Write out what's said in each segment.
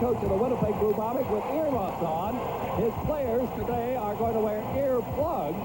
coach of the Winnipeg Blue Bombers, with earmuffs on. His players today are going to wear earplugs,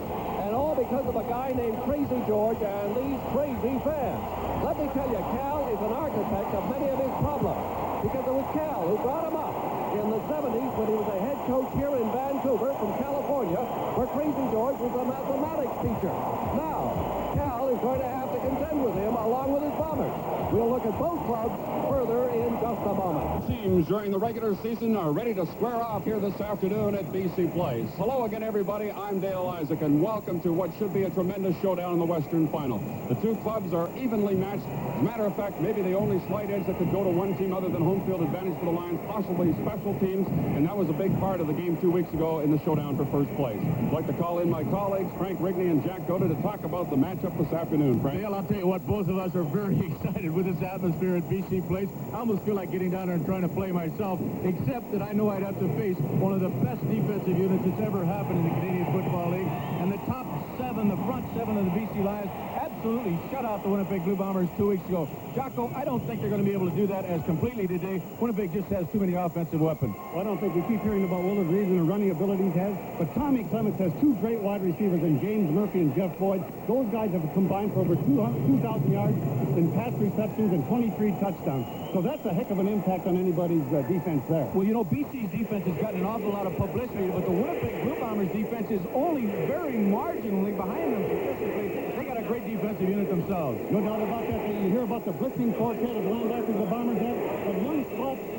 and all because of a guy named Crazy George and these crazy fans. Let me tell you, Cal is an architect of many of his problems, because it was Cal who brought him up in the 70s when he was a head coach here in Vancouver from California, where Crazy George was a mathematics teacher. Now, Cal is going to have to contend with him along with his Bombers. We'll look at both clubs further in just a moment. Teams during the regular season are ready to square off here this afternoon at BC Place. Hello again, everybody. I'm Dale Isaac, and welcome to what should be a tremendous showdown in the Western Final. The two clubs are evenly matched. As a matter of fact, maybe the only slight edge that could go to one team other than home field advantage for the Lions, possibly special teams, and that was a big part of the game 2 weeks ago in the showdown for first place. I'd like to call in my colleagues, Frank Rigney and Jack Goda, to talk about the matchup this afternoon. Frank? Dale, I'll tell you what, both of us are very excited with this atmosphere at BC Place. I almost feel like getting down there and trying to play myself, except that I know I'd have to face one of the best defensive units that's ever happened in the Canadian Football League. And the top seven, the front seven of the BC Lions absolutely shut out the Winnipeg Blue Bombers 2 weeks ago. Jocko, I don't think they're going to be able to do that as completely today. Winnipeg just has too many offensive weapons. Well, I don't think we keep hearing about Willard Reeves and the running abilities he has, but Tommy Clements has two great wide receivers in James Murphy and Jeff Boyd. Those guys have combined for over 2,000 yards in pass receptions and 23 touchdowns. So that's a heck of an impact on anybody's defense there. Well, you know, BC's defense has gotten an awful lot of publicity, but the Winnipeg Blue Bombers defense is only very marginally behind them statistically. They got a great defensive unit themselves. No doubt about that. You hear about the blitzing quartet of linebackers the Bombers have, but young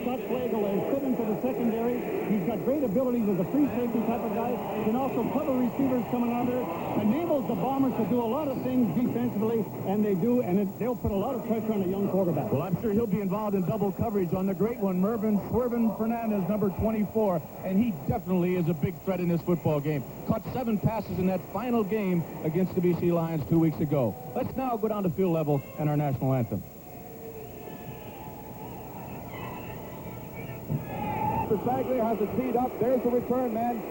Scott Flagel has fit into the secondary. He's got great abilities as a free safety type of guy, and also clever receivers coming out there. Enables the Bombers to do a lot of things defensively, and they do, and they'll put a lot of pressure on a young quarterback. Well, I'm sure he'll be involved in double coverage on the great one, Mervyn Swervin Fernandez, number 24, and he definitely is a big threat in this football game. Caught 7 passes in that final game against the BC Lions 2 weeks ago. Let's now go down to field level and our national anthem. Bagley has it teed up. There's the return man,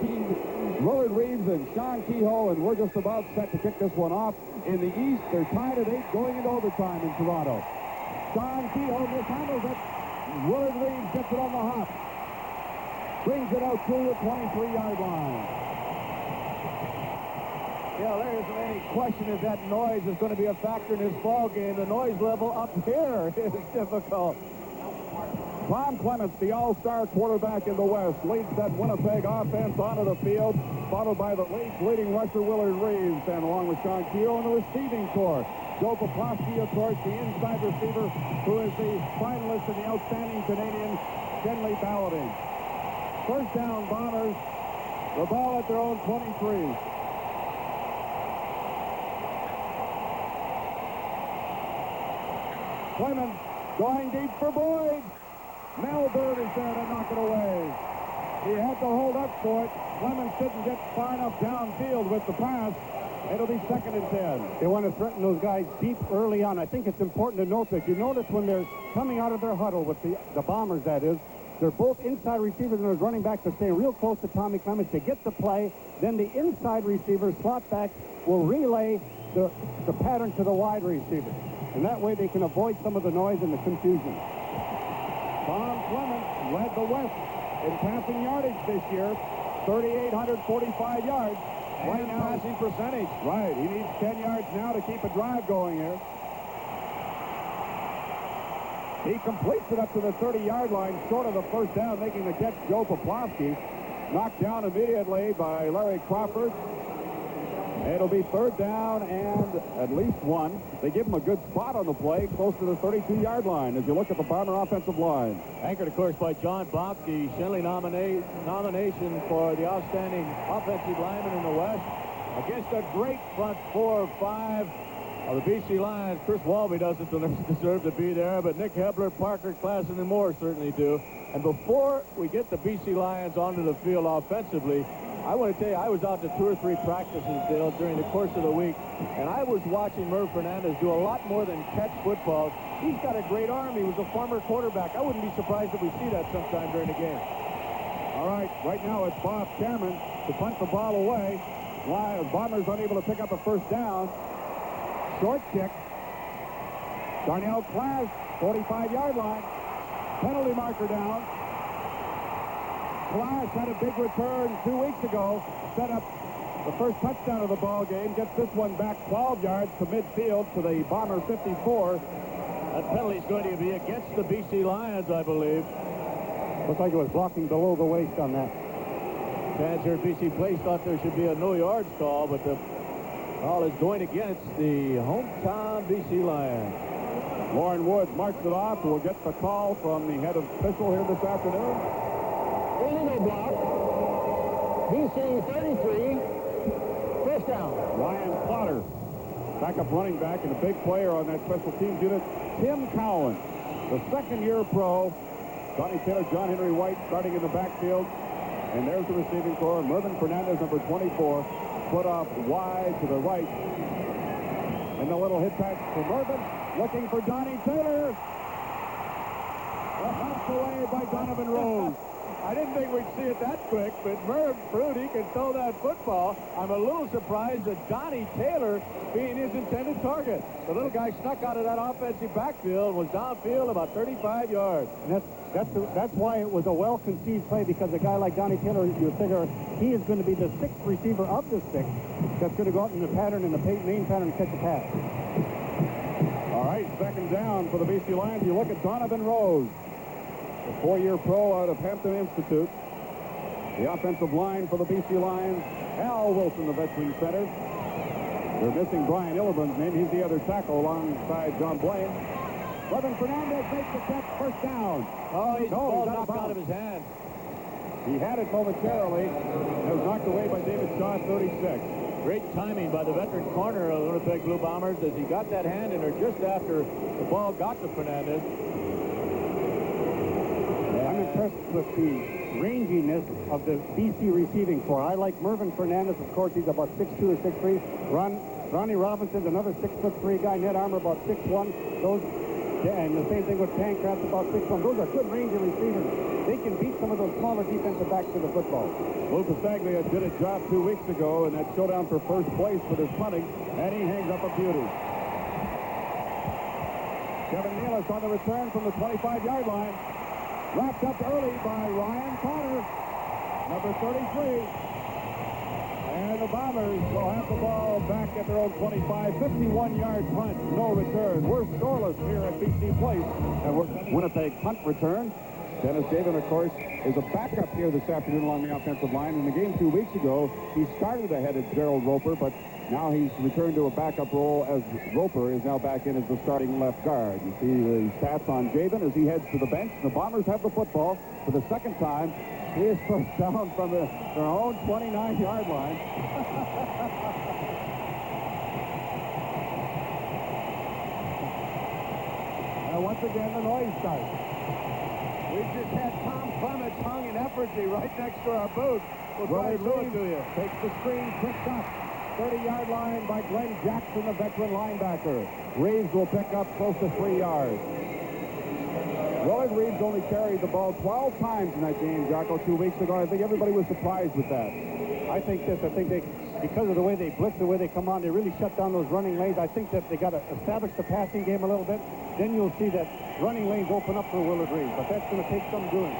Willard Reeves and Sean Kehoe, and we're just about set to kick this one off. In the East, they're tied at 8 going into overtime in Toronto. Sean Kehoe mishandles it. Willard Reeves gets it on the hop. Brings it out to the 23-yard line. Yeah, there isn't any question that that noise is going to be a factor in this ball game. The noise level up here is difficult. Tom Clements, the all-star quarterback in the West, leads that Winnipeg offense onto the field, followed by the leading rusher Willard Reeves, and along with Sean Kehoe in the receiving corps. Joe Poplawski, of course, the inside receiver, who is the finalist in the Outstanding Canadian Kenley balloting. First down, Bombers. The ball at their own 23. Clemens going deep for Boyd. Melbird is there to knock it away. He had to hold up for it. Clemens didn't get far enough downfield with the pass. It'll be 2nd and 10. They want to threaten those guys deep early on. I think it's important to note that you notice when they're coming out of their huddle with the Bombers, that is, they're both inside receivers and those running backs are staying real close to Tommy Clements. They get the play. Then the inside receivers, slot backs, will relay the pattern to the wide receivers. And that way they can avoid some of the noise and the confusion. Tom Clements led the West in passing yardage this year, 3,845 yards. And passing percentage. Right, he needs 10 yards now to keep a drive going here. He completes it up to the 30-yard line, short of the first down, making the catch Joe Poplawski. Knocked down immediately by Larry Crawford. It'll be 3rd down and at least 1. They give him a good spot on the play, close to the 32-yard line, as you look at the Bomber offensive line. Anchored, of course, by John Bach, the Shenley nomination for the outstanding offensive lineman in the West, against a great front 4 or 5 of the BC Lions. Chris Walby doesn't deserve to be there, but Nick Hebler, Parker Klassen, and more certainly do. And before we get the BC Lions onto the field offensively, I want to tell you, I was out to 2 or 3 practices, Dale, during the course of the week, and I was watching Merv Fernandez do a lot more than catch footballs. He's got a great arm. He was a former quarterback. I wouldn't be surprised if we see that sometime during the game. All right, right now it's Bob Cameron to punt the ball away. Bombers unable to pick up a first down. Short kick. Darnell Class, 45-yard line. Penalty marker down. Class had a big return 2 weeks ago, set up the first touchdown of the ball game, gets this one back 12 yards to midfield to the Bomber 54. That penalty's going to be against the BC Lions, I believe. Looks like it was blocking below the waist on that. Fans here at BC Place thought there should be a no yards call, but the call is going against the hometown BC Lions. Lauren Woods marks it off. We'll get the call from the head official here this afternoon. Illegal block. BC 33. First down. Ryan Potter, backup running back and a big player on that special teams unit. Tim Cowan, the second-year pro. Donnie Taylor, John Henry White starting in the backfield. And there's the receiving corps. Mervyn Fernandez, number 24, put off wide to the right. And the little hit pass for Mervyn, looking for Donnie Taylor. Knocked away by Donovan Rose. I didn't think we'd see it that quick, but Merv proved he can throw that football. I'm a little surprised that Donnie Taylor being his intended target. The little guy snuck out of that offensive backfield and was downfield about 35 yards. And that's why it was a well-conceived play, because a guy like Donnie Taylor, you figure he is going to be the sixth receiver of the six that's going to go out in the pattern, in the main pattern, and catch a pass. All right, second down for the BC Lions. You look at Donovan Rose, the four-year pro out of Hampton Institute. The offensive line for the BC Lions, Al Wilson, the veteran center. They're missing Brian Illiburn's name. He's the other tackle alongside John Blaine. Mervyn Fernandez makes the catch, first down. Oh, he's ball out knocked out of his hand. He had it momentarily. It was knocked away by David Shaw, 36. Great timing by the veteran corner of the Winnipeg Blue Bombers as he got that hand in there just after the ball got to Fernandez. I'm impressed with the ranginess of the BC receiving corps. I like Mervyn Fernandez, of course. He's about 6'2" or 6'3". Ronnie Robinson's another 6'3" guy. Ned Armour about 6'1". And the same thing with Pancrat's about 6'1". Those are good rangy receivers. They can beat some of those smaller defensive backs to the football. Lou Pasaglia did a job 2 weeks ago in that showdown for first place with his punting, and he hangs up a beauty. Kevin Nealis on the return from the 25-yard line. Wrapped up early by Ryan Potter, number 33. And the Bombers will have the ball back at their own 25. 51-yard punt, no return. We're scoreless here at BC Place. And we're Winnipeg punt return. Dennis David, of course, is a backup here this afternoon along the offensive line. In the game 2 weeks ago, he started ahead of Gerald Roper, but now he's returned to a backup role as Roper is now back in as the starting left guard. You see the stats on Jabin as he heads to the bench. The Bombers have the football for the second time. He is first down from their own 29-yard line. And once again, the noise starts. We just had Tom Clements hung in effigy right next to our booth. We'll try to show it to you. Takes the screen, picked up. 30-yard line by Glenn Jackson, the veteran linebacker. Reeves will pick up close to 3 yards. Willard Reeves only carried the ball 12 times in that game, Jocko, 2 weeks ago. I think everybody was surprised with that. I think they, because of the way they blitz, the way they come on, they really shut down those running lanes. I think that they got to establish the passing game a little bit. Then you'll see that running lanes open up for Willard Reeves. But that's going to take some doing.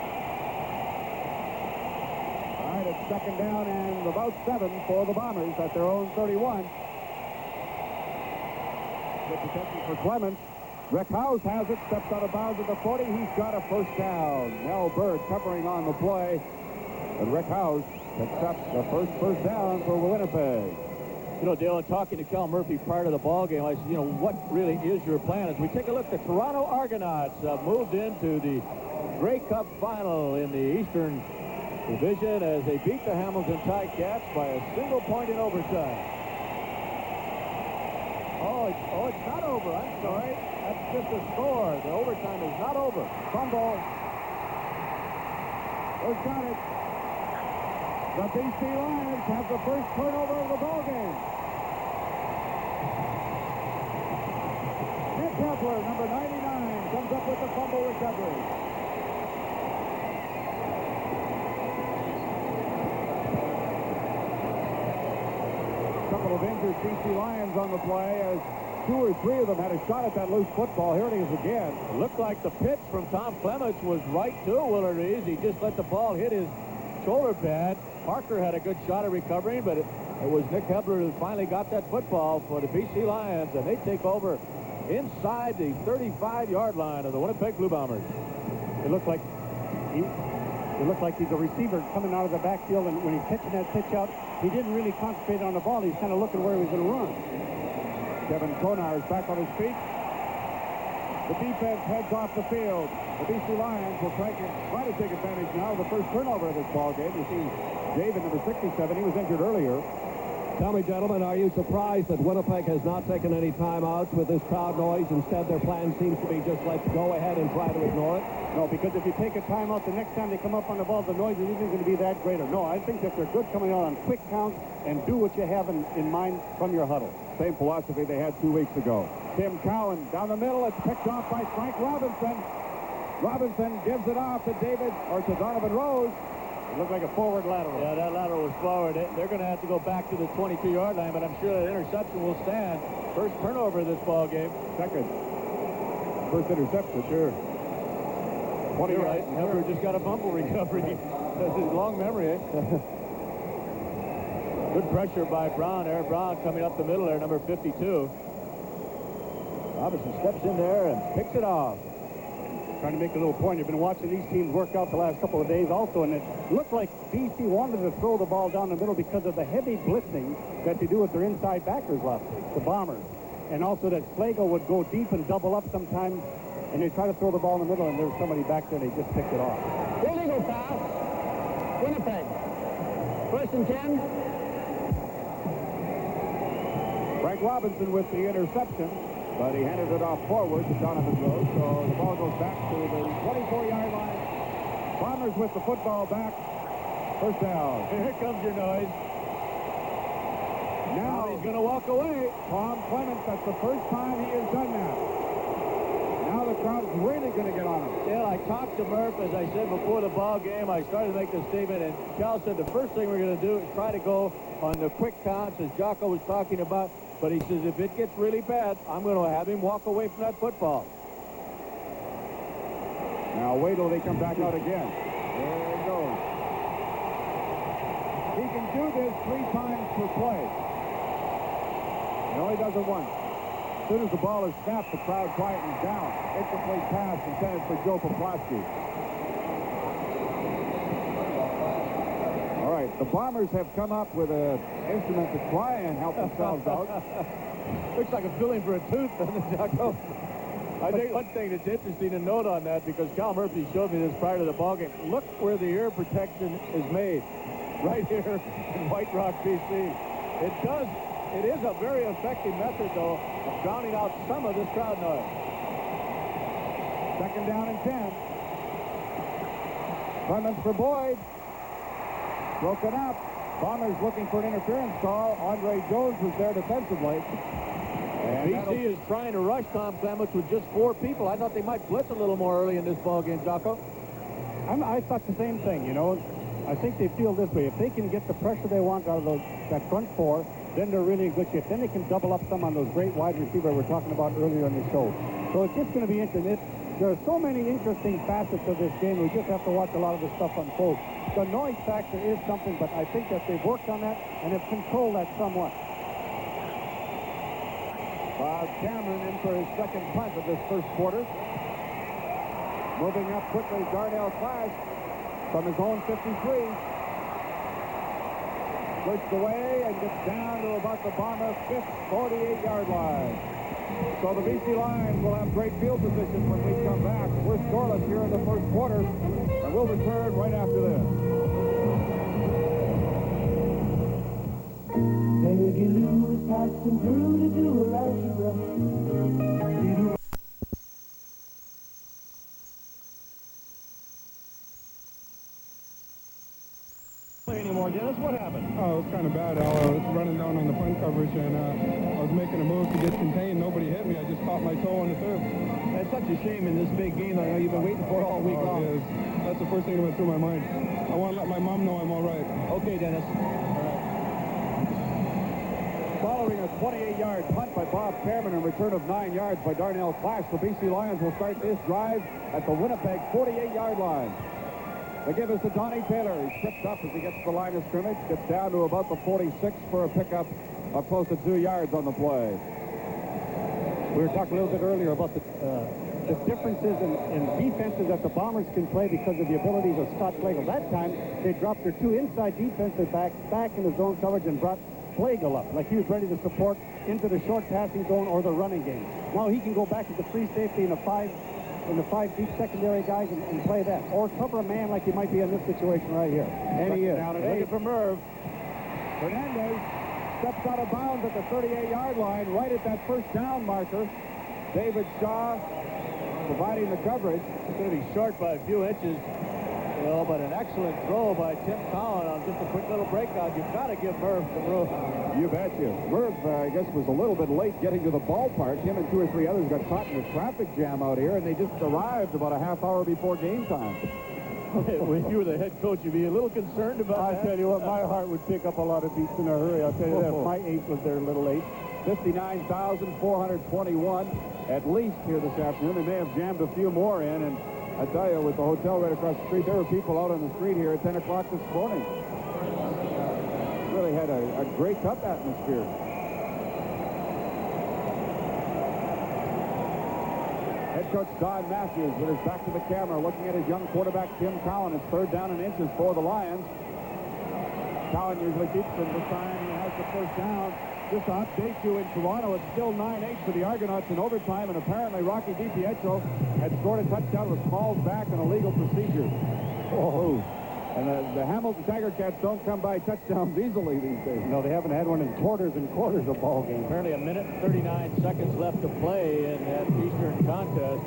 All right, it's second down and about 7 for the Bombers at their own 31. Good protection for Clements. Rick House has it, steps out of bounds at the 40. He's got a first down. Nell Bird covering on the play. And Rick House picks up the first down for Winnipeg. You know, Dale, talking to Cal Murphy prior to the ball game, I said, you know, what really is your plan? As we take a look, the Toronto Argonauts moved into the Grey Cup final in the Eastern Division as they beat the Hamilton Ticats by a single point in overtime. Oh, it's not over. I'm sorry. That's just a score. The overtime is not over. Fumble. Who's got it? The BC Lions have the first turnover of the ball game. Nick Kepler, number 99, comes up with the fumble recovery. A couple of injured BC Lions on the play as 2 or 3 of them had a shot at that loose football. Here it is again. It looked like the pitch from Tom Clements was right to Willard Reeves. He just let the ball hit his shoulder pad. Parker had a good shot at recovering, but it was Nick Hebler who finally got that football for the BC Lions, and they take over inside the 35-yard line of the Winnipeg Blue Bombers. It looked like he's a receiver coming out of the backfield, and when he's catching that pitch out, he didn't really concentrate on the ball. He's kind of looking where he was going to run. Kevin Konar is back on his feet. The defense heads off the field. The BC Lions will try to take advantage now of the first turnover of this ball game. You see David, number 67, he was injured earlier. Tell me, gentlemen, are you surprised that Winnipeg has not taken any timeouts with this crowd noise? Instead, their plan seems to be just let's go ahead and try to ignore it? No, because if you take a timeout, the next time they come up on the ball, the noise isn't going to be that greater. No, I think that they're good coming out on quick counts and do what you have in mind from your huddle. Same philosophy they had 2 weeks ago. Tim Cowan down the middle. It's picked off by Frank Robinson. Robinson gives it off to Donovan Rose. It looked like a forward lateral. Yeah, that lateral was forward. They're going to have to go back to the 22-yard line, but I'm sure that interception will stand. First turnover of this ball game. Second. First interception, sure. You're right. Hebler just got a fumble recovery. That's his long memory. Good pressure by Brown there. Brown coming up the middle there, number 52. Robinson steps in there and picks it off. Trying to make a little point. You've been watching these teams work out the last couple of days also, and it looked like BC wanted to throw the ball down the middle because of the heavy blitzing that they do with their inside backers last week, the Bombers. And also that Slago would go deep and double up sometimes, and they try to throw the ball in the middle, and there's somebody back there, and they just picked it off. Illegal pass. Winnipeg. First and 10. Frank Robinson with the interception, but he handed it off forward to Donovan Rose, so the ball goes back to the 24-yard line. Bombers with the football back. First down. Here comes your noise. Now he's going to walk away. Tom Clements, that's the first time he has done that. Now the crowd's really going to get on him. Yeah, I talked to Murph, as I said before the ball game. I started to make this statement, and Cal said the first thing we're going to do is try to go on the quick counts, as Jocko was talking about. But he says if it gets really bad, I'm going to have him walk away from that football. Now wait till they come back out again. There he goes. He can do this 3 times per play. He only does it once. As soon as the ball is snapped, the crowd quietens down. Incomplete pass intended for Joe Poplawski. All right, the Bombers have come up with an instrument to try and help themselves out. Looks like a filling for a tooth, doesn't it, Jocko? I think one thing that's interesting to note on that, because Cal Murphy showed me this prior to the ballgame, look where the ear protection is made. Right here in White Rock, BC. It is a very effective method, though, of drowning out some of this crowd noise. Second down and 10. Clements for Boyd. Broken up. Bombers looking for an interference call. Andre Jones was there defensively. And BC is trying to rush Tom Clements with just 4 people. I thought they might blitz a little more early in this ballgame, Jocko. I thought the same thing, you know. I think they feel this way. If they can get the pressure they want out of that front 4, then they're really in good shape. Then they can double up some on those great wide receivers we were talking about earlier in the show. So it's just going to be interesting. There are so many interesting facets of this game. We just have to watch a lot of this stuff unfold. The noise factor is something, but I think that they've worked on that and have controlled that somewhat. Bob Cameron in for his second punt of this first quarter. Moving up quickly, Darnell Clash from his own 53. Pushed away and gets down to about the Bomber 48-yard line. So the BC Lions will have great field position when we come back. We're scoreless here in the first quarter, and we'll return right after this. Peggy Lou is passing through to do a Anymore, Dennis? What happened? Oh, it was kind of bad, Al. I was running down on the punt coverage, and I was making a move to get contained. Nobody hit me. I just caught my toe on the turf. That's such a shame in this big game that I know you've been waiting for all week long. It is. That's the first thing that went through my mind. I want to let my mom know I'm all right. Okay, Dennis. Following a 28-yard punt by Bob Cameron and return of 9 yards by Darnell Clash, the BC Lions will start this drive at the Winnipeg 48-yard line. The give is to Donnie Taylor. He trips up as he gets to the line of scrimmage. Gets down to about the 46 for a pickup of close to 2 yards on the play. We were talking a little bit earlier about the differences in defenses that the Bombers can play because of the abilities of Scott Flagel. That time, they dropped their 2 inside defensive backs back in the zone coverage and brought Flagel up, like he was ready to support into the short passing zone or the running game. Now he can go back to the free safety in the five deep secondary guys and play that, or cover a man like he might be in this situation right here. And he is. Down at 8 for Merv. Fernandez steps out of bounds at the 38-yard line, right at that first down marker. David Shaw providing the coverage. It's going to be short by a few inches, but an excellent throw by Tim Cowan on just a quick little breakout. You've got to give Merv some room. You bet you. Merv, I guess, was a little bit late getting to the ballpark. Him and 2 or 3 others got caught in the traffic jam out here, and they just arrived about a half hour before game time. When you were the head coach, you'd be a little concerned about that. I tell you what, my heart would pick up a lot of beats in a hurry. I'll tell you that. My 8 was there a little late. 59,421 at least here this afternoon. They may have jammed a few more in, and I tell you, with the hotel right across the street, there were people out on the street here at 10 o'clock this morning. Really had a great cup atmosphere. Head coach Don Matthews with his back to the camera, looking at his young quarterback Tim Cowan. It's 3rd down and inches for the Lions. Cowan usually keeps them. This time he has the first down. Just to update you, in Toronto, it's still 9-8 for the Argonauts in overtime, and apparently Rocky DiPietro had scored a touchdown with Smalls back on a legal procedure. Oh. And the Hamilton Tiger Cats don't come by touchdowns easily these days. No, they haven't had one in quarters and quarters of ball game. Apparently a minute and 39 seconds left to play in that Eastern contest.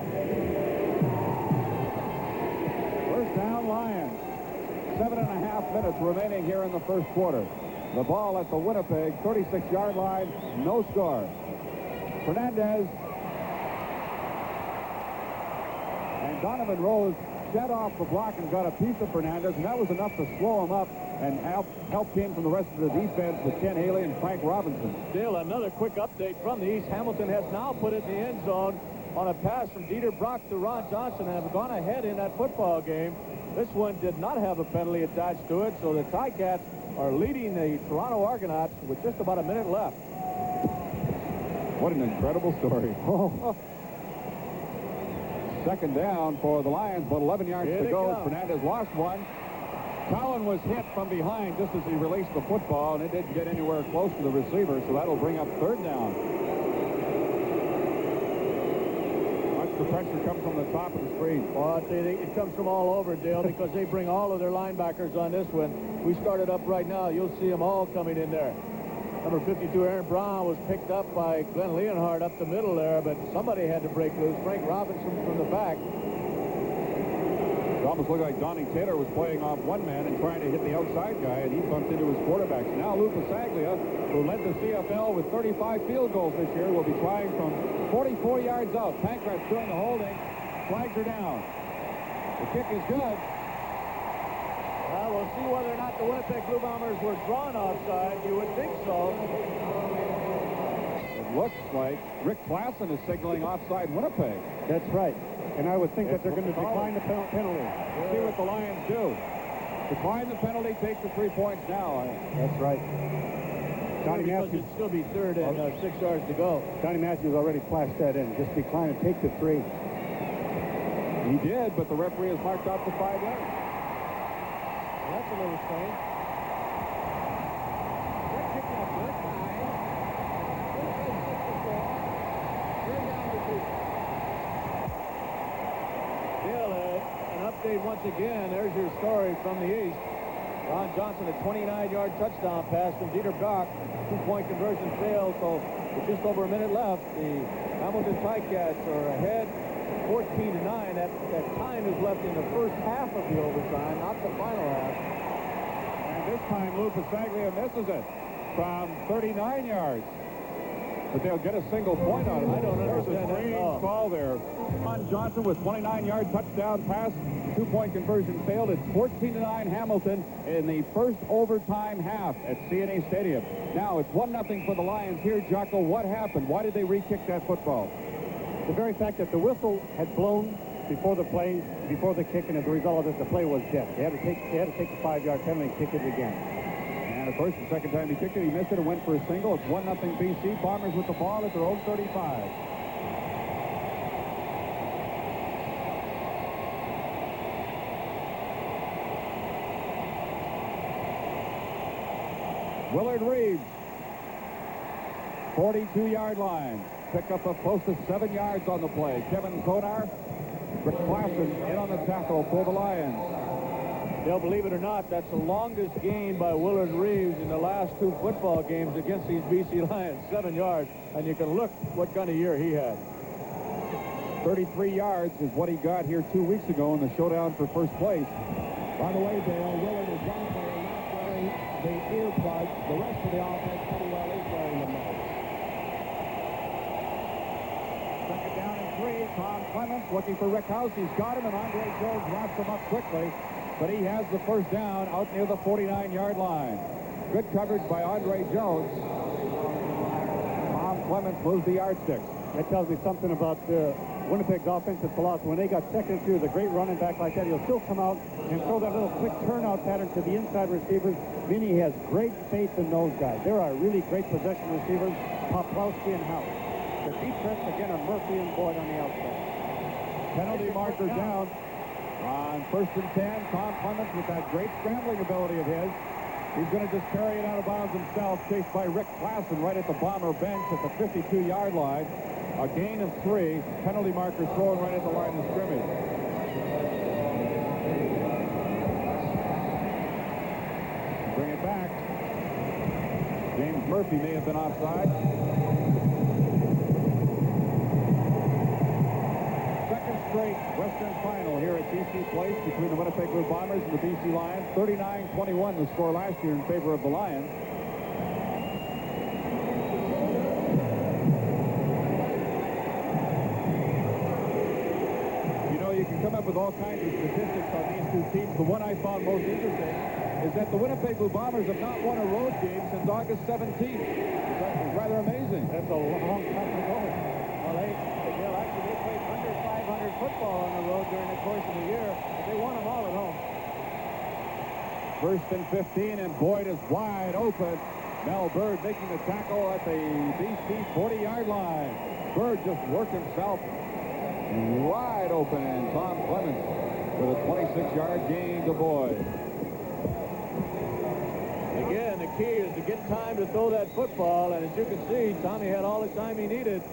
First down, Lions. 7.5 minutes remaining here in the first quarter. The ball at the Winnipeg 36-yard line. No score. Fernandez. And Donovan Rose set off the block and got a piece of Fernandez, and that was enough to slow him up, and help came from the rest of the defense with Ken Haley and Frank Robinson. Still another quick update from the East. Hamilton has now put it in the end zone on a pass from Dieter Brock to Ron Johnson and have gone ahead in that football game. This one did not have a penalty attached to it, so the Ticats are leading the Toronto Argonauts with just about a minute left. What an incredible story. Oh. Second down for the Lions, but 11 yards to go. Fernandez lost one. Cowan was hit from behind just as he released the football, and it didn't get anywhere close to the receiver, so that'll bring up 3rd down. Watch the pressure come from the top of the screen. Well, I'll tell you, it comes from all over, Dale, because they bring all of their linebackers on this one. We started up right now. You'll see them all coming in there. Number 52, Aaron Brown, was picked up by Glenn Leonhardt up the middle there, but somebody had to break loose. Frank Robinson from the back. It almost looked like Donnie Taylor was playing off one man and trying to hit the outside guy, and he bumped into his quarterbacks. Now Lou Pasaglia, who led the CFL with 35 field goals this year, will be trying from 44 yards out. Pankratz doing the holding. Flags are down. The kick is good. Well, we'll see whether or not the Winnipeg Blue Bombers were drawn offside. You would think so. It looks like Rick Klassen is signaling offside Winnipeg. That's right. And I would think that they're going to decline the penalty. We'll see what the Lions do. Decline the penalty, take the 3 points now. That's right. Johnny Matthews. It'd still be 3rd and 6 yards to go. Johnny Matthews already flashed that in. Just decline and take the 3. He did, but the referee has marked out the 5 yards. That's a little strange. That kicked up good time. Still, an update once again. There's your story from the East. Ron Johnson, a 29-yard touchdown pass from Dieter Brock. 2-point conversion failed, so with just over a minute left, the Hamilton Ticats are ahead 14-9. That time is left in the first half of the overtime, not the final half. And this time Lou Pasaglia misses it from 39 yards. But they'll get a single point on it. I don't understand. There's a strange call there. Ron Johnson with 29-yard touchdown pass. 2-point conversion failed. It's 14-9 Hamilton in the first overtime half at CNA Stadium. Now it's 1-0 for the Lions here. Jocko, what happened? Why did they re-kick that football? The very fact that the whistle had blown before the kick, and as a result of this, the play was dead. They had to take the 5-yard penalty and kick it again. And the first and second time he kicked it, he missed it and went for a single. It's 1-0 BC. Bombers with the ball at their own 35. Willard Reeves, 42-yard line. Pick up a close to 7 yards on the play. Kevin Konar, Rick Klassen in on the tackle for the Lions. They'll believe it or not, that's the longest gain by Willard Reeves in the last 2 football games against these BC Lions, 7 yards. And you can look what kind of year he had. 33 yards is what he got here 2 weeks ago in the showdown for first place. By the way, Dale, Willard is one player not wearing the earplugs. The rest of the offense pretty well is wearing them now. Second down and 3. Tom Clements looking for Rick House. He's got him, and Andre Jones wraps him up quickly. But he has the first down out near the 49-yard line. Good coverage by Andre Jones. Tom Clements moves the yardsticks. That tells me something about Winnipeg's offensive philosophy. When they got second and 2 with a great running back like that, he'll still come out and throw that little quick turnout pattern to the inside receivers. Vinny has great faith in those guys. There are really great possession receivers, Poplowski and House. The deep threats again are Murphy and Boyd on the outside. Penalty marker down on 1st and 10. Tom Clements with that great scrambling ability of his. He's going to just carry it out of bounds himself, chased by Rick Klassen right at the Bomber bench at the 52-yard line. A gain of 3. Penalty marker thrown right at the line of scrimmage. Bring it back. James Murphy may have been offside. Second straight Western final here at BC Place between the Winnipeg Blue Bombers and the BC Lions. 39-21 the score last year in favor of the Lions. You can come up with all kinds of statistics on these two teams. The one I found most interesting is that the Winnipeg Blue Bombers have not won a road game since August 17th. That was rather amazing. That's a long time ago. Well, they played under 500 football on the road during the course of the year, but they won them all at home. 1st and 15, and Boyd is wide open. Mel Bird making the tackle at the BC 40-yard line. Bird just worked himself wide open, and Tom Clements with a 26-yard gain to Boyd. Again, the key is to get time to throw that football, and as you can see, Tommy had all the time he needed.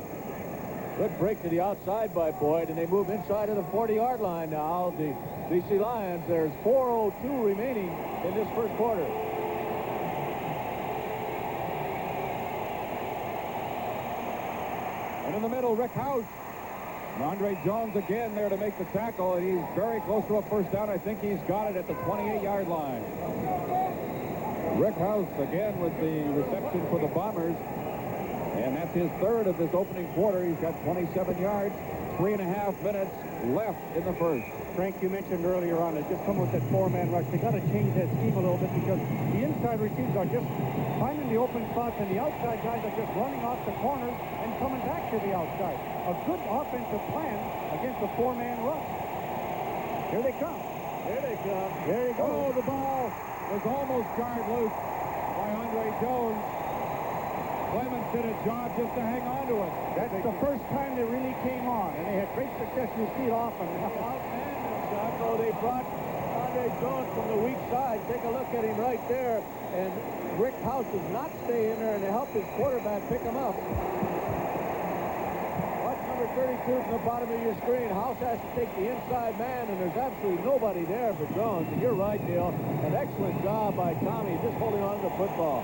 Good break to the outside by Boyd, and they move inside of the 40-yard line now. The BC Lions, there's 4:02 remaining in this first quarter. And in the middle, Rick House. Andre Jones again there to make the tackle, and he's very close to a first down. I think he's got it at the 28-yard line. Rick House again with the reception for the Bombers, and that's his third of this opening quarter. He's got 27 yards, 3.5 minutes left in the first. Frank, you mentioned earlier on, they just come with that 4-man rush. They got to change that scheme a little bit because the inside receivers are just finding the open spots, and the outside guys are just running off the corners and coming back to the outside. A good offensive plan against a 4-man rush. Here they come. There they come. There you go. Oh, the ball was almost jarred loose by Andre Jones. Clements did a job just to hang on to it. That's the first time they really came on, and they had great success. You see it often. So they brought Andre Jones from the weak side. Take a look at him right there. And Rick House does not stay in there and to help his quarterback pick him up. Watch number 32 from the bottom of your screen. House has to take the inside man, and there's absolutely nobody there for Jones. And you're right, Dale. An excellent job by Tommy just holding on to the football.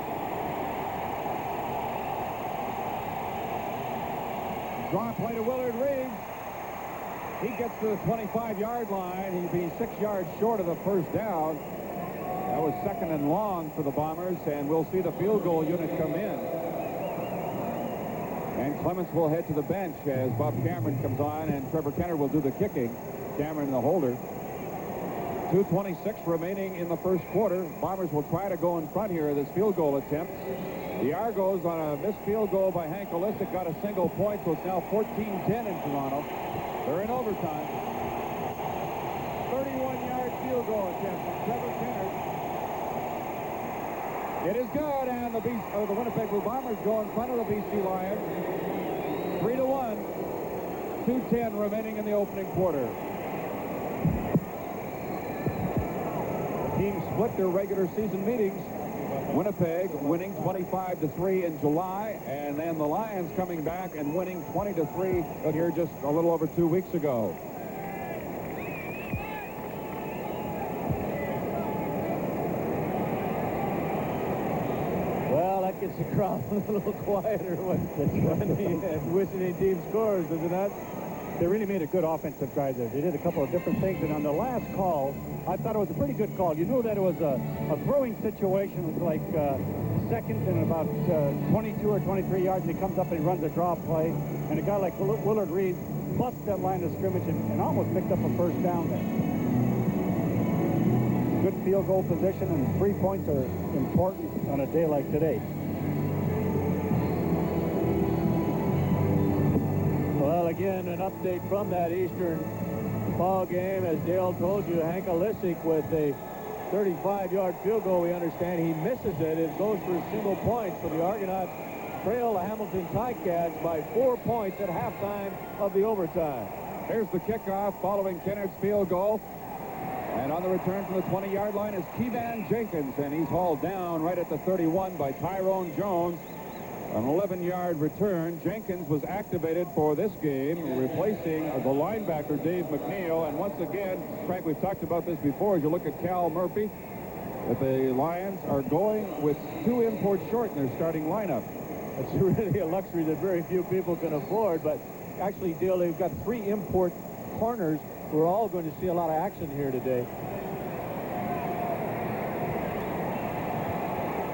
Draw play to Willard Reeves. He gets to the 25-yard line. He'd be 6 yards short of the first down. That was second and long for the Bombers, and we'll see the field goal unit come in. And Clements will head to the bench as Bob Cameron comes on, and Trevor Kenner will do the kicking. Cameron, the holder. 2:26 remaining in the first quarter. Bombers will try to go in front here of this field goal attempt. The Argos, on a missed field goal by Hank Olisic, got a single point, so it's now 14-10 in Toronto. They're in overtime. field goal attempt from Trevor Kennard. It is good, and the Winnipeg Blue Bombers go in front of the BC Lions. 3-1. 2:10 remaining in the opening quarter. The teams split their regular season meetings. Winnipeg winning 25-3 in July, and then the Lions coming back and winning 20-3 here just a little over 2 weeks ago. Well, that gets the crowd a little quieter when the visiting team scores, does it not? They really made a good offensive drive there. They did a couple of different things, and on the last call, I thought it was a pretty good call. You knew that it was a throwing situation. It was like second and about 22 or 23 yards, and he comes up and he runs a draw play, and a guy like Willard Reed busts that line of scrimmage and almost picked up a first down there. Good field goal position, and 3 points are important on a day like today. Well, again, an update from that Eastern ball game. As Dale told you, Hank Alisic with a 35-yard field goal. We understand he misses it. It goes for single points. So the Argonauts trail the Hamilton Ticats by 4 points at halftime of the overtime. Here's the kickoff following Kennard's field goal. And on the return from the 20-yard line is Keevan Jenkins, and he's hauled down right at the 31 by Tyrone Jones. An 11-yard return. Jenkins was activated for this game, replacing the linebacker Dave McNeil. And once again, Frank, we've talked about this before. As you look at Cal Murphy, that the Lions are going with 2 imports short in their starting lineup. It's really a luxury that very few people can afford. But actually, Dale, they've got 3 import corners. We're all going to see a lot of action here today.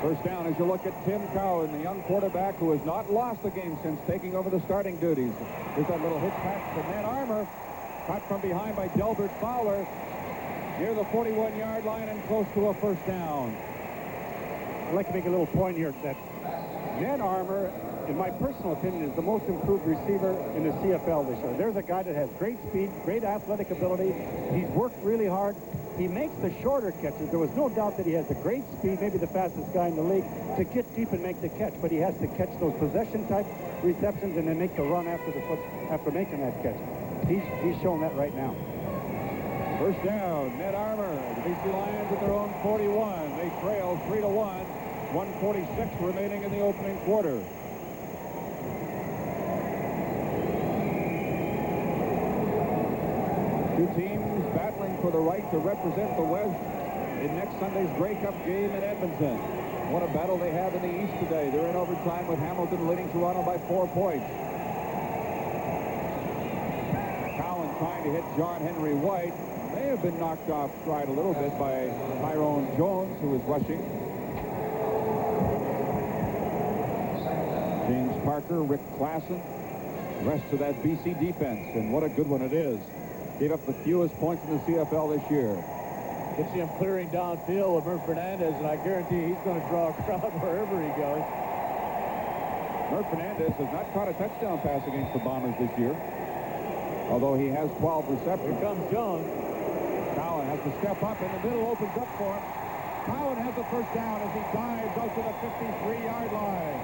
First down as you look at Tim Cowan, the young quarterback who has not lost a game since taking over the starting duties. Here's that little hitch pass to Ned Armour. Cut from behind by Delbert Fowler. Near the 41-yard line and close to a first down. I'd like to make a little point here that Ned Armour, in my personal opinion, is the most improved receiver in the CFL this year. There's a guy that has great speed, great athletic ability. He's worked really hard. He makes the shorter catches. There was no doubt that he has the great speed, maybe the fastest guy in the league, to get deep and make the catch. But he has to catch those possession-type receptions and then make the run after making that catch. He's shown that right now. First down, Ned Armour. The BC Lions at their own 41. They trail 3-1. 1:46 remaining in the opening quarter. Two teams battling for the right to represent the West in next Sunday's Grey Cup game in Edmonton. What a battle they have in the East today. They're in overtime with Hamilton leading Toronto by 4 points. Cowan trying to hit John Henry White. May have been knocked off stride a little bit by Tyrone Jones, who was rushing. James Parker, Rick Klassen, the rest of that BC defense, and what a good one it is. Gave up the fewest points in the CFL this year. You see him clearing downfield with Murph Fernandez, and I guarantee he's going to draw a crowd wherever he goes. Murph Fernandez has not caught a touchdown pass against the Bombers this year, although he has 12 receptions. Here comes Jones. Cowan has to step up, and the middle opens up for him. Cowan has the first down as he dives out to the 53-yard line.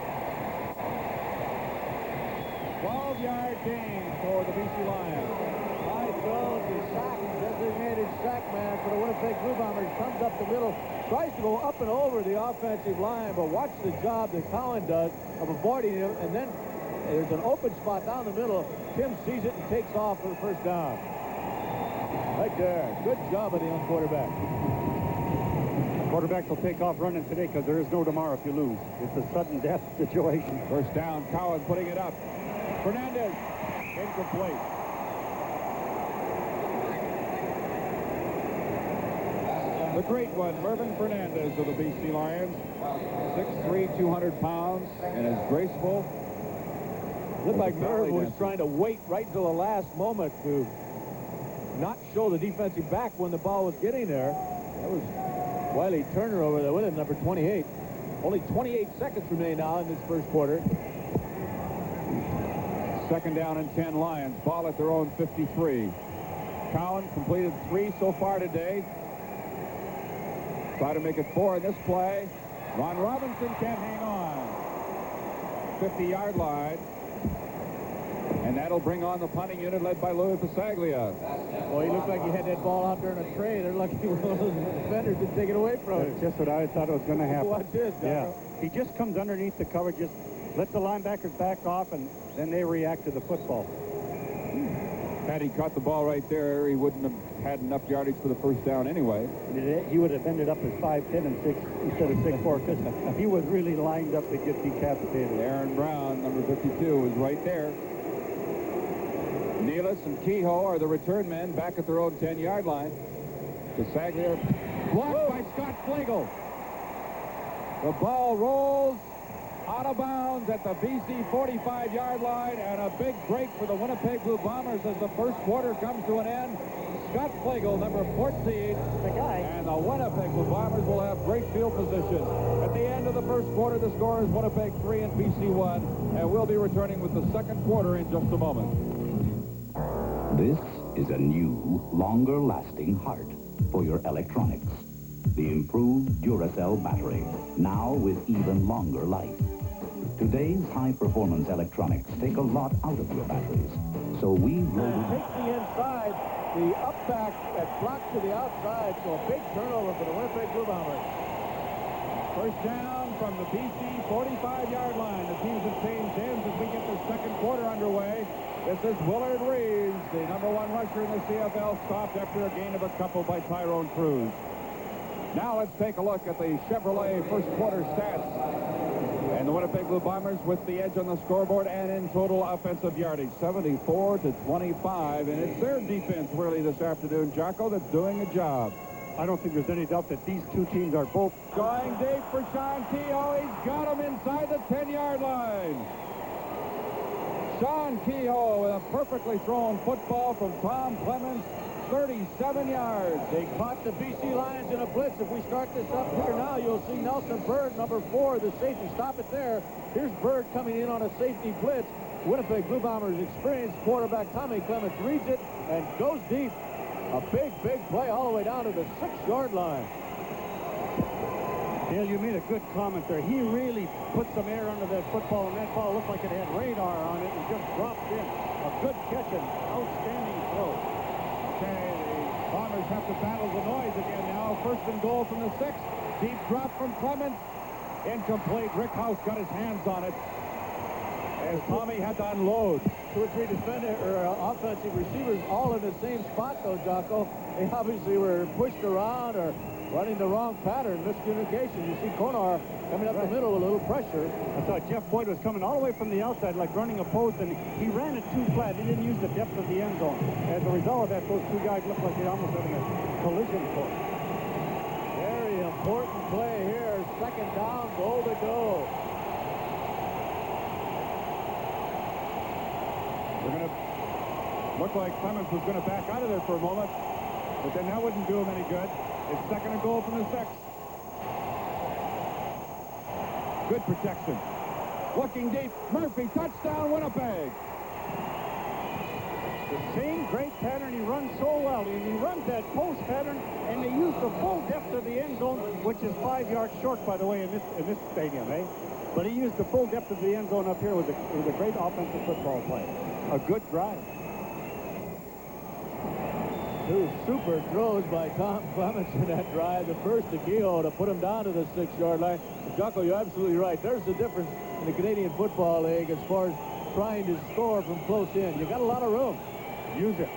12-yard gain for the BC Lions. Jones is sacked, designated sack man for the Winnipeg Blue Bombers. Comes up the middle, tries to go up and over the offensive line, but watch the job that Cowan does of avoiding him, and then there's an open spot down the middle. Tim sees it and takes off for the first down. Right there. Good job of the young quarterback. Quarterbacks will take off running today because there is no tomorrow if you lose. It's a sudden death situation. First down, Cowan putting it up. Fernandez, incomplete. The great one, Mervyn Fernandez of the BC Lions. 6'3", 200 pounds, and is graceful. Looked like Merv was trying to wait right until the last moment to not show the defensive back when the ball was getting there. That was Wiley Turner over there with it, number 28. Only 28 seconds remain now in this first quarter. Second down and 10 Lions. Ball at their own 53. Cowan completed 3 so far today. Try to make it 4 in this play. Ron Robinson can't hang on. 50-yard line. And that'll bring on the punting unit led by Louis Pasaglia. Well, he looked like he had that ball out there in a tray. They're lucky one of those defenders didn't take it away from him. That's just what I thought was going to happen. Watch this, yeah. He just comes underneath the cover, just let the linebackers back off, and then they react to the football. Had he caught the ball right there, he wouldn't have had enough yardage for the first down anyway. He would have ended up as 5'10" and 6 instead of 6'4", because he was really lined up to get decapitated. Aaron Brown, number 52, is right there. Nealis and Kehoe are the return men back at their own 10-yard line. Pasaglia blocked by Scott Flegel. The ball rolls out of bounds at the BC 45-yard line, and a big break for the Winnipeg Blue Bombers as the first quarter comes to an end. Scott Flegel, number 14, the guy. And the Winnipeg Blue Bombers will have great field position. At the end of the first quarter, the score is Winnipeg 3 and BC 1, and we'll be returning with the second quarter in just a moment. This is a new, longer-lasting heart for your electronics. The improved Duracell battery, now with even longer life. Today's high-performance electronics take a lot out of your batteries, so we loaded... Takes the inside, the up back that blocks to the outside, so a big turnover for the Winnipeg Blue Bombers. First down from the BC 45-yard line. The teams have changed ends as we get the second quarter underway. This is Willard Reeves, the number 1 rusher in the CFL, stopped after a gain of a couple by Tyrone Cruz. Now let's take a look at the Chevrolet first quarter stats. And the Winnipeg Blue Bombers with the edge on the scoreboard and in total offensive yardage, 74-25. And it's their defense really this afternoon, Jocko, that's doing a job. I don't think there's any doubt that these two teams are both going deep for Sean Kehoe. He's got him inside the 10-yard line. Sean Kehoe with a perfectly thrown football from Tom Clements, 37 yards. They caught the BC Lions in a blitz. If we start this up here now, you'll see Nelson Bird, number 4, the safety. Stop it there. Here's Bird coming in on a safety blitz. Winnipeg Blue Bombers experienced quarterback Tommy Clements reads it and goes deep. A big, big play all the way down to the 6-yard line. Dale, you made a good comment there. He really put some air under that football, and that ball looked like it had radar on it and just dropped in. A good catch and outstanding throw. Okay, the Bombers have to battle the noise again now. First and goal from the 6. Deep drop from Clements. Incomplete. Rick House got his hands on it as Tommy had to unload. 2 or 3 offensive receivers all in the same spot, though, Jocko. They obviously were pushed around or running the wrong pattern, miscommunication. You see Konar coming up the middle with a little pressure. I thought Jeff Boyd was coming all the way from the outside, like running a post, and he ran it too flat. He didn't use the depth of the end zone. As a result of that, those two guys looked like they almost had a collision course. Very important play here. Second down, goal to go. We're going to look like Clements was going to back out of there for a moment, but then that wouldn't do him any good. It's second and goal from the 6. Good protection. Looking deep. Murphy, touchdown, Winnipeg. The same great pattern he runs so well. And he runs that post pattern, and they use the full depth of the end zone, which is 5 yards short, by the way, in this stadium, eh? But he used the full depth of the end zone up here with a great offensive football play. A good drive. 2 super throws by Tom Clements in that drive. The first to Kehoe to put him down to the 6-yard line. Jocko, you're absolutely right. There's the difference in the Canadian Football League as far as trying to score from close in. You got a lot of room. Use it.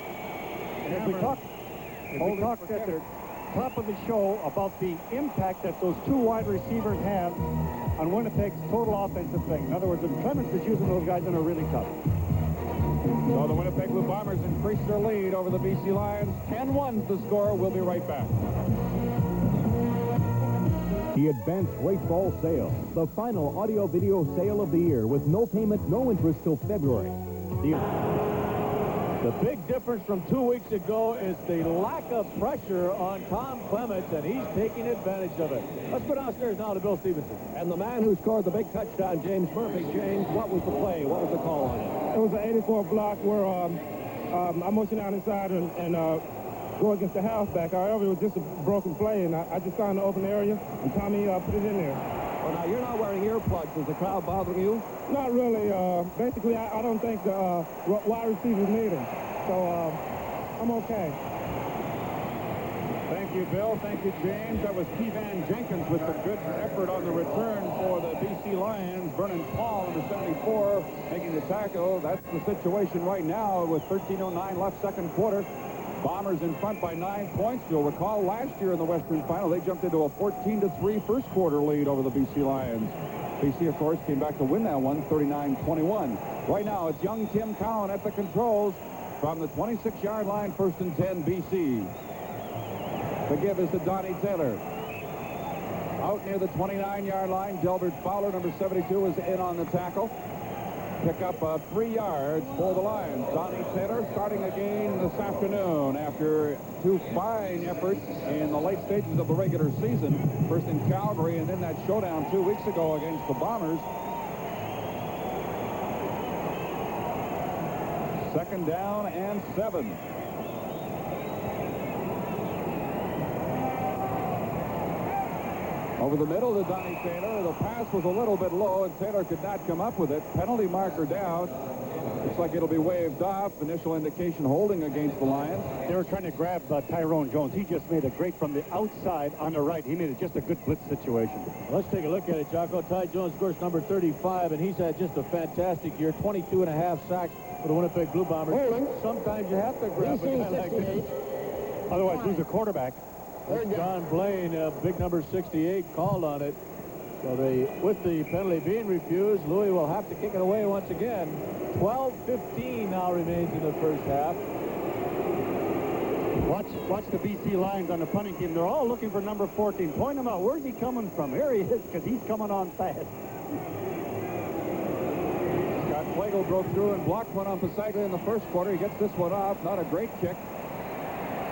And if we talked at the top of the show about the impact that those 2 wide receivers have on Winnipeg's total offensive thing. In other words, when Clements is using those guys, then they're really tough. So the Winnipeg Blue Bombers increase their lead over the BC Lions. 10-1 the score. We'll be right back. The Advanced Raceball Sale, the final audio-video sale of the year with no payment, no interest till February. The big difference from 2 weeks ago is the lack of pressure on Tom Clements, and he's taking advantage of it. Let's go downstairs now to Bill Stevenson. And the man who scored the big touchdown, James Murphy. James, what was the play? What was the call on it? It was an 84 block where I'm motioning out inside, and go against the halfback. However, it was just a broken play, and I just found the open area, and Tommy put it in there. Well, now, you're not wearing earplugs. Is the crowd bothering you? Not really. Basically, I don't think the wide receivers need him. So I'm okay. Thank you, Bill. Thank you, James. That was Keevan Jenkins with some good effort on the return for the BC Lions. Vernon Paul, number 74, making the tackle. That's the situation right now with 13:09 left second quarter. Bombers in front by 9 points. You'll recall last year in the Western Final, they jumped into a 14-3 first quarter lead over the BC Lions. BC, of course, came back to win that one, 39-21. Right now, it's young Tim Cowan at the controls from the 26-yard line, 1st and 10, BC. The give is to Donnie Taylor. Out near the 29-yard line, Delbert Fowler, number 72, is in on the tackle. Pick up 3 yards for the Lions. Donnie Taylor starting again this afternoon after 2 fine efforts in the late stages of the regular season. First in Calgary and then that showdown 2 weeks ago against the Bombers. 2nd down and 7. Over the middle to Donnie Taylor. The pass was a little bit low, and Taylor could not come up with it. Penalty marker down. Looks like it'll be waved off. Initial indication holding against the Lions. They were trying to grab Tyrone Jones. He just made a great from the outside on the right. He made it just a good blitz situation. Let's take a look at it, Jocko. Ty Jones, of course, number 35, and he's had just a fantastic year. 22.5 sacks for the Winnipeg Blue Bombers. Holding. Sometimes you have to grab a guy like this. Otherwise, lose a quarterback. John Blaine, big number 68, called on it. So with the penalty being refused, Louis will have to kick it away once again. 12:15 now remains in the first half. Watch the BC Lions on the punting team. They're all looking for number 14. Point him out. Where's he coming from? Here he is, because he's coming on fast. Scott Flagel broke through and blocked one on Pasaglia in the first quarter. He gets this one off. Not a great kick.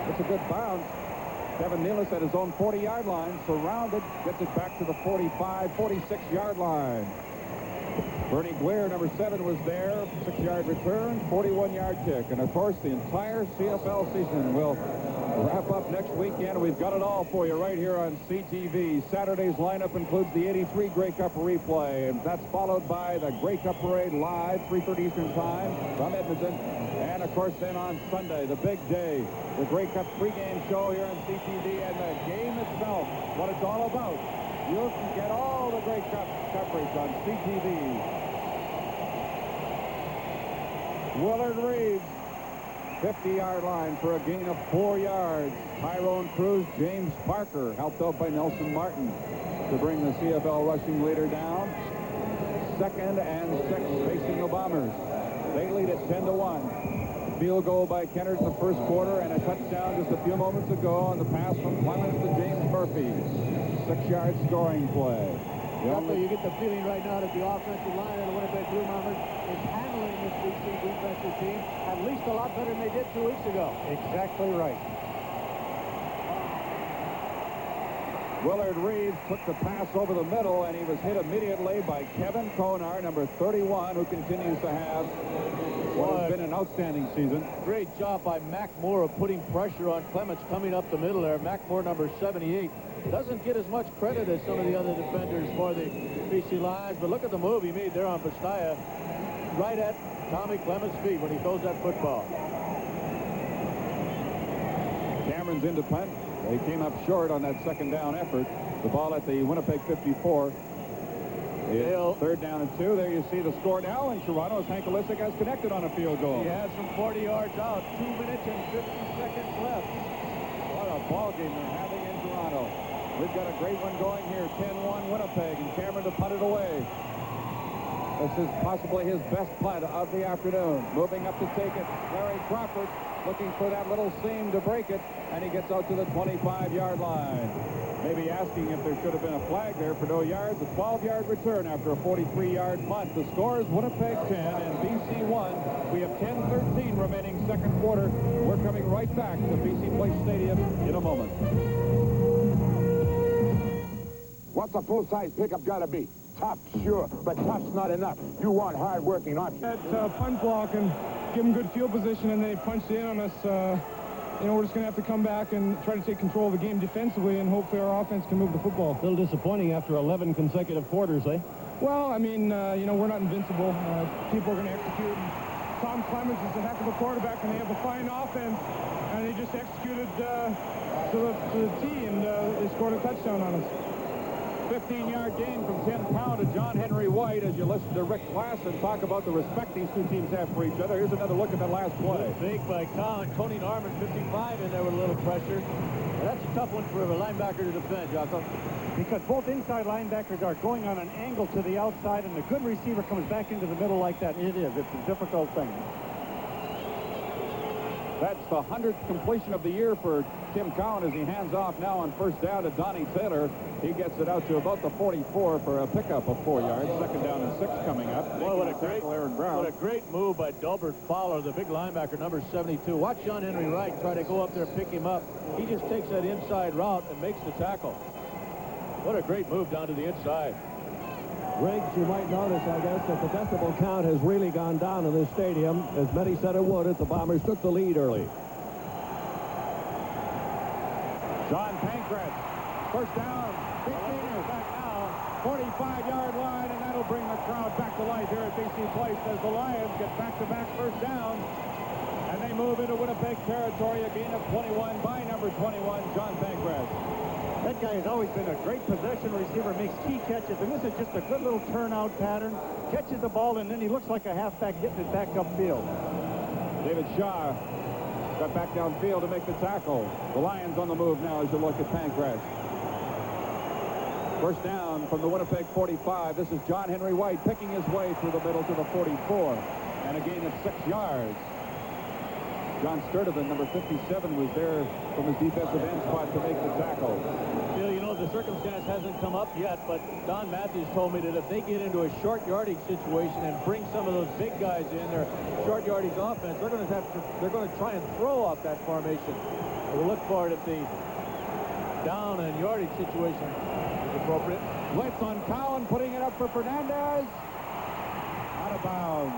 It's a good bounce. Kevin Nealis at his own 40-yard line, surrounded, gets it back to the 45, 46-yard line. Bernie Guer, number 7, was there. 6-yard return, 41-yard kick. And, of course, the entire CFL season will wrap up next weekend. We've got it all for you right here on CTV. Saturday's lineup includes the 83 Grey Cup replay. And that's followed by the Grey Cup Parade live, 3:30 Eastern Time from Edmonton. And, of course, then on Sunday, the big day, the Grey Cup pregame show here on CTV and the game itself, what it's all about. You can get all the Grey Cup coverage on CTV. Willard Reeves, 50-yard line for a gain of 4 yards. Tyrone Cruz, James Parker, helped out by Nelson Martin to bring the CFL rushing leader down. 2nd and 6 facing the Bombers. They lead it 10-1. Field goal by Kennard in the first quarter and a touchdown just a few moments ago on the pass from Clemens to James Murphy. 6-yard scoring play. You get the feeling right now that the offensive line of the Winnipeg Blue Bombers is handling this BC defensive team at least a lot better than they did 2 weeks ago. Exactly right. Willard Reeves took the pass over the middle, and he was hit immediately by Kevin Konar, number 31, who continues to have what has been an outstanding season. Great job by Mac Moore of putting pressure on Clements coming up the middle there. Mac Moore, number 78, doesn't get as much credit as some of the other defenders for the BC Lions, but look at the move he made there on Pastaya, right at Tommy Clements' feet when he throws that football. Cameron's into punt. They came up short on that 2nd down effort. The ball at the Winnipeg 54. It's 3rd down and 2. There you see the score now in Toronto as Hank Olisic has connected on a field goal. He has from 40 yards out. 2 minutes and 50 seconds left. What a ball game they're having in Toronto. We've got a great one going here. 10-1 Winnipeg, and Cameron to punt it away. This is possibly his best punt of the afternoon. Moving up to take it, Larry Crawford looking for that little seam to break it, and he gets out to the 25-yard line. Maybe asking if there should have been a flag there for no yards. A 12-yard return after a 43-yard punt. The score is Winnipeg 10 and BC 1. We have 10-13 remaining second quarter. We're coming right back to BC Place Stadium in a moment. What's a full-size pickup got to be? Tough, sure, but tough's not enough. You want hard-working, aren't you? That punt block and give him good field position, and then he punched in on us we're just going to have to come back and try to take control of the game defensively, and hopefully our offense can move the football. A little disappointing after 11 consecutive quarters, eh? Well, I mean, we're not invincible. People are going to execute. And Tom Clements is a heck of a quarterback, and they have a fine offense, and they just executed to the T, and they scored a touchdown on us. 15-yard gain from Tim Cowan to John Henry White as you listen to Rick Klassen talk about the respect these two teams have for each other. Here's another look at that last play. Big by Cowan. Tony Norman, 55 in there with a little pressure. Well, that's a tough one for a linebacker to defend, Jocko. Because both inside linebackers are going on an angle to the outside, and the good receiver comes back into the middle like that. It's a difficult thing. That's the 100th completion of the year for Tim Cowan as he hands off now on first down to Donnie Taylor. He gets it out to about the 44 for a pickup of 4 yards. Second down and 6 coming up. Boy, what a great move by Delbert Fowler, the big linebacker, number 72. Watch John Henry Wright try to go up there and pick him up. He just takes that inside route and makes the tackle. What a great move down to the inside. Riggs, you might notice, I guess, that the decibel count has really gone down in this stadium, as many said it would if the Bombers took the lead early. John Pancratz, first down, 15er back now, 45-yard line, and that'll bring the crowd back to life here at BC Place as the Lions get back-to-back first downs, and they move into Winnipeg territory, a gain of 21 by number 21, John Pancratz. That guy has always been a great possession receiver, makes key catches, and this is just a good little turnout pattern. Catches the ball, and then he looks like a halfback getting it back upfield. David Shaw got back downfield to make the tackle. The Lions on the move now as you look at Pancratz. First down from the Winnipeg 45. This is John Henry White picking his way through the middle to the 44, and a gain of 6 yards. John Sturdivant, number 57, was there from his defensive end spot to make the tackle. Bill, you know, the circumstance hasn't come up yet, but Don Matthews told me that if they get into a short yardage situation and bring some of those big guys in their short yardage offense, they're going to try and throw off that formation. We'll look for it if the down and yardage situation is appropriate. Blitz on Cowan, putting it up for Fernandez. Out of bounds.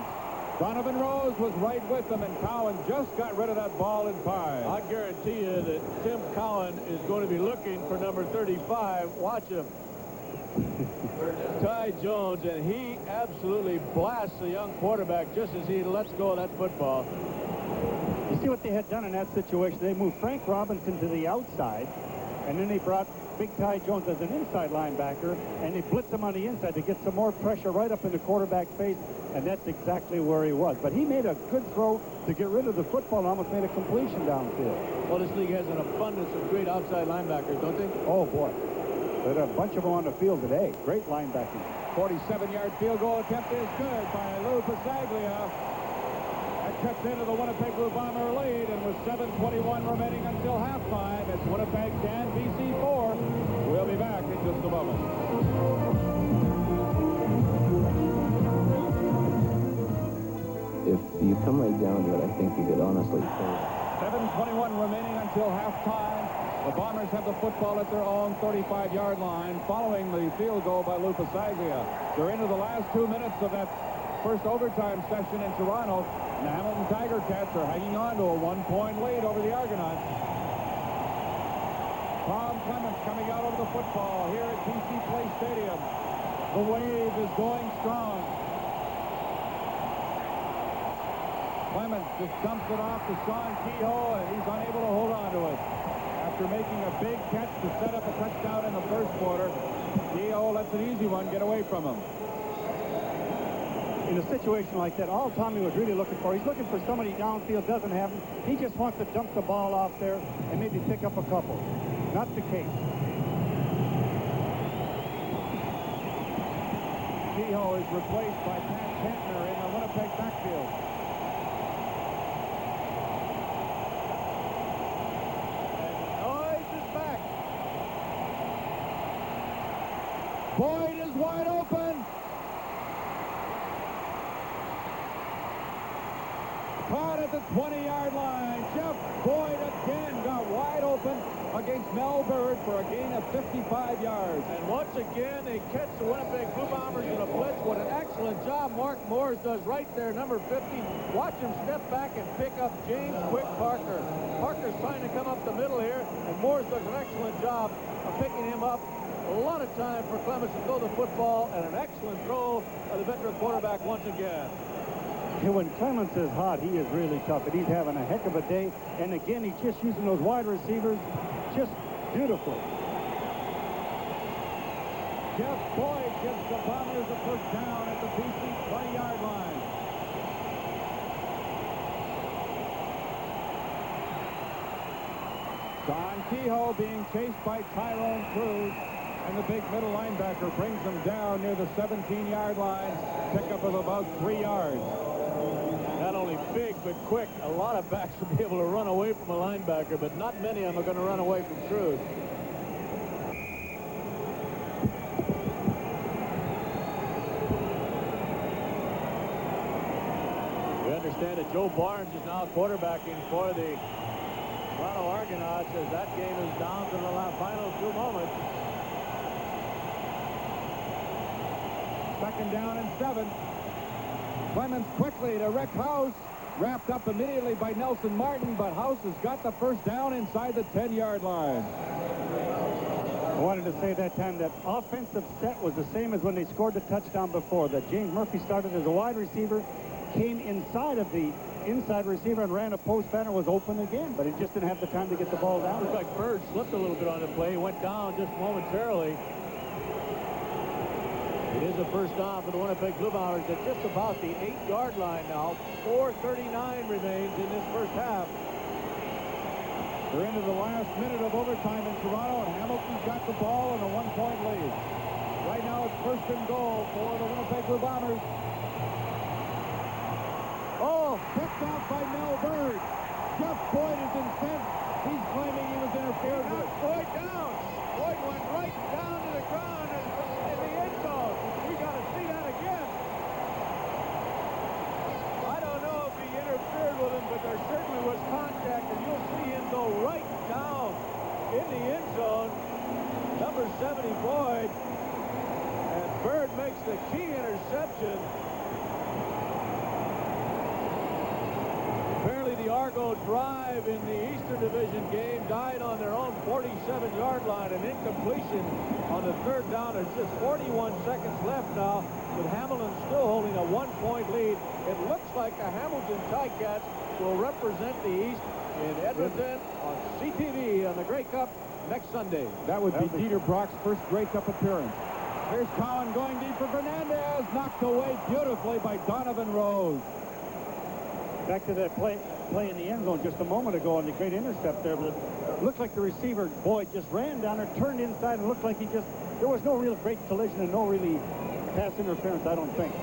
Donovan Rose was right with them, and Cowan just got rid of that ball in 5. I guarantee you that Tim Cowan is going to be looking for number 35. Watch him. Ty Jones, and he absolutely blasts the young quarterback just as he lets go of that football. You see what they had done in that situation? They moved Frank Robinson to the outside, and then they brought Big Ty Jones as an inside linebacker, and they blitzed him on the inside to get some more pressure right up in the quarterback's face, and that's exactly where he was. But he made a good throw to get rid of the football and almost made a completion downfield. Well, this league has an abundance of great outside linebackers, don't they? Oh, boy. There's a bunch of them on the field today. Great linebacking. 47-yard field goal attempt is good by Lou Pasaglia. That cuts into the Winnipeg Blue Bomber lead, and with 7:21 remaining until halftime, it's Winnipeg 10, BC 4. We'll be back in just a moment. If you come right down to it, I think you could honestly say 7:21 remaining until halftime. The Bombers have the football at their own 35-yard line following the field goal by Lou Pasaglia. They're into the last 2 minutes of that first overtime session in Toronto, and the Hamilton Tiger Cats are hanging on to a 1-point lead over the Argonauts. Tom Clements coming out over the football here at BC Place Stadium. The wave is going strong. Clements just dumps it off to Sean Kehoe, and he's unable to hold on to it. After making a big catch to set up a touchdown in the first quarter, Kehoe lets an easy one get away from him. In a situation like that, all Tommy was really looking for, he's looking for somebody downfield, doesn't have him. He just wants to dump the ball off there and maybe pick up a couple. Not the case. Kehoe is replaced by Pat Kentner in the Winnipeg backfield. Boyd is wide open. caught at the 20-yard line. Jeff Boyd again got wide open against Mel Bird for a gain of 55 yards. And once again, they catch the Winnipeg Blue Bombers in a blitz. What an excellent job Mark Morris does right there, number 50. Watch him step back and pick up James Quick Parker. Parker's trying to come up the middle here, and Morris does an excellent job of picking him up. A lot of time for Clemens to throw the football, and an excellent throw of the veteran quarterback once again. When Clemens is hot, he is really tough, and he's having a heck of a day. And again, he's just using those wide receivers just beautifully. Jeff Boyd gives the Bombers a first down at the BC 20-yard line. Don Kehoe being chased by Tyrone Cruz, and the big middle linebacker brings him down near the 17-yard line. Pickup of about 3 yards. Not only big, but quick. A lot of backs will be able to run away from a linebacker, but not many of them are going to run away from Cruz. We understand that Joe Barnes is now quarterbacking for the Toronto Argonauts as that game is down to the final 2 moments. Second down and 7. Clemens quickly to Rick House. Wrapped up immediately by Nelson Martin, but House has got the first down inside the 10-yard line. I wanted to say that time that offensive set was the same as when they scored the touchdown before. That James Murphy started as a wide receiver, came inside of the inside receiver and ran a post pattern, was open again, but he just didn't have the time to get the ball down. Looks like Bird slipped a little bit on the play. He went down just momentarily. It is a first down for the Winnipeg Blue Bombers at just about the 8-yard line now. 4:39 remains in this first half. They're into the last minute of overtime in Toronto, and Hamilton's got the ball and a 1-point lead. Right now it's first and goal for the Winnipeg Blue Bombers. Oh, picked off by Mel Bird. Jeff Boyd is incensed. He's claiming he was interfered with. Boyd down. Boyd went right down to the ground in the end zone. We got to see that again. I don't know if he interfered with him, but there certainly was contact, and you'll see him go right down in the end zone. Number 70, Boyd. And Bird makes the key interception. Apparently the Argo drive in the Eastern Division game died on their own 47-yard line. An incompletion on the third down. There's just 41 seconds left now, with Hamilton still holding a 1-point lead. It looks like the Hamilton Ticats will represent the East in Edmonton on CTV on the Grey Cup next Sunday. That would be Dieter Brock's first Grey Cup appearance. Here's Cowan going deep for Fernandez. Knocked away beautifully by Donovan Rose. Back to that play in the end zone just a moment ago on the great intercept there, but it looked like the receiver, Boyd, just ran down there, turned inside, and looked like there was no real great collision and no really pass interference, I don't think.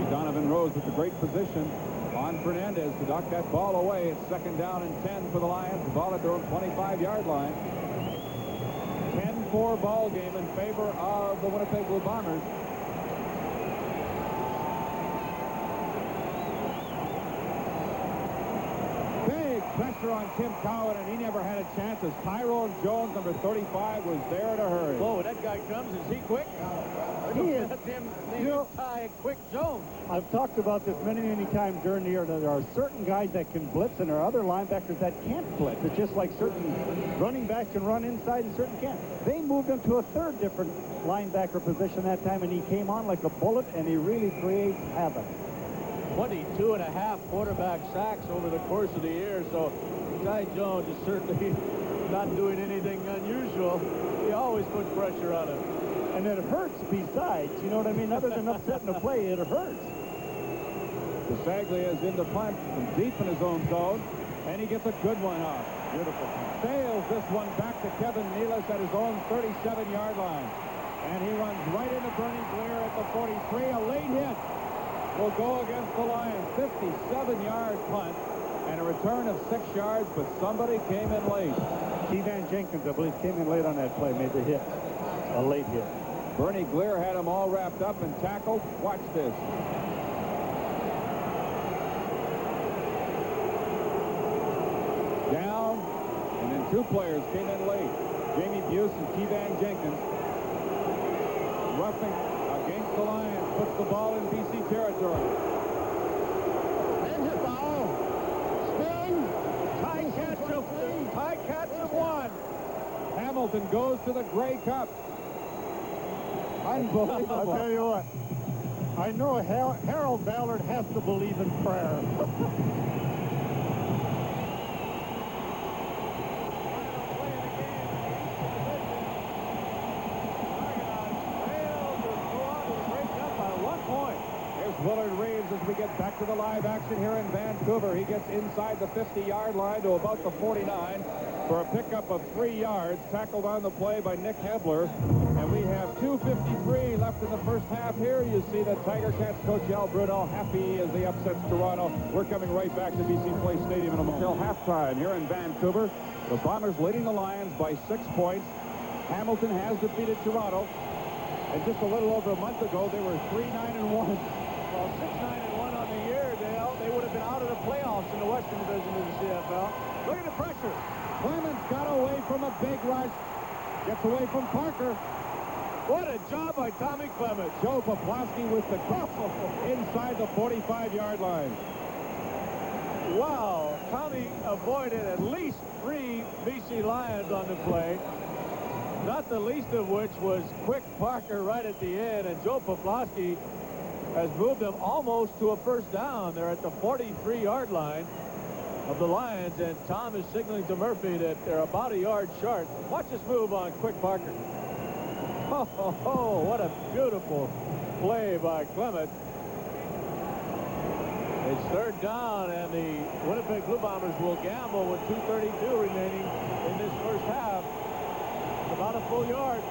Donovan Rose with the great position on Fernandez to knock that ball away. It's second down and 10 for the Lions. The ball at their own 25-yard line. 10-4 ball game in favor of the Winnipeg Blue Bombers. Big pressure on Tim Cowan, and he never had a chance as Tyrone Jones, number 35, was there to hurry. Whoa, when that guy comes, is he quick? He is. Tie Quick Jones. I've talked about this many, many times during the year. There are certain guys that can blitz, and there are other linebackers that can't blitz. It's just like certain running backs can run inside and certain can't. They moved him to a third different linebacker position that time, and he came on like a bullet, and he really creates havoc. 22.5 quarterback sacks over the course of the year, so Ty Jones is certainly not doing anything unusual. He always puts pressure on him. And it hurts besides, you know what I mean? Other than upsetting the play, it hurts. Bisaglia is in the punt from deep in his own zone, and he gets a good one off. Beautiful. Sails this one back to Kevin Nealis at his own 37-yard line. And he runs right into Bernie Blair at the 43. A late hit will go against the Lions. 57-yard punt and a return of 6 yards, but somebody came in late. T. Van Jenkins, I believe, came in late on that play, made the hit. A late hit. Bernie Glier had him all wrapped up and tackled. Watch this. Down, and then two players came in late. Jamie Buse and Kevan Jenkins. Roughing against the Lions, puts the ball in BC territory. There's a foul. Spin. Tie Cats have won. Hamilton goes to the Grey Cup. Unbelievable. I'll tell you what. I know Harold Ballard has to believe in prayer. Willard Reeves as we get back to the live action here in Vancouver. He gets inside the 50-yard line to about the 49 for a pickup of 3 yards. Tackled on the play by Nick Hebler. And we have 2:53 left in the first half here. You see that Tiger Cats coach Al Bruno happy as they upsets Toronto. We're coming right back to BC Place Stadium in a moment. Until halftime here in Vancouver. The Bombers leading the Lions by 6 points. Hamilton has defeated Toronto. And just a little over a month ago, they were 3-9-1. Well, 6-9-1 on the year, Dale. They would have been out of the playoffs in the Western Division of the CFL. Look at the pressure. Clemens got away from a big rush. Gets away from Parker. What a job by Tommy Clemens. Joe Poplawski with the cross inside the 45-yard line. Wow. Tommy avoided at least 3 BC Lions on the play. Not the least of which was Quick Parker right at the end. And Joe Poplawski has moved them almost to a first down. They're at the 43-yard line of the Lions, and Tom is signaling to Murphy that they're about a yard short. Watch this move on Quick Parker. Oh, what a beautiful play by Clement. It's third down, and the Winnipeg Blue Bombers will gamble with 2:32 remaining in this first half. It's about a full yard.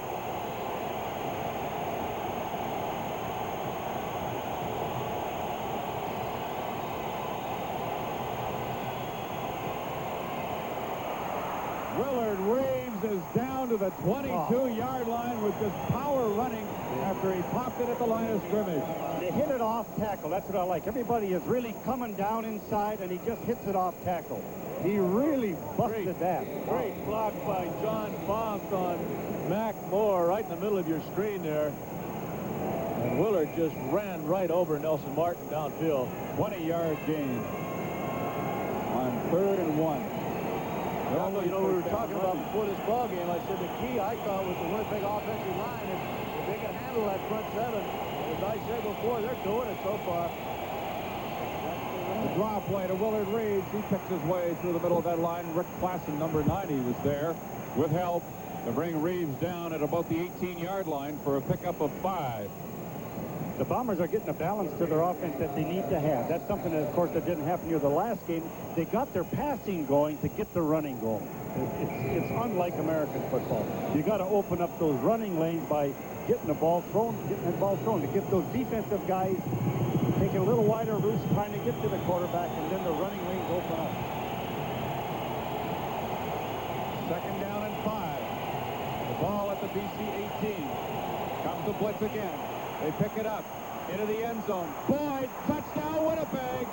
Willard Reeves is down to the 22-yard line with just power running after he popped it at the line of scrimmage. They hit it off tackle. That's what I like. Everybody is really coming down inside, and he just hits it off tackle. He really busted that. Great block by John Fonk on Mac Moore right in the middle of your screen there. And Willard just ran right over Nelson Martin downfield. 20-yard gain on 3rd and 1. You know, we were talking about before this ball game. I said the key I thought was the Winnipeg offensive line. If they can handle that front seven, as I said before, they're doing it so far. The draw play to Willard Reeves. He picks his way through the middle of that line. Rick Klassen, number 90, was there with help to bring Reeves down at about the 18-yard line for a pickup of 5. The Bombers are getting a balance to their offense that they need to have. That's something that, of course, that didn't happen near the last game. They got their passing going to get the running going. It's unlike American football. You got to open up those running lanes by getting the ball thrown, to get those defensive guys taking a little wider routes, trying to get to the quarterback, and then the running lanes open up. 2nd down and 5. The ball at the BC 18. Comes the blitz again. They pick it up into the end zone. Boyd, touchdown Winnipeg.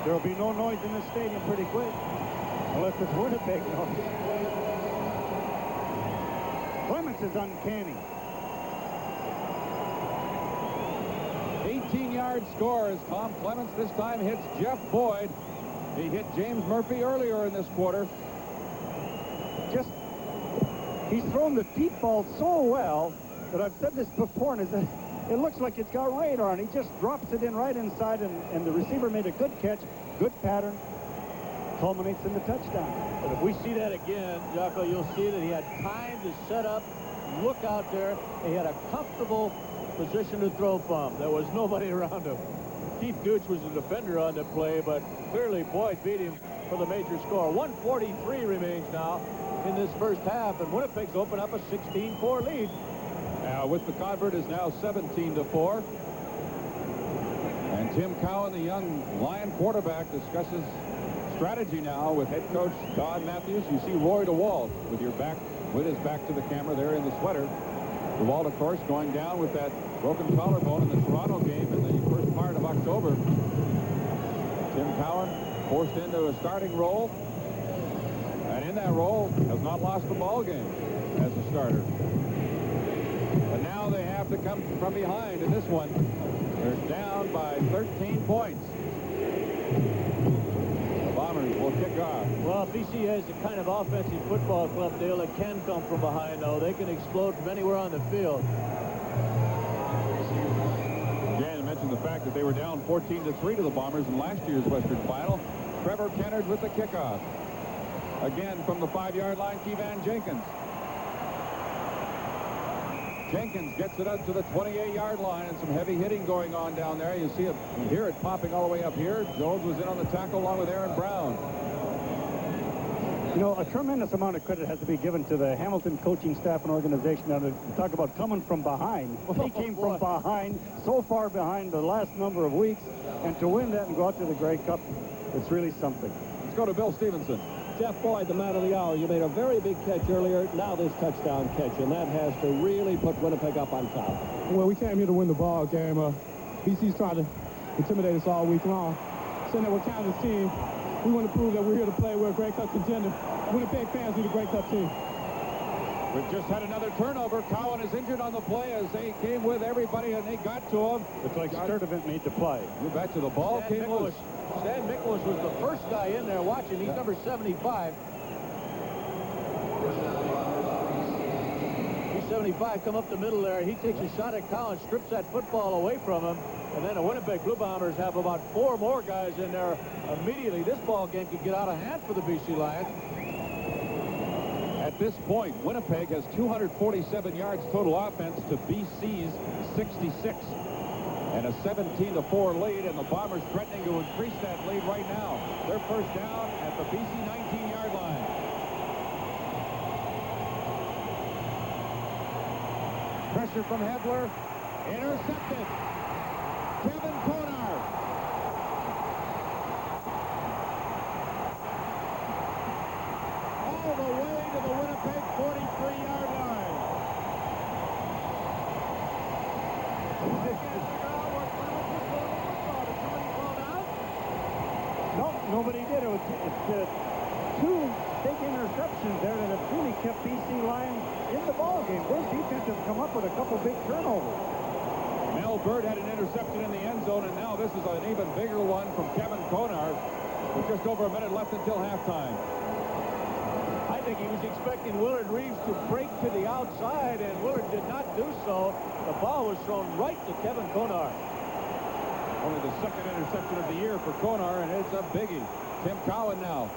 There will be no noise in this stadium pretty quick, unless it's Winnipeg noise. Clements is uncanny. 18-yard score as Tom Clements this time hits Jeff Boyd. He hit James Murphy earlier in this quarter. He's thrown the deep ball so well that I've said this before, and it looks like it's got radar, and he just drops it in right inside, and the receiver made a good catch, good pattern, culminates in the touchdown. But if we see that again, Jocko, you'll see that he had time to set up, look out there. He had a comfortable position to throw from. There was nobody around him. Keith Gooch was the defender on the play, but clearly Boyd beat him for the major score. 1:43 remains now in this first half, and Winnipeg's opened up a 16-4 lead. Now with the convert is now 17-4. And Tim Cowan, the young Lion quarterback, discusses strategy now with head coach Don Matthews. You see Roy DeWalt with his back to the camera there in the sweater. DeWalt, of course, going down with that broken collarbone in the Toronto game in the first part of October. Tim Cowan forced into a starting role, and in that role has not lost a ball game as a starter. But now they have to come from behind in this one. They're down by 13 points. The Bombers will kick off. Well, BC has the kind of offensive football club, Dale, that can come from behind, though. They can explode from anywhere on the field. Again, I mentioned the fact that they were down 14-3 to the Bombers in last year's Western Final. Trevor Kennard with the kickoff. Again, from the 5-yard line, Kevan Jenkins. Jenkins gets it up to the 28-yard line, and some heavy hitting going on down there. You see it, you hear it popping all the way up here. Jones was in on the tackle along with Aaron Brown. You know, a tremendous amount of credit has to be given to the Hamilton coaching staff and organization. Now, to talk about coming from behind. They came from behind, so far behind the last number of weeks, and to win that and go out to the Grey Cup, it's really something. Let's go to Bill Stevenson. Jeff Boyd, the man of the hour. You made a very big catch earlier. Now this touchdown catch, and that has to really put Winnipeg up on top. Well, we came here to win the ball game. BC's tried to intimidate us all week long. Saying that we're Canada's team. We want to prove that we're here to play. We're a Grey Cup contender. Winnipeg fans need a Grey Cup team. We've just had another turnover. Cowan is injured on the play as they came with everybody and they got to him. Looks like Sturdivant made the play. You betcha, the ball came loose. Stan Miklos was the first guy in there watching. He's number 75. He's 75, come up the middle there. He takes a shot at Cowan, strips that football away from him. And then the Winnipeg Blue Bombers have about 4 more guys in there immediately. This ball game could get out of hand for the BC Lions. At this point, Winnipeg has 247 yards total offense to BC's 66. And a 17-4 lead, and the Bombers threatening to increase that lead right now. Their first down at the BC 19-yard line. Pressure from Hebler. Intercepted. Kevin Konar. All the way to the Winnipeg 43-yard line. Nobody did. It's 2 big interceptions there that have truly kept BC Lions in the ball game. Their defense has come up with a couple big turnovers. Mel Bird had an interception in the end zone, and now this is an even bigger one from Kevin Konar with just over a minute left until halftime. I think he was expecting Willard Reeves to break to the outside, and Willard did not do so. The ball was thrown right to Kevin Konar. Only the second interception of the year for Konar, and it's a biggie. Tim Cowan now.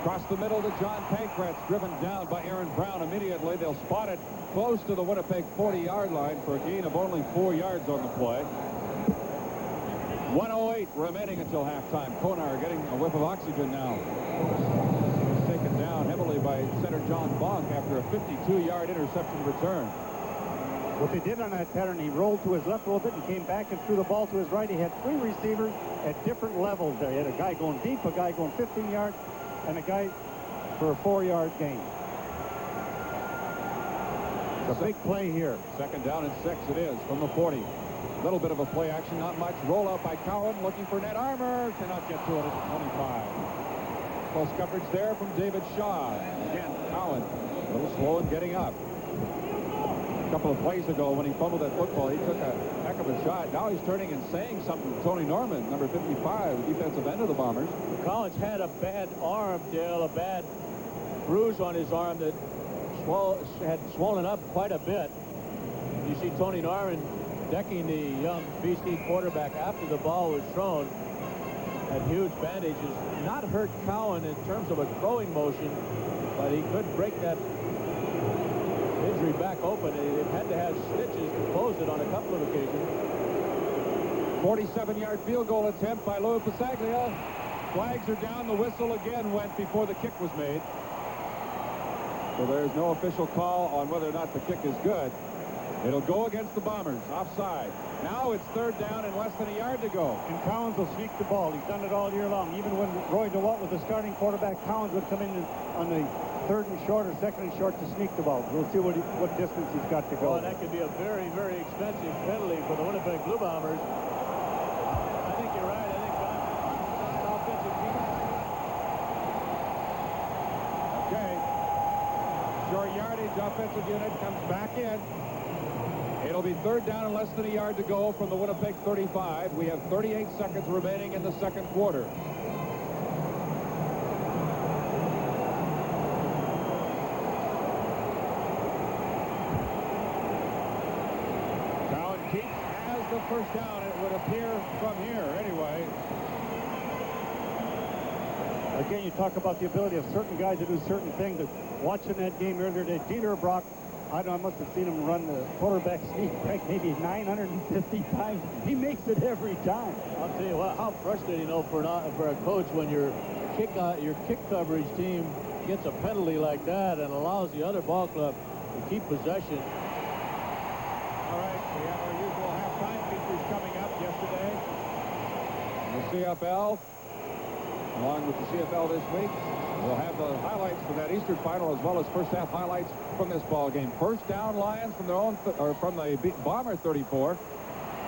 Across the middle to John Pankratz, driven down by Aaron Brown immediately. They'll spot it close to the Winnipeg 40-yard line for a gain of only 4 yards on the play. 1:08 remaining until halftime. Konar getting a whiff of oxygen now. He's taken down heavily by center John Bonk after a 52-yard interception return. What they did on that pattern, he rolled to his left a little bit and came back and threw the ball to his right. He had 3 receivers at different levels there. He had a guy going deep, a guy going 15 yards, and a guy for a 4-yard gain. It's a big play here. Second down and 6 it is from the 40. A little bit of a play action, not much. Roll out by Cowan, looking for Ned Armour. Cannot get to it at 25. Close coverage there from David Shaw. Again, Cowan a little slow in getting up. A couple of plays ago when he fumbled that football, he took a heck of a shot. Now he's turning and saying something to Tony Norman, number 55, the defensive end of the Bombers. Collins had a bad arm, Dale, a bad bruise on his arm that had swollen up quite a bit. You see Tony Norman decking the young BC quarterback after the ball was thrown. Had huge bandages. Not hurt Cowan in terms of a throwing motion, but he could break that injury back open. It had to have stitches to close it on a couple of occasions. 47-yard field goal attempt by Lou Pasaglia. Flags are down. The whistle again went before the kick was made. So there's no official call on whether or not the kick is good. It'll go against the Bombers. Offside. Now it's 3rd down and less than a yard to go. And Collins will sneak the ball. He's done it all year long. Even when Roy DeWalt was the starting quarterback, Collins would come in on the third and short or second and short to sneak the ball. We'll see what distance he's got to go. Well, that could be a very, very expensive penalty for the Winnipeg Blue Bombers. I think you're right. I think offensive team. Okay. Short yardage offensive unit comes back in. It'll be third down and less than a yard to go from the Winnipeg 35. We have 38 seconds remaining in the second quarter. Cowan Keats has the first down, it would appear, from here anyway. Again, you talk about the ability of certain guys to do certain things. Watching that game earlier today, Dieter Brock, I must have seen him run the quarterback sneak back maybe 950 times. He makes it every time. I'll tell you what, how frustrating, though, for a coach when your kick coverage team gets a penalty like that and allows the other ball club to keep possession. All right, we have our usual halftime features coming up yesterday. The CFL, along with the CFL this week. We'll have the highlights from that Eastern final as well as first half highlights from this ball game. First down, Lions from their own from the Bomber 34.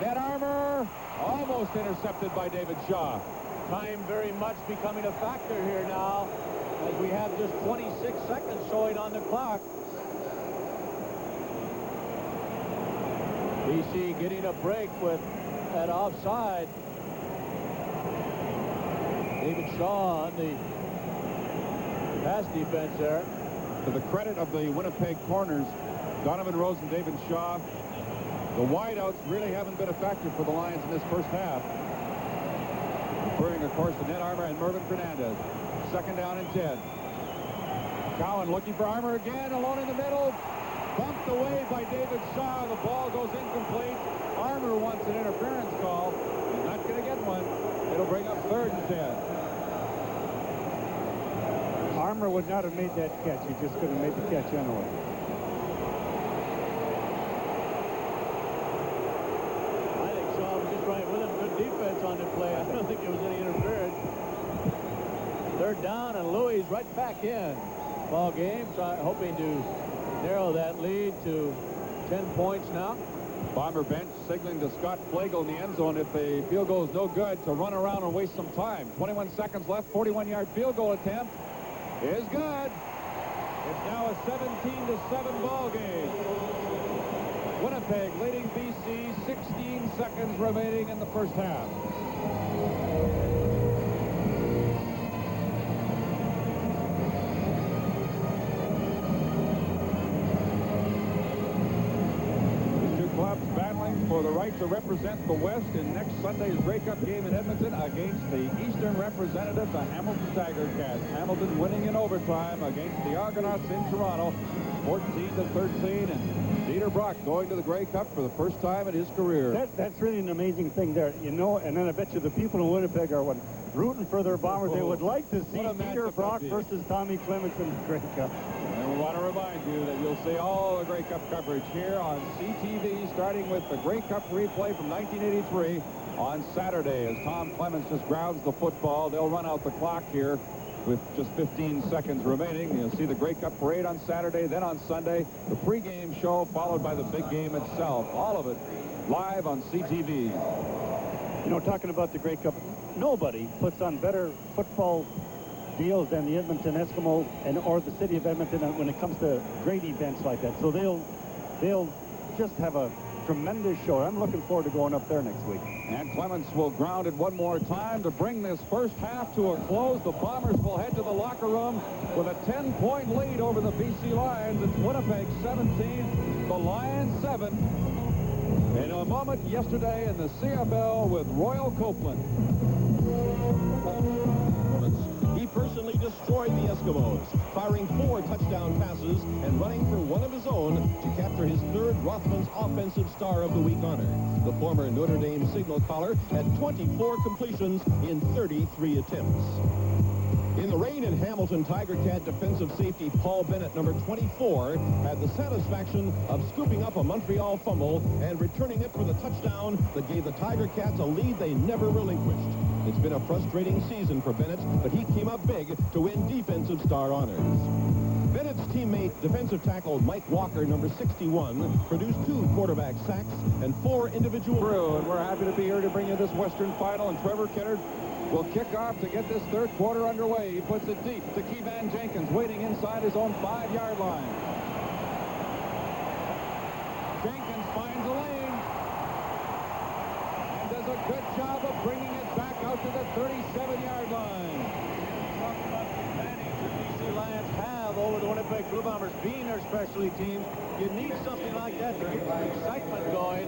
Net Armour almost intercepted by David Shaw. Time very much becoming a factor here now as we have just 26 seconds showing on the clock. BC getting a break with that offside. David Shaw on the pass defense there. To the credit of the Winnipeg corners, Donovan Rose and David Shaw, the wideouts really haven't been a factor for the Lions in this first half. Referring, of course, to Ned Armour and Mervyn Fernandez. Second down and 10. Cowan looking for Armour again, alone in the middle. Bumped away by David Shaw. The ball goes incomplete. Armour wants an interference call. He's not going to get one. It'll bring up third and 10. Armour would not have made that catch. He just couldn't have made the catch anyway. I think Shaw was just right with him. Good defense on the play. I don't think there was any interference. Third down, and Louis right back in. Ball game, hoping to narrow that lead to 10 points now. Bomber bench signaling to Scott Flagel in the end zone if the field goal is no good to run around and waste some time. 21 seconds left, 41-yard field goal attempt. Is good. It's now a 17-7 ball game. Winnipeg leading BC, 16 seconds remaining in the first half. The two clubs battling for the right to represent the West in next Sunday's Grey Cup game in Edmonton against the Eastern representative, the Hamilton Tiger Cats. Hamilton winning in overtime against the Argonauts in Toronto, 14-13, and Dieter Brock going to the Grey Cup for the first time in his career. That's really an amazing thing there, you know, and then I bet you the people in Winnipeg are rooting for their Bombers. They would like to see Dieter Brock versus Tommy Clements in the Grey Cup. And we want to remind you that you'll see all the Grey Cup coverage here on CTV, starting with the Grey Cup replay from 1983 on Saturday as Tom Clements just grounds the football. They'll run out the clock here with just 15 seconds remaining. You'll see the Grey Cup parade on Saturday, then on Sunday, the pregame show followed by the big game itself. All of it live on CTV. You know, talking about the Grey Cup, nobody puts on better football deals than the Edmonton Eskimos or the city of Edmonton when it comes to great events like that. So they'll just have a tremendous show. I'm looking forward to going up there next week. And Clements will ground it one more time to bring this first half to a close. The Bombers will head to the locker room with a 10-point lead over the BC Lions. It's Winnipeg 17, the Lions 7. In a moment yesterday in the CFL with Royal Copeland. He personally destroyed the Eskimos, firing 4 touchdown passes and running for one of his own to capture his third Rothman's Offensive Star of the Week honor. The former Notre Dame signal caller had 24 completions in 33 attempts. In the rain in Hamilton, Tiger Cat defensive safety Paul Bennett, number 24, had the satisfaction of scooping up a Montreal fumble and returning it for the touchdown that gave the Tiger Cats a lead they never relinquished. It's been a frustrating season for Bennett, but he came up big to win Defensive Star honors. Bennett's teammate, defensive tackle Mike Walker, number 61, produced 2 quarterback sacks and 4 individual... And we're happy to be here to bring you this Western final, and Trevor Kennard will kick off to get this third quarter underway. He puts it deep to Kevon Jenkins, waiting inside his own 5-yard line. Jenkins finds a lane and does a good job of bringing it back out to the 37-yard line. Talk about the advantage the BC Lions have over the Winnipeg Blue Bombers being their specialty teams. You need something like that to keep the excitement going.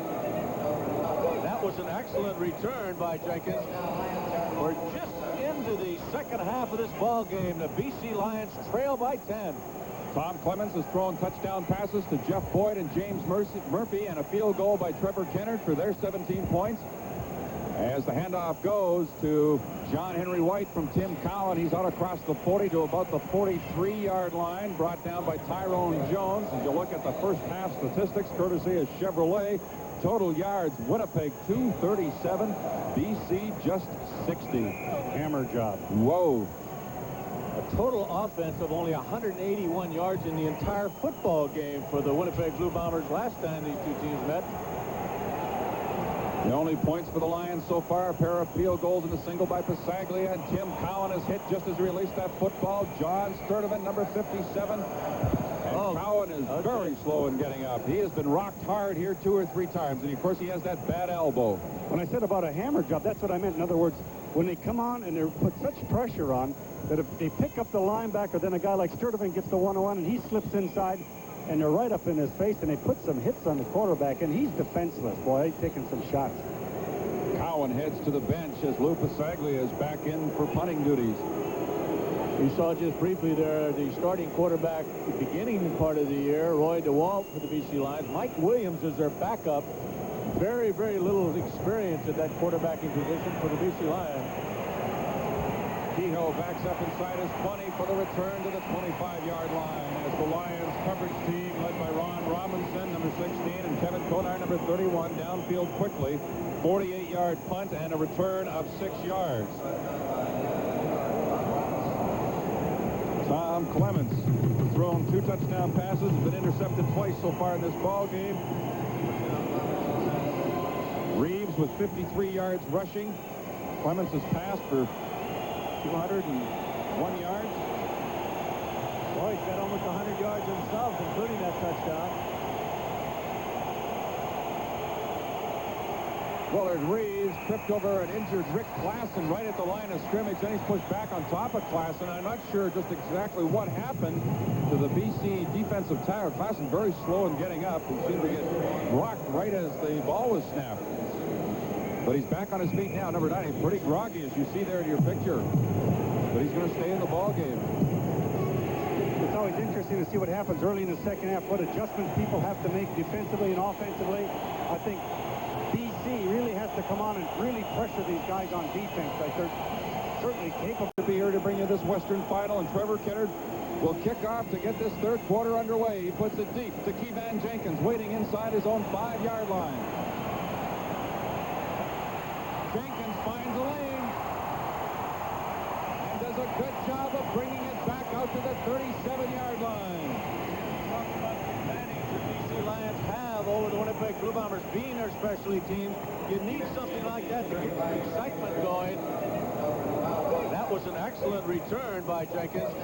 That was an excellent return by Jenkins. We're just into the second half of this ball game. The BC Lions trail by 10. Tom Clements has thrown touchdown passes to Jeff Boyd and James Murphy, and a field goal by Trevor Kennard for their 17 points. As the handoff goes to John Henry White from Tim Cowan. He's out across the 40 to about the 43-yard line, brought down by Tyrone Jones. As you look at the first half statistics, courtesy of Chevrolet, total yards, Winnipeg 237, BC just 60. Hammer job. Whoa. A total offense of only 181 yards in the entire football game for the Winnipeg Blue Bombers last time these two teams met. The only points for the Lions so far, a pair of field goals and a single by Pasaglia, and Tim Cowan is hit just as he released that football. John Sturdivant, number 57. And Cowan is very slow in getting up. He has been rocked hard here 2 or 3 times, and of course he has that bad elbow. When I said about a hammer job, that's what I meant. In other words, when they come on and they put such pressure on that if they pick up the linebacker, then a guy like Sturdivant gets the one-on-one and he slips inside, and they're right up in his face, and they put some hits on the quarterback, and he's defenseless. Boy, he's taking some shots. Cowan heads to the bench as Lou Pasaglia is back in for punting duties. We saw just briefly there the starting quarterback at the beginning part of the year, Roy DeWalt for the BC Lions. Mike Williams is their backup. Very, very little experience at that quarterbacking position for the BC Lions. Kehoe backs up inside his 20 for the return to the 25-yard line as the Lions coverage team led by Ron Robinson, number 16, and Kevin Konar, number 31, downfield quickly. 48-yard punt and a return of 6 yards. Tom Clements has thrown 2 touchdown passes, been intercepted twice so far in this ball game. Reeves with 53 yards rushing. Clements has passed for 201 yards. Boy, he's got almost 100 yards himself, including that touchdown. Willard Reeves tripped over an injured Rick Klassen right at the line of scrimmage. Then he's pushed back on top of Klassen. I'm not sure just exactly what happened to the BC defensive tackle. Klassen very slow in getting up. He seemed to get rocked right as the ball was snapped. But he's back on his feet now. Number 9, he's pretty groggy, as you see there in your picture. But he's going to stay in the ball game. It's always interesting to see what happens early in the second half, what adjustments people have to make defensively and offensively. I think BC really has to come on and really pressure these guys on defense. They're certainly capable to be here to bring you this Western final, and Trevor Kennard will kick off to get this third quarter underway. He puts it deep to Kevon Jenkins, waiting inside his own 5-yard line. Jenkins finds a lane and does a good job of bringing it back out to the 37-yard line. Talk about the advantage the BC Lions have over the Winnipeg Blue Bombers being their specialty teams. You need something like that to keep the excitement going. That was an excellent return by Jenkins.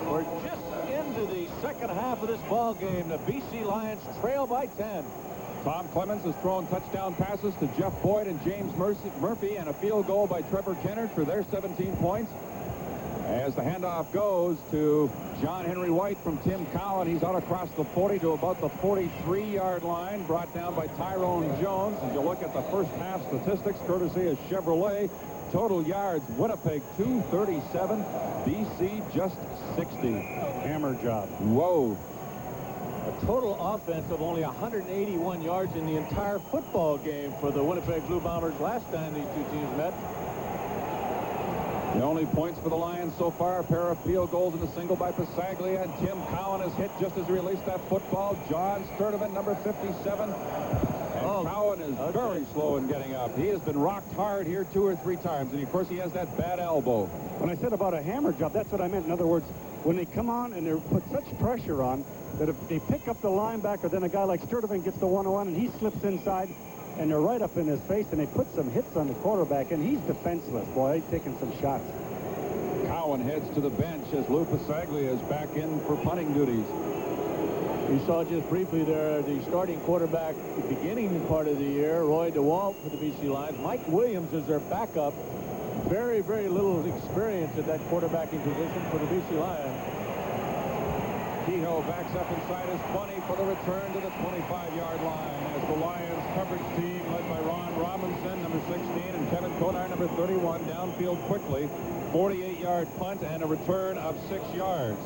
We're just into the second half of this ball game. The BC Lions trail by 10. Tom Clements has thrown touchdown passes to Jeff Boyd and James Murphy, and a field goal by Trevor Kennard for their 17 points. As the handoff goes to John Henry White from Tim Cowan. He's out across the 40 to about the 43-yard line, brought down by Tyrone Jones. As you look at the first half statistics, courtesy of Chevrolet, total yards, Winnipeg 237, BC just 60. Hammer job. Whoa. A total offense of only 181 yards in the entire football game for the Winnipeg Blue Bombers last time these two teams met. The only points for the Lions so far, a pair of field goals and a single by Pasaglia, and Tim Cowan is hit just as he released that football. John Sturdivant, number 57. And Cowan is very slow in getting up. He has been rocked hard here 2 or 3 times, and of course he has that bad elbow. When I said about a hammer job, that's what I meant. In other words, when they come on and they're put such pressure on that if they pick up the linebacker, then a guy like Sturdivant gets the one-on-one and he slips inside and they're right up in his face and they put some hits on the quarterback and he's defenseless. Boy, he's taking some shots. Cowan heads to the bench as Lou Pasaglia is back in for punting duties. We saw just briefly there the starting quarterback at the beginning part of the year, Roy DeWalt for the BC Lions. Mike Williams is their backup. Very, very little experience at that quarterbacking position for the BC Lions. Kehoe backs up inside his 20 for the return to the 25-yard line as the Lions coverage team led by Ron Robinson, number 16, and Kevin Konar, number 31, downfield quickly. 48-yard punt and a return of 6 yards.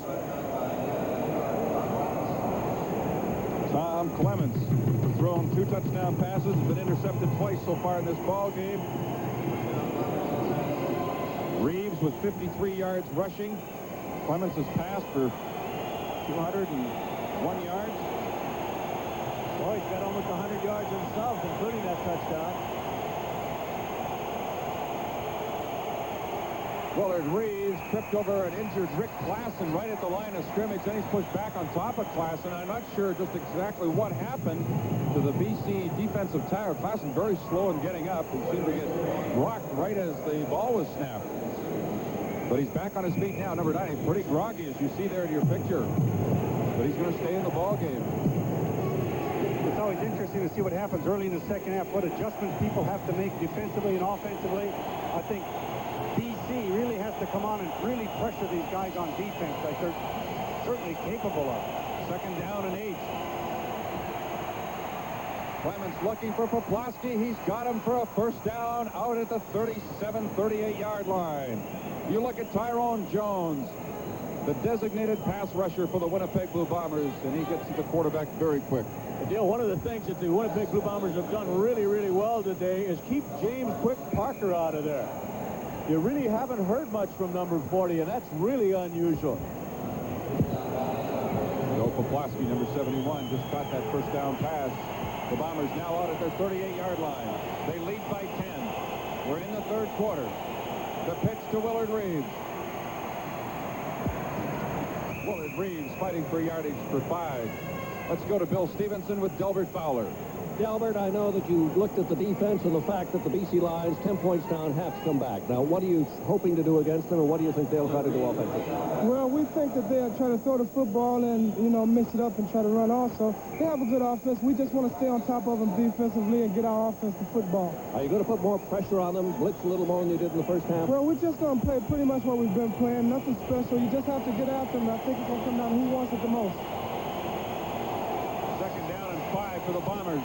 Tom Clements has thrown 2 touchdown passes, has been intercepted twice so far in this ball game. Reeves with 53 yards rushing. Clements has passed for 201 yards. Boy, he's got almost 100 yards himself, including that touchdown. Willard Reeves tripped over an injured Rick Klassen right at the line of scrimmage. Then he's pushed back on top of Klassen. I'm not sure just exactly what happened to the BC defensive tackle. Klassen very slow in getting up. He seemed to get rocked right as the ball was snapped. But he's back on his feet now. Number 9, he's pretty groggy, as you see there in your picture. But he's going to stay in the ball game. It's always interesting to see what happens early in the second half, what adjustments people have to make defensively and offensively. I think BC really has to come on and really pressure these guys on defense like they're certainly capable of. Second down and 8. Clements looking for Poplawski. He's got him for a first down out at the 37, 38-yard line. You look at Tyrone Jones, the designated pass rusher for the Winnipeg Blue Bombers, and he gets to the quarterback very quick. Dale, one of the things that the Winnipeg Blue Bombers have done really, really well today is keep James Quick Parker out of there. You really haven't heard much from number 40, and that's really unusual. Joe Poplawski, number 71, just caught that first down pass. The Bombers now out at their 38-yard line. They lead by 10. We're in the third quarter. The pitch to Willard Reeves. Willard Reeves fighting for yardage for 5. Let's go to Bill Stevenson with Delbert Fowler. Delbert, I know that you looked at the defense and the fact that the BC Lions, 10 points down, have to come back. Now, what are you hoping to do against them, and what do you think they'll try to do offensively? Well, we think that they'll try to throw the football and, mix it up and try to run also. They have a good offense. We just want to stay on top of them defensively and get our offense to football. Are you going to put more pressure on them, blitz a little more than you did in the first half? Well, we're just going to play pretty much what we've been playing. Nothing special. You just have to get after them. I think it's going to come down to who wants it the most. Second down and 5 for the Bombers.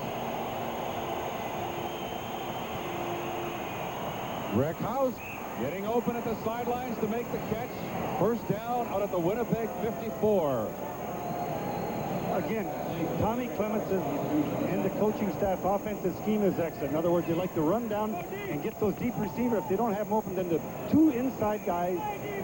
Rick House getting open at the sidelines to make the catch. First down out at the Winnipeg 54. Again, Tommy Clements and the coaching staff offensive scheme is excellent. In other words, they like to run down and get those deep receivers. If they don't have them open, then the 2 inside guys,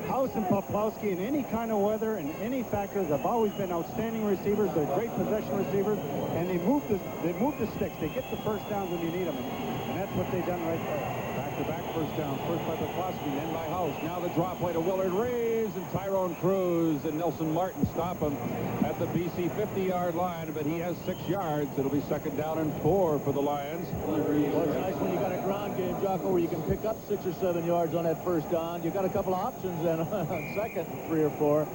House and Poplawski, in any kind of weather and any factors, have always been outstanding receivers. They're great possession receivers, and they move the sticks. They get the first downs when you need them, and that's what they've done right there. Back-to-back first downs. First by Poplawski, then by House. Now the drop play to Willard Reeves, and Tyrone Cruz and Nelson Martin stop him at the BC 50-yard line, but he has 6 yards. It'll be second down and 4 for the Lions. Well, it's nice when you got a ground game, Jocko, where you can pick up 6 or 7 yards on that first down. You got a couple of options then on second, 3 or 4.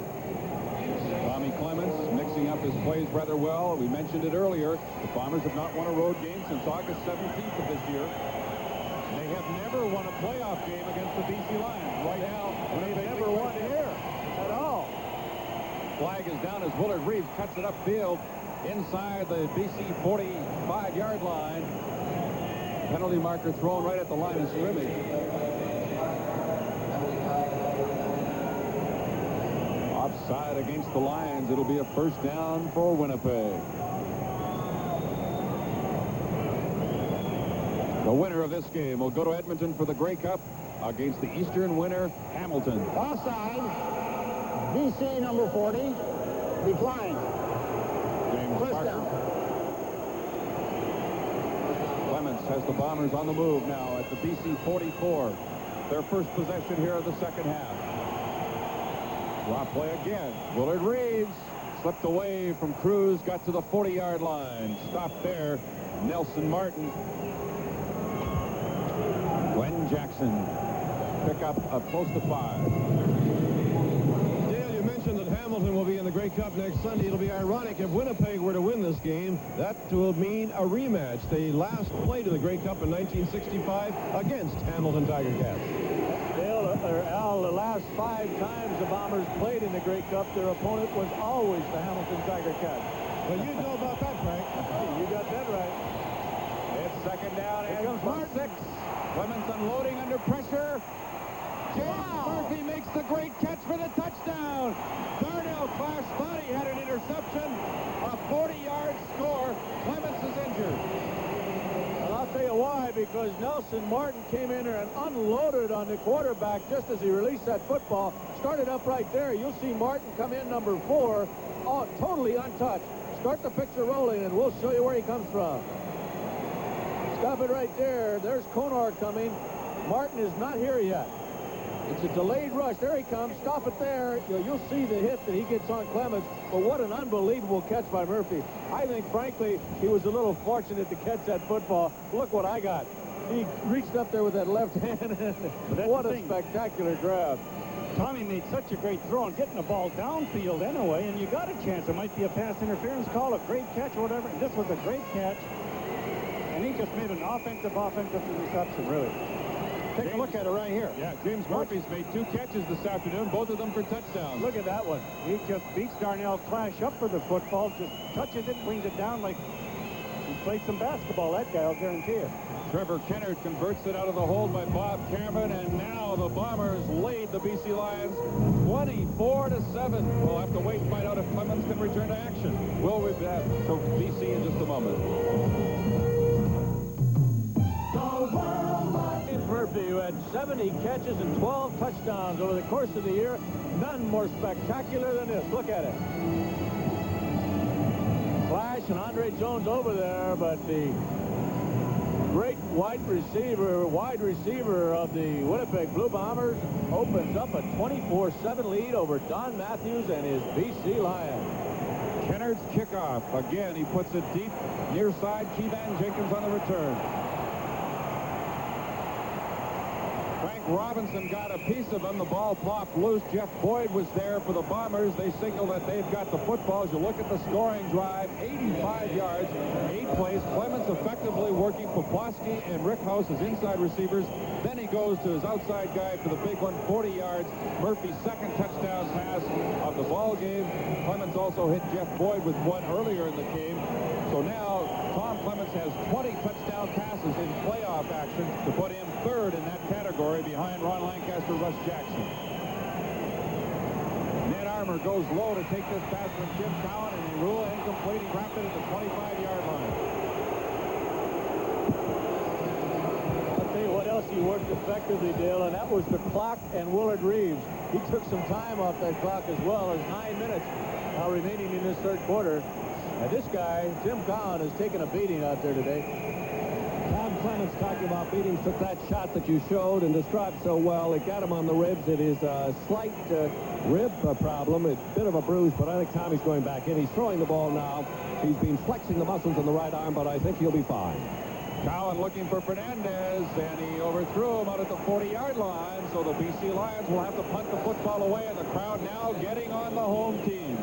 Tommy Clements mixing up his plays rather well. We mentioned it earlier. The Bombers have not won a road game since August 17th of this year. They have never won a playoff game against the BC Lions. Right now, they've never won here at all. Flag is down as Willard Reeves cuts it upfield inside the BC 45-yard line. Penalty marker thrown right at the line of scrimmage. Offside against the Lions. It'll be a first down for Winnipeg. The winner of this game will go to Edmonton for the Grey Cup against the Eastern winner, Hamilton. Offside. BC number 40. Declined. James First Parker. down. Clements has the Bombers on the move now at the BC 44. Their first possession here of the second half. Drop play again. Willard Reeves slipped away from Cruz, got to the 40-yard line. Stopped there. Nelson Martin. Glenn Jackson pick up close to 5. Dale, you mentioned that Hamilton will be in the Grey Cup next Sunday. It'll be ironic if Winnipeg were to win this game. That will mean a rematch. They last played in the Grey Cup in 1965 against Hamilton Tiger Cats. Al, the last 5 times the Bombers played in the Grey Cup, their opponent was always the Hamilton Tiger Cats. Well, you know about that, Frank. You got that right. It's second down Here and comes Martin. 6. Clemens unloading under pressure. James Murphy makes the great catch for the touchdown. Darnell Clash thought he had an interception. A 40-yard score. Clemens is injured. And I'll tell you why, because Nelson Martin came in there and unloaded on the quarterback just as he released that football. Started up right there. You'll see Martin come in, number 4, totally untouched. Start the picture rolling, and we'll show you where he comes from. Stop it right there. There's Konar coming. Martin is not here yet. It's a delayed rush. There he comes. Stop it there. You'll see the hit that he gets on Clemens. But what an unbelievable catch by Murphy. I think, frankly, he was a little fortunate to catch that football. Look what I got. He reached up there with that left hand. And what a spectacular grab. Tommy made such a great throw and getting the ball downfield anyway, and you got a chance. It might be a pass interference call, a great catch or whatever. And this was a great catch. And he just made an offensive reception, really. Take a look at it right here. Yeah, James Murphy's made 2 catches this afternoon, both of them for touchdowns. Look at that one. He just beats Darnell Clash up for the football, just touches it, brings it down like he played some basketball, that guy, I'll guarantee you. Trevor Kennard converts it out of the hold by Bob Cameron, and now the Bombers lead the BC Lions 24-7. We'll have to wait and find out if Clemens can return to action. We'll be back to BC in just a moment. Murphy, who had 70 catches and 12 touchdowns over the course of the year. None more spectacular than this. Look at it. Flash and Andre Jones over there, but the great wide receiver of the Winnipeg Blue Bombers opens up a 24-7 lead over Don Matthews and his BC Lions. Kennard's kickoff. Again, he puts it deep near side. Keevan Jenkins on the return. Robinson got a piece of him. The ball plopped loose. Jeff Boyd was there for the Bombers. They signal that they've got the football. As you look at the scoring drive, 85 yards, 8 plays. Clemens effectively working Poplawski and Rickhouse as inside receivers. Then he goes to his outside guy for the big one, 40 yards. Murphy's second touchdown pass of the ball game. Clemens also hit Jeff Boyd with one earlier in the game. So now Tom Clemens has 20 touchdown passes in playoff action to put him 3rd in that category behind Ron Lancaster, Russ Jackson. Ned Armour goes low to take this pass from Jim Cowan, and he ruled incomplete. He dropped it at the 25-yard line. I'll tell you what else he worked effectively, Dale, and that was the clock and Willard Reeves. He took some time off that clock as well. There's 9 minutes now remaining in this 3rd quarter. And this guy, Jim Cowan, has taken a beating out there today. Tom Clemens talking about beatings, took that shot that you showed and described so well. It got him on the ribs. It is a slight rib problem. It's a bit of a bruise, but I think Tommy's going back in. He's throwing the ball now. He's been flexing the muscles in the right arm, but I think he'll be fine. Cowan looking for Fernandez, and he overthrew him out at the 40-yard line, so the BC Lions will have to punt the football away, and the crowd now getting on the home team.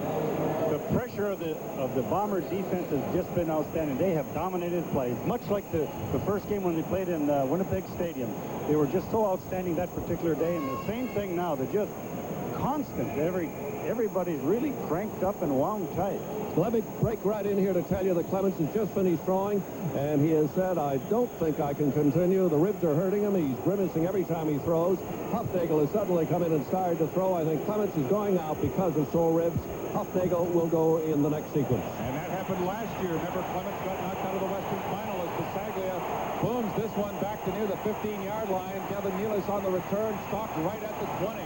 The pressure of the Bomber defense has just been outstanding. They have dominated plays, much like the first game when they played in Winnipeg Stadium. They were just so outstanding that particular day, and the same thing now. They're just constant. Everybody's really cranked up and wound tight. Let me break right in here to tell you that Clemens has just finished throwing, and he has said, I don't think I can continue. The ribs are hurting him. He's grimacing every time he throws. Hufnagel has suddenly come in and started to throw. I think Clemens is going out because of sore ribs. Hufnagel will go in the next sequence. And that happened last year. Remember, Clemens got knocked out of the Western Final as Bisaglia booms this one back to near the 15-yard line. Kevin Nealis on the return, stopped right at the 20.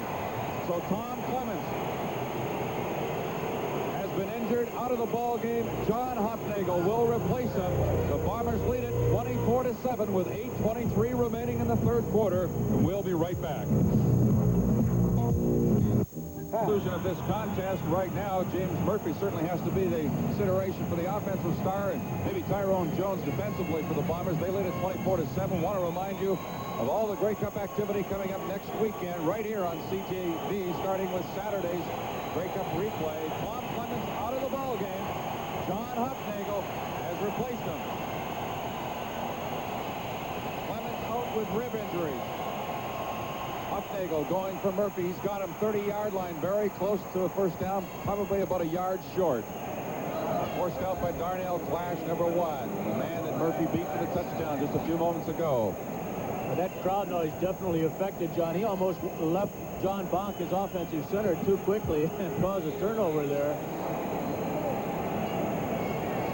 So Tom Clemens has been injured, out of the ball game. John Hufnagel will replace him. The Bombers lead it 24-7 with 8:23 remaining in the 3rd quarter, and we'll be right back. conclusion of this contest right now. James Murphy certainly has to be the consideration for the offensive star, and maybe Tyrone Jones defensively for the Bombers. They lead at 24-7. Want to remind you of all the Grey Cup activity coming up next weekend right here on CTV, starting with Saturday's Grey Cup replay. Tom Clements out of the ball game. John Hufnagel has replaced him. Clements out with rib injuries. Hufnagel going for Murphy. He's got him 30-yard line, very close to a first down, probably about a yard short. Forced out by Darnell Clash, number 1. The man that Murphy beat for the touchdown just a few moments ago. Well, that crowd noise definitely affected John. He almost left John Bonk, his offensive center, too quickly and caused a turnover there.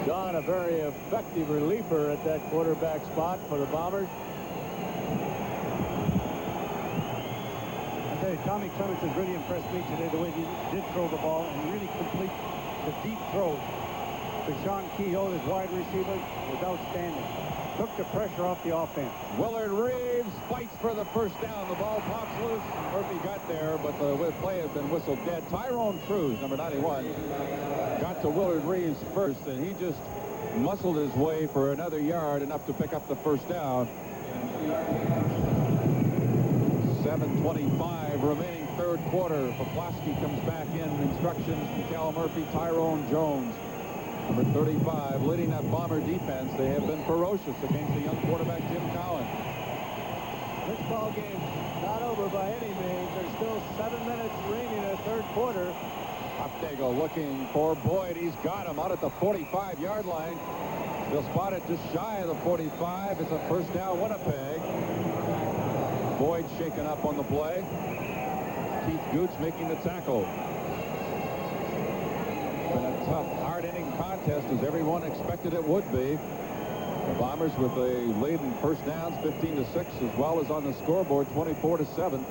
John, a very effective reliever at that quarterback spot for the Bombers. Tommy Clements has really impressed me today, the way he did throw the ball and really complete the deep throws. To Sean Kehoe, his wide receiver, was outstanding. Took the pressure off the offense. Willard Reeves fights for the first down. The ball pops loose. Murphy got there, but the play had been whistled dead. Tyrone Cruz, number 91, got to Willard Reeves first, and he just muscled his way for another yard, enough to pick up the first down. 7:25 remaining third quarter. Poplawski comes back in. Instructions from Cal Murphy. Tyrone Jones, number 35, leading that Bomber defense. They have been ferocious against the young quarterback Jim Cowan. This ball game's not over by any means. There's still 7 minutes remaining in the third quarter. Hufnagel looking for Boyd. He's got him out at the 45-yard line. They'll spot it just shy of the 45. It's a first down, Winnipeg. Boyd shaken up on the play. Keith Gooch making the tackle. Been a tough, hard-hitting contest, as everyone expected it would be. The Bombers with a lead in first downs, 15-6, as well as on the scoreboard, 24-7.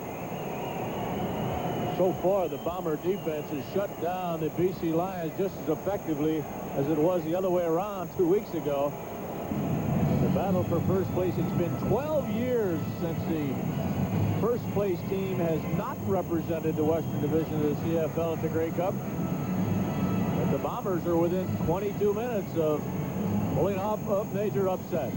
So far, the Bomber defense has shut down the BC Lions just as effectively as it was the other way around 2 weeks ago. In the battle for first place, it's been 12 years since the first place team has not represented the Western Division of the CFL at the Grey Cup. But the Bombers are within 22 minutes of pulling off a major upset.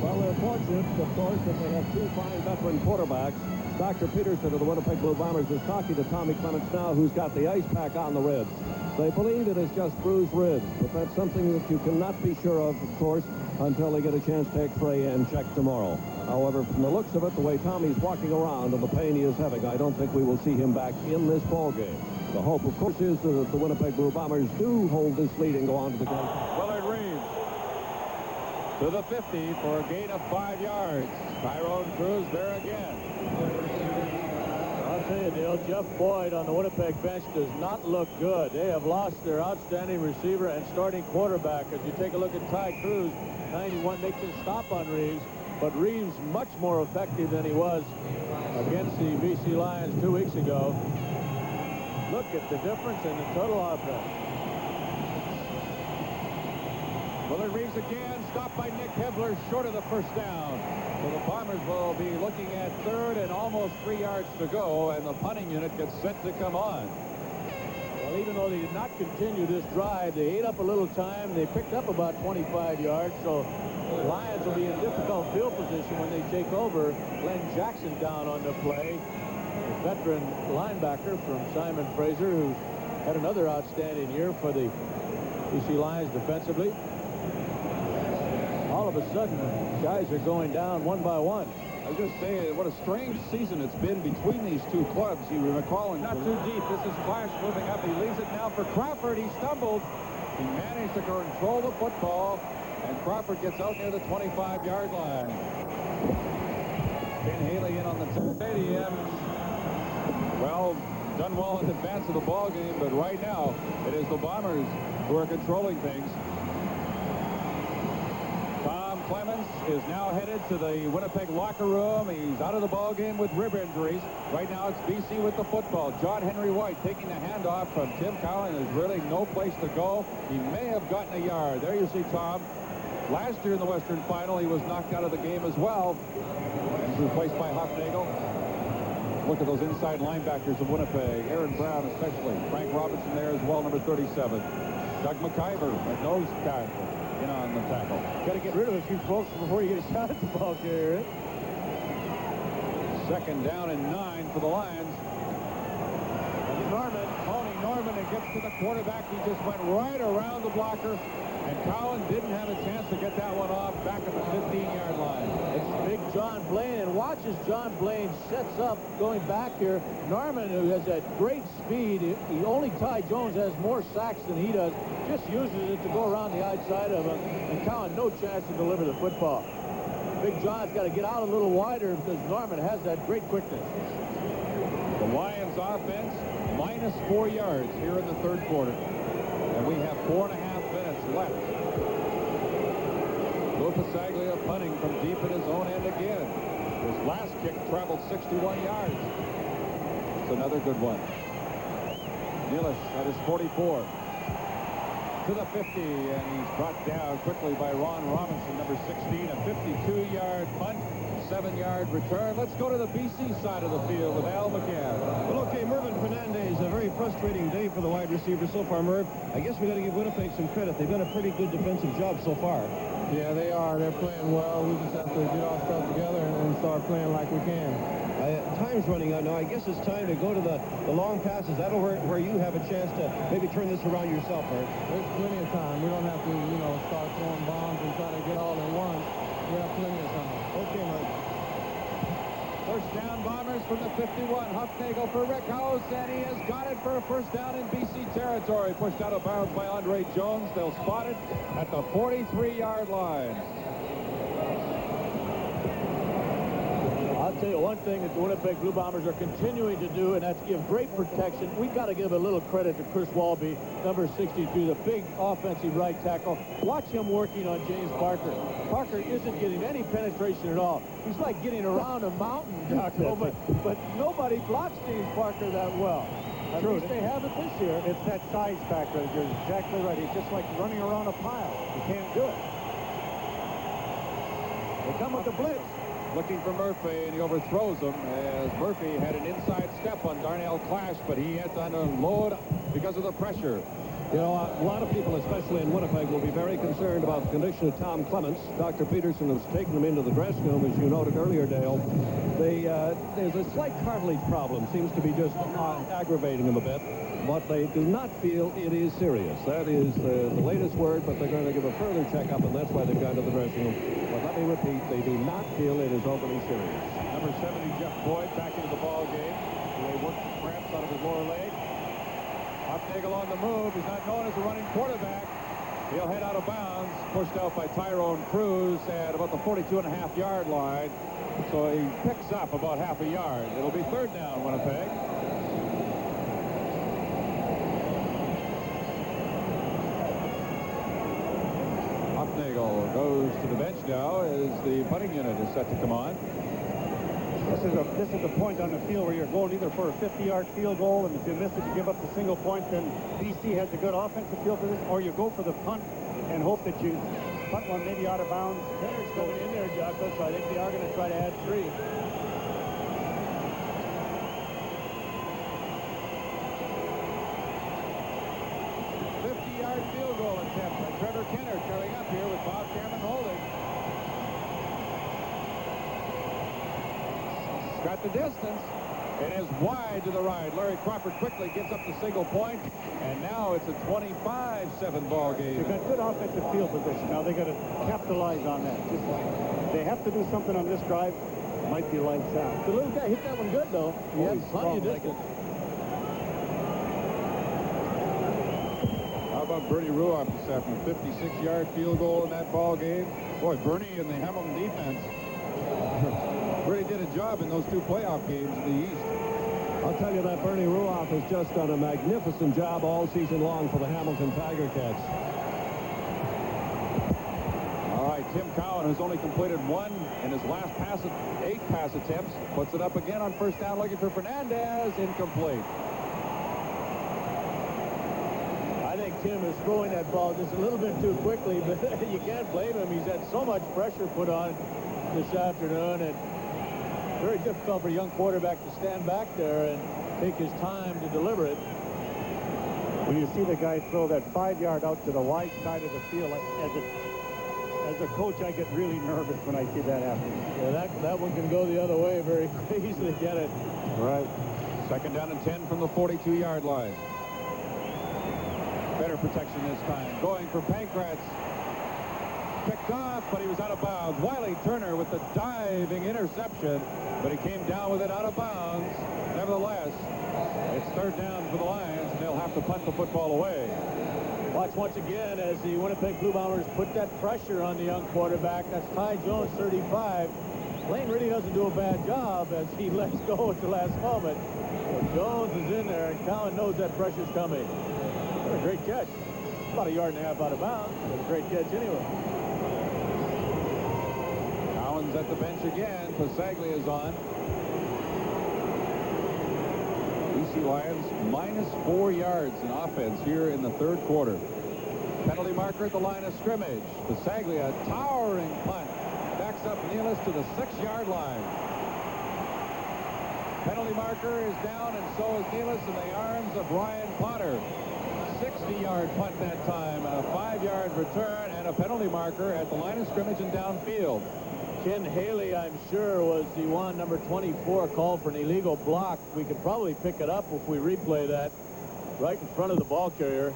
Well, they're fortunate, of course, that they have two fine veteran quarterbacks. Dr. Peterson of the Winnipeg Blue Bombers is talking to Tommy Clements now, who's got the ice pack on the ribs. They believe it is just bruised ribs, but that's something that you cannot be sure of course, until they get a chance to X-ray and check tomorrow. However, from the looks of it, the way Tommy's walking around and the pain he is having, I don't think we will see him back in this ball game. The hope, of course, is that the Winnipeg Blue Bombers do hold this lead and go on to the game. Willard Reeves to the 50 for a gain of 5 yards. Tyrone Cruz there again. I'll tell you, Neil, Jeff Boyd on the Winnipeg bench does not look good. They have lost their outstanding receiver and starting quarterback. As you take a look at Ty Cruz, 91 makes a stop on Reeves, but Reeves much more effective than he was against the BC Lions 2 weeks ago. Look at the difference in the total offense. Willard Reeves again, stopped by Nick Hibler, short of the first down. So the Bombers will be looking at third and almost 3 yards to go, and the punting unit gets set to come on. Well, even though they did not continue this drive, they ate up a little time. They picked up about 25 yards, so the Lions will be in difficult field position when they take over. Glenn Jackson down on the play. A veteran linebacker from Simon Fraser, who's had another outstanding year for the BC Lions defensively. All of a sudden, guys are going down one by one. I was just saying, what a strange season it's been between these two clubs. You recall, not too deep. This is Clash moving up. He leaves it now for Crawford. He stumbled. He managed to control the football, and Crawford gets out near the 25-yard line. Ben Haley in on the stadium. Well, done well in advance of the ball game, but right now it is the Bombers who are controlling things. Tom Clements is now headed to the Winnipeg locker room. He's out of the ball game with rib injuries. Right now it's BC with the football. John Henry White taking the handoff from Tim Cowan. There's really no place to go. He may have gotten a yard. There you see Tom. Last year in the Western Final, he was knocked out of the game as well. And replaced by Hufnagel. Look at those inside linebackers of Winnipeg. Aaron Brown especially. Frank Robinson there as well, number 37. Doug McIver, a nose tackle, in on the tackle. Got to get rid of a few folks before you get a shot at the ball carrier. Second down and 9 for the Lions. Tony Norman, and gets to the quarterback. He just went right around the blocker, and Cowan didn't have a chance to get that one off back at the 15-yard line. It's big John Blaine, and watch as John Blaine sets up going back here. Norman, who has that great speed, only Ty Jones has more sacks than he does, just uses it to go around the outside of him, and Cowan no chance to deliver the football. Big John's got to get out a little wider because Norman has that great quickness. The Lions offense minus 4 yards here in the third quarter. And we have 4.5 minutes left. Lou Pasaglia punting from deep at his own end again. His last kick traveled 61 yards. It's another good one. Nealis at his 44. To the 50, and he's brought down quickly by Ron Robinson, number 16, a 52-yard punt, 7-yard return. Let's go to the BC side of the field with Al McCann. Well, okay, Mervyn Fernandez, a very frustrating day for the wide receiver so far, Merv. I guess we got to give Winnipeg some credit. They've done a pretty good defensive job so far. Yeah, they are. They're playing well. We just have to get our stuff together and start playing like we can. Time's running out now. I guess it's time to go to the long passes. That'll where you have a chance to maybe turn this around yourself, Merv. There's plenty of time. We don't have to, start throwing bombs and try to get all at once. We have plenty of time. Okay, Merv. First down, Bombers from the 51. Huffnagel for Rick House, and he has got it for a first down in BC territory. Pushed out of bounds by Andre Jones. They'll spot it at the 43-yard line. I'll tell you one thing that the Winnipeg Blue Bombers are continuing to do, and that's give great protection. We've got to give a little credit to Chris Walby, number 63, the big offensive right tackle. Watch him working on James Parker. Parker isn't getting any penetration at all. He's like getting around a mountain, Jocko, but nobody blocks James Parker that well. At least they have it this year. It's that size factor. You're exactly right. He's just like running around a pile. You can't do it. They come with the blitz. Looking for Murphy, and he overthrows him as Murphy had an inside step on Darnell Clash, but he had to unload because of the pressure. You know, a lot of people, especially in Winnipeg, will be very concerned about the condition of Tom Clements. Dr. Peterson has taken him into the dressing room, as you noted earlier, Dale. There's a slight cartilage problem. Seems to be just aggravating him a bit. But they do not feel it is serious. That is the latest word, but they're going to give a further checkup, and that's why they've gone to the dressing room. But let me repeat, they do not feel it is overly serious. Number 70, Jeff Boyd, back into the ball game. They worked the cramps out of his lower leg. Huffnagel on the move. He's not known as a running quarterback. He'll head out of bounds, pushed out by Tyrone Cruz at about the 42.5-yard line. So he picks up about half a yard. It'll be third down, Winnipeg. Huffnagel goes to the bench now as the punting unit is set to come on. This is a point on the field where you're going either for a 50-yard field goal, and if you miss it, you give up the single point, then BC has a good offensive field for this, or you go for the punt and hope that you punt one maybe out of bounds. Kenner's coming in there, Jocko, so I think they are going to try to add 3. 50-yard field goal attempt by Trevor Kenner, coming up here with Bob Cameron holding. Got the distance. It is wide to the right. Larry Crawford quickly gets up the single point, and now it's a 25-7 ball game. They've got good offensive field position. Now they got to capitalize on that. They have to do something on this drive. Might be lights out. The little guy hit that one good, though. He had plenty of distance. How about Bernie Ruoff this afternoon? 56-yard field goal in that ball game. Boy, Bernie and the Hamilton defense really did a job in those 2 playoff games in the East. I'll tell you that Bernie Ruoff has just done a magnificent job all season long for the Hamilton Tiger Cats. All right, Tim Cowan has only completed 1 in his last 8 pass attempts. Puts it up again on first down, looking for Fernandez. Incomplete. I think Tim is throwing that ball just a little bit too quickly, but you can't blame him. He's had so much pressure put on this afternoon, and Very difficult for a young quarterback to stand back there and take his time to deliver it. When you see the guy throw that 5-yard out to the wide side of the field, as a coach, I get really nervous when I see that happen. Yeah, that one can go the other way very easily. Get it. Right. Second down and 10 from the 42-yard line. Better protection this time. Going for Pankratz. Picked off, but he was out of bounds. Wiley Turner with the diving interception, but he came down with it out of bounds. Nevertheless, it's third down for the Lions, and they'll have to punt the football away. Watch once again as the Winnipeg Blue Bombers put that pressure on the young quarterback. That's Ty Jones, 35. Lane really doesn't do a bad job as he lets go at the last moment. But Jones is in there, and Cowan knows that pressure's coming. What a great catch. About a yard and a half out of bounds, but a great catch anyway. Cowan's at the bench again. Pasaglia is on. BC Lions -4 yards in offense here in the third quarter. Penalty marker at the line of scrimmage. Pasaglia, towering punt. Backs up Nealis to the 6-yard line. Penalty marker is down, and so is Nealis in the arms of Ryan Potter. 60-yard punt that time, and a 5-yard return, and a penalty marker at the line of scrimmage and downfield. Ken Haley, I'm sure, was the one, number 24, called for an illegal block. We could probably pick it up if we replay that right in front of the ball carrier.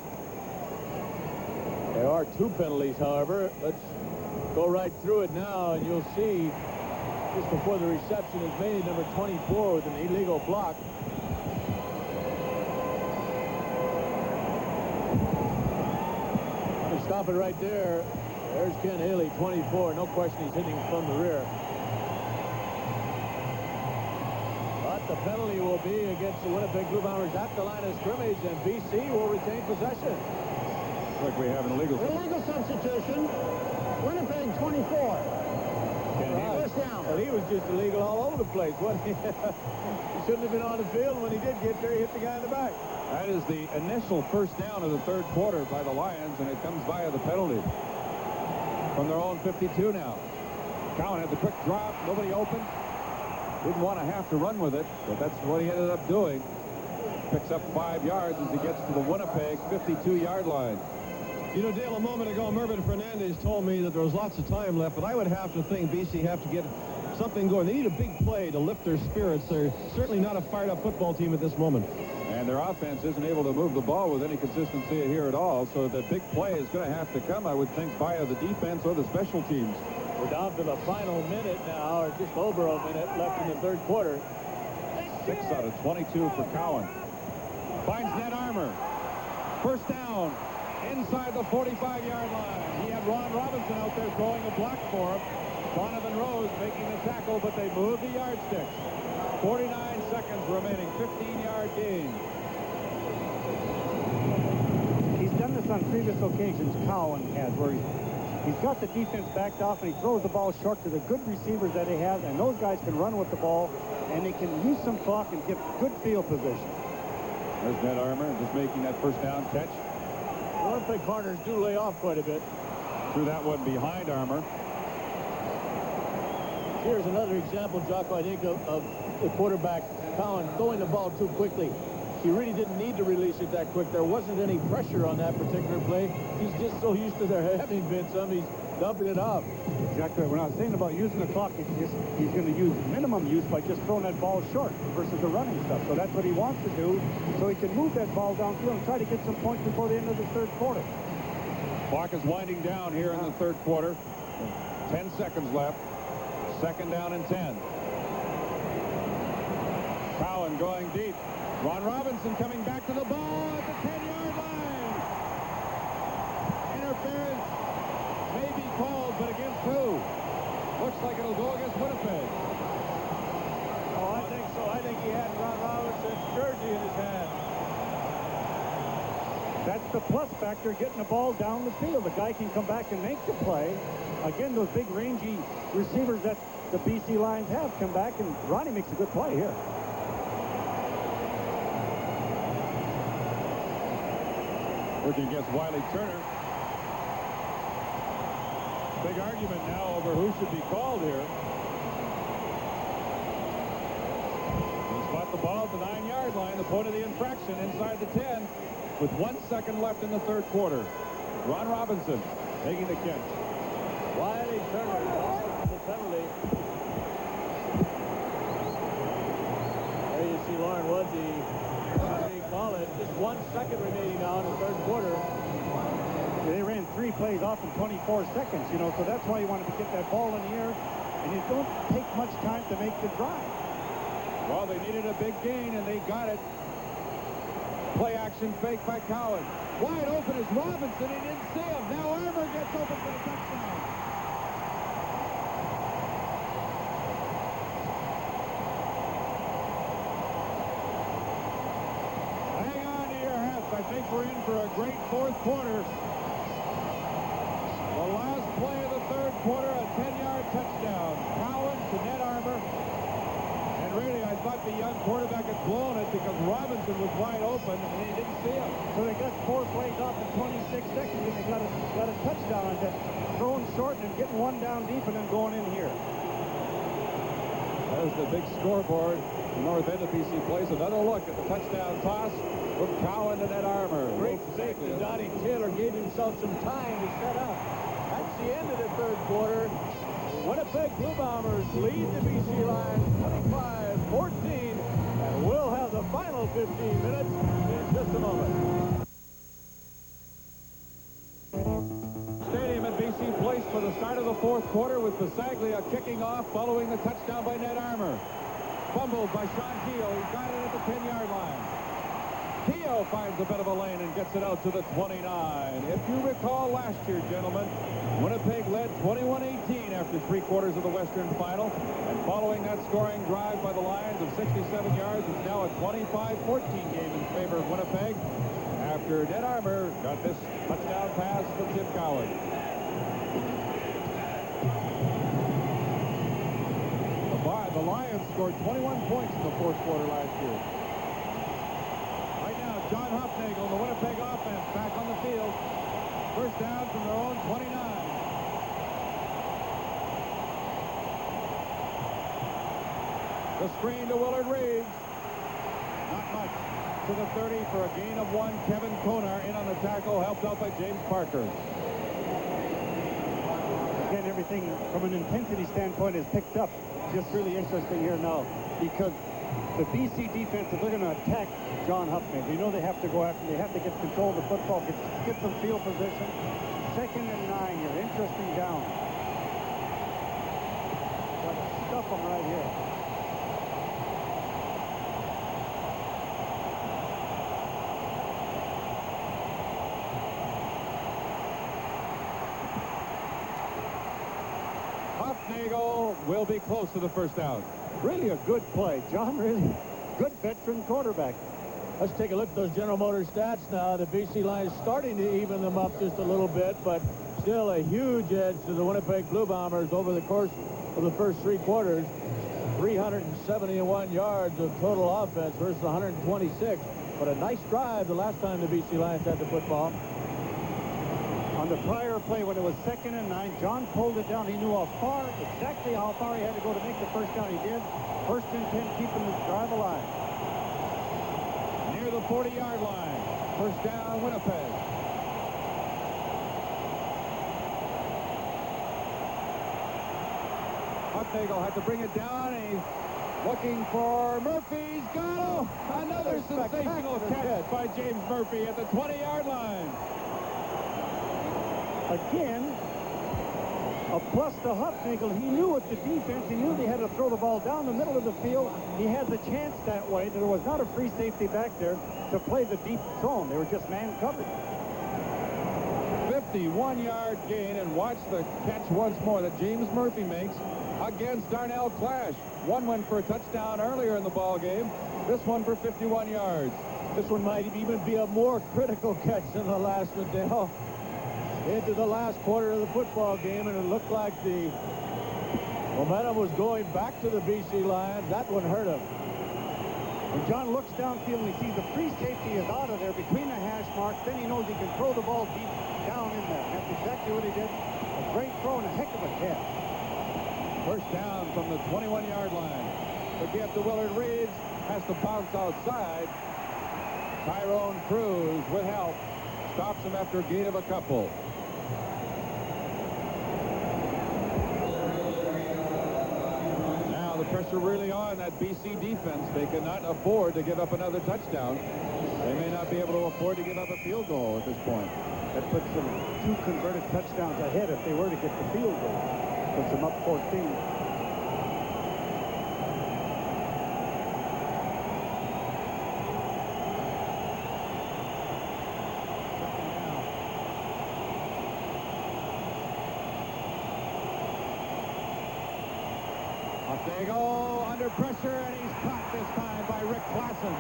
There are 2 penalties, however. Let's go right through it now, and you'll see just before the reception is made, number 24 with an illegal block. Stop it right there. There's Ken Haley, 24. No question he's hitting from the rear. But the penalty will be against the Winnipeg Blue Bombers at the line of scrimmage, and BC will retain possession. Looks like we have an illegal. Illegal substitution. Winnipeg 24. First down. Well, he was just illegal all over the place, wasn't he? He shouldn't have been on the field, and when he did get there, he hit the guy in the back. That is the initial first down of the third quarter by the Lions, and it comes via the penalty from their own 52 now. Cowan had the quick drop, nobody open. Didn't want to have to run with it, but that's what he ended up doing. Picks up 5 yards as he gets to the Winnipeg 52-yard line. You know, Dale, a moment ago, Mervyn Fernandez told me that there was lots of time left, but I would have to think BC have to get something going. They need a big play to lift their spirits. They're certainly not a fired-up football team at this moment. And their offense isn't able to move the ball with any consistency here at all, so the big play is going to have to come, I would think, via the defense or the special teams. We're down to the final minute now, or just over a minute left in the third quarter. 6 out of 22 for Cowan. Finds Ned Armour. First down inside the 45-yard line. He had Ron Robinson out there throwing a block for him. Donovan Rose making the tackle, but they moved the yardsticks. 49 seconds remaining, 15-yard gain. He's done this on previous occasions, Cowan has, where he's got the defense backed off, and he throws the ball short to the good receivers that he has, and those guys can run with the ball, and they can use some clock and get good field position. There's Ned Armour just making that first down catch. The Olympic corners do lay off quite a bit. Threw that one behind Armour. Here's another example, Jocko, I think, of the quarterback, Cowan, throwing the ball too quickly. He really didn't need to release it that quick. There wasn't any pressure on that particular play. He's just so used to there having been some, he's dumping it off. Exactly. When I was saying about using the clock, he's going to use minimum use by just throwing that ball short versus the running stuff. So that's what he wants to do, so he can move that ball downfield and try to get some points before the end of the third quarter. Clock is winding down here in the third quarter. 10 seconds left. Second down and 10. Cowan going deep. Ron Robinson coming back to the ball at the 10-yard line. Interference may be called, but against who? Looks like it'll go against Winnipeg. Oh, I think so. I think he had Ron Robinson's jersey in his hand. That's the plus factor, getting the ball down the field. The guy can come back and make the play. Again, those big, rangy receivers that the BC Lions have come back, and Ronnie makes a good play here. Working against Wiley Turner. Big argument now over who should be called here. got the ball at the 9-yard line, the point of the infraction inside the 10, with 1 second left in the third quarter. Ron Robinson taking the catch. Wiley Turner calls the penalty. There you see Lauren Woodsy. Call it. Just 1 second remaining now in the third quarter. They ran 3 plays off in 24 seconds, you know, so that's why you wanted to get that ball in the air, and you don't take much time to make the drive. Well, they needed a big gain, and they got it. Play action fake by Cowan. Wide open is Robinson. He didn't see him. Now Armour gets open for the touchdown. Hang on to your hats. I think we're in for a great fourth quarter. The last play of the third quarter, a 10-yard touchdown. Cowan to Ned Armour. And really, I thought the young quarterback had blown it because Robinson was wide open and he didn't see him. So they got 4 plays off in 26 seconds, and they got a touchdown on that. Throwing short and getting one down deep and then going in here. There's the big scoreboard. The north end of BC Place. Another look at the touchdown toss from Cowan to Ned Armour. Great safety. Donnie Taylor gave himself some time to set up. That's the end of the third quarter. Winnipeg Blue Bombers lead the BC Lions 25-14, and we'll have the final 15 minutes in just a moment. Stadium at BC Place for the start of the fourth quarter with Bisaglia kicking off following the touchdown by Ned Armour. Fumbled by Sean Keogh. He got it at the 10-yard line. Keogh finds a bit of a lane and gets it out to the 29. If you recall last year, gentlemen, Winnipeg led 21-18 after 3 quarters of the Western Final. And following that scoring drive by the Lions of 67 yards, it's now a 25-14 game in favor of Winnipeg after Ned Armour got this touchdown pass from Tim Cowan. The Lions scored 21 points in the fourth quarter last year. Right now, John Hufnagel, the Winnipeg offense, back on the field. First down from their own 29. The screen to Willard Reeves. Not much. To the 30 for a gain of 1. Kevin Konar in on the tackle, helped out by James Parker. Again, everything from an intensity standpoint is picked up. Just really interesting here now because the BC defense, if they're going to attack John Huffman, they know they have to go after him. They have to get control of the football, get some field position. 2nd and 9 here. Interesting down. Got to stuff them right here. Hufnagel will be close to the first down. Really a good play. John, really good veteran quarterback. Let's take a look at those General Motors stats now. The BC Lions starting to even them up just a little bit, but still a huge edge to the Winnipeg Blue Bombers over the course of the first 3 quarters. 371 yards of total offense versus 126. But a nice drive the last time the BC Lions had the football. On the prior play, when it was 2nd and 9, John pulled it down. He knew exactly how far he had to go to make the first down. He did. 1st and 10, keeping the drive alive. Near the 40-yard line. First down, Winnipeg. Hufnagel had to bring it down, and he's looking for Murphy. He's got him. Another sensational catch by James Murphy at the 20-yard line. Again, a plus to Hufnagel. He knew with the defense, he knew they had to throw the ball down the middle of the field. He had the chance that way. There was not a free safety back there to play the deep zone. They were just man covered. 51-yard gain, and watch the catch once more that James Murphy makes against Darnell Clash. One went for a touchdown earlier in the ball game. This one for 51 yards. This one might even be a more critical catch than the last one, Dale. Into the last quarter of the football game, and it looked like the momentum was going back to the BC Lions. That one hurt him. When John looks downfield and he sees the free safety is out of there between the hash marks, then he knows he can throw the ball deep down in there. That's exactly what he did. A great throw and a heck of a catch. First down from the 21-yard line. The gift to Willard Reeves has to bounce outside. Tyrone Cruz with help stops him after a gain of a couple. Now the pressure really on that BC defense. They cannot afford to give up another touchdown. They may not be able to afford to give up a field goal at this point. That puts them 2 converted touchdowns ahead if they were to get the field goal. Puts them up 14. Up they go, under pressure, and he's caught this time by Rick Klassen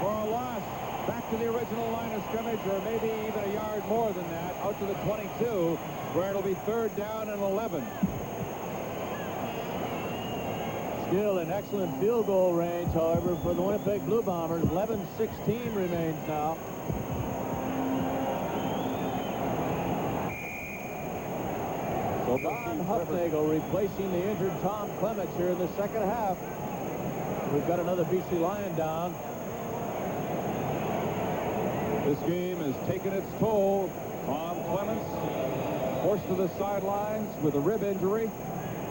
for a loss. Back to the original line of scrimmage, or maybe even a yard more than that, out to the 22, where it'll be 3rd down and 11. Still in excellent field goal range, however, for the Winnipeg Blue Bombers. 11-16 remains now. So Don Huffnagel replacing the injured Tom Clements here in the second half. We've got another BC Lion down. This game has taken its toll. Tom Clements forced to the sidelines with a rib injury.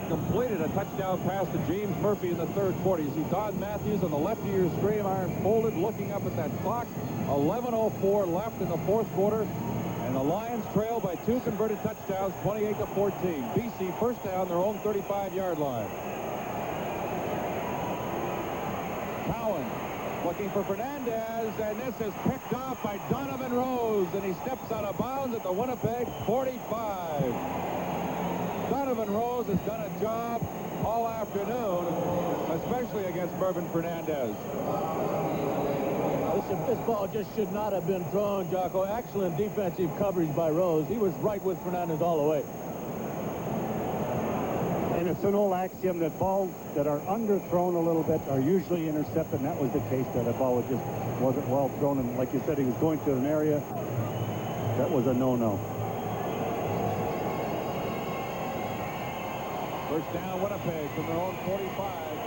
Completed a touchdown pass to James Murphy in the 3rd quarter. You see Don Matthews on the left of your screen, iron folded, looking up at that clock. 11:04 left in the 4th quarter. And the Lions trail by 2 converted touchdowns, 28-14. BC first down, their own 35-yard line. Cowan looking for Fernandez, and this is picked off by Donovan Rose, and he steps out of bounds at the Winnipeg 45. Donovan Rose has done a job all afternoon, especially against Mervyn Fernandez. Listen, this ball just should not have been thrown, Jocko. Excellent defensive coverage by Rose. He was right with Fernandez all the way. And it's an old axiom that balls that are underthrown a little bit are usually intercepted, and that was the case. That the ball just wasn't well thrown, and like you said, he was going to an area that was a no-no. First down, Winnipeg from their own 45.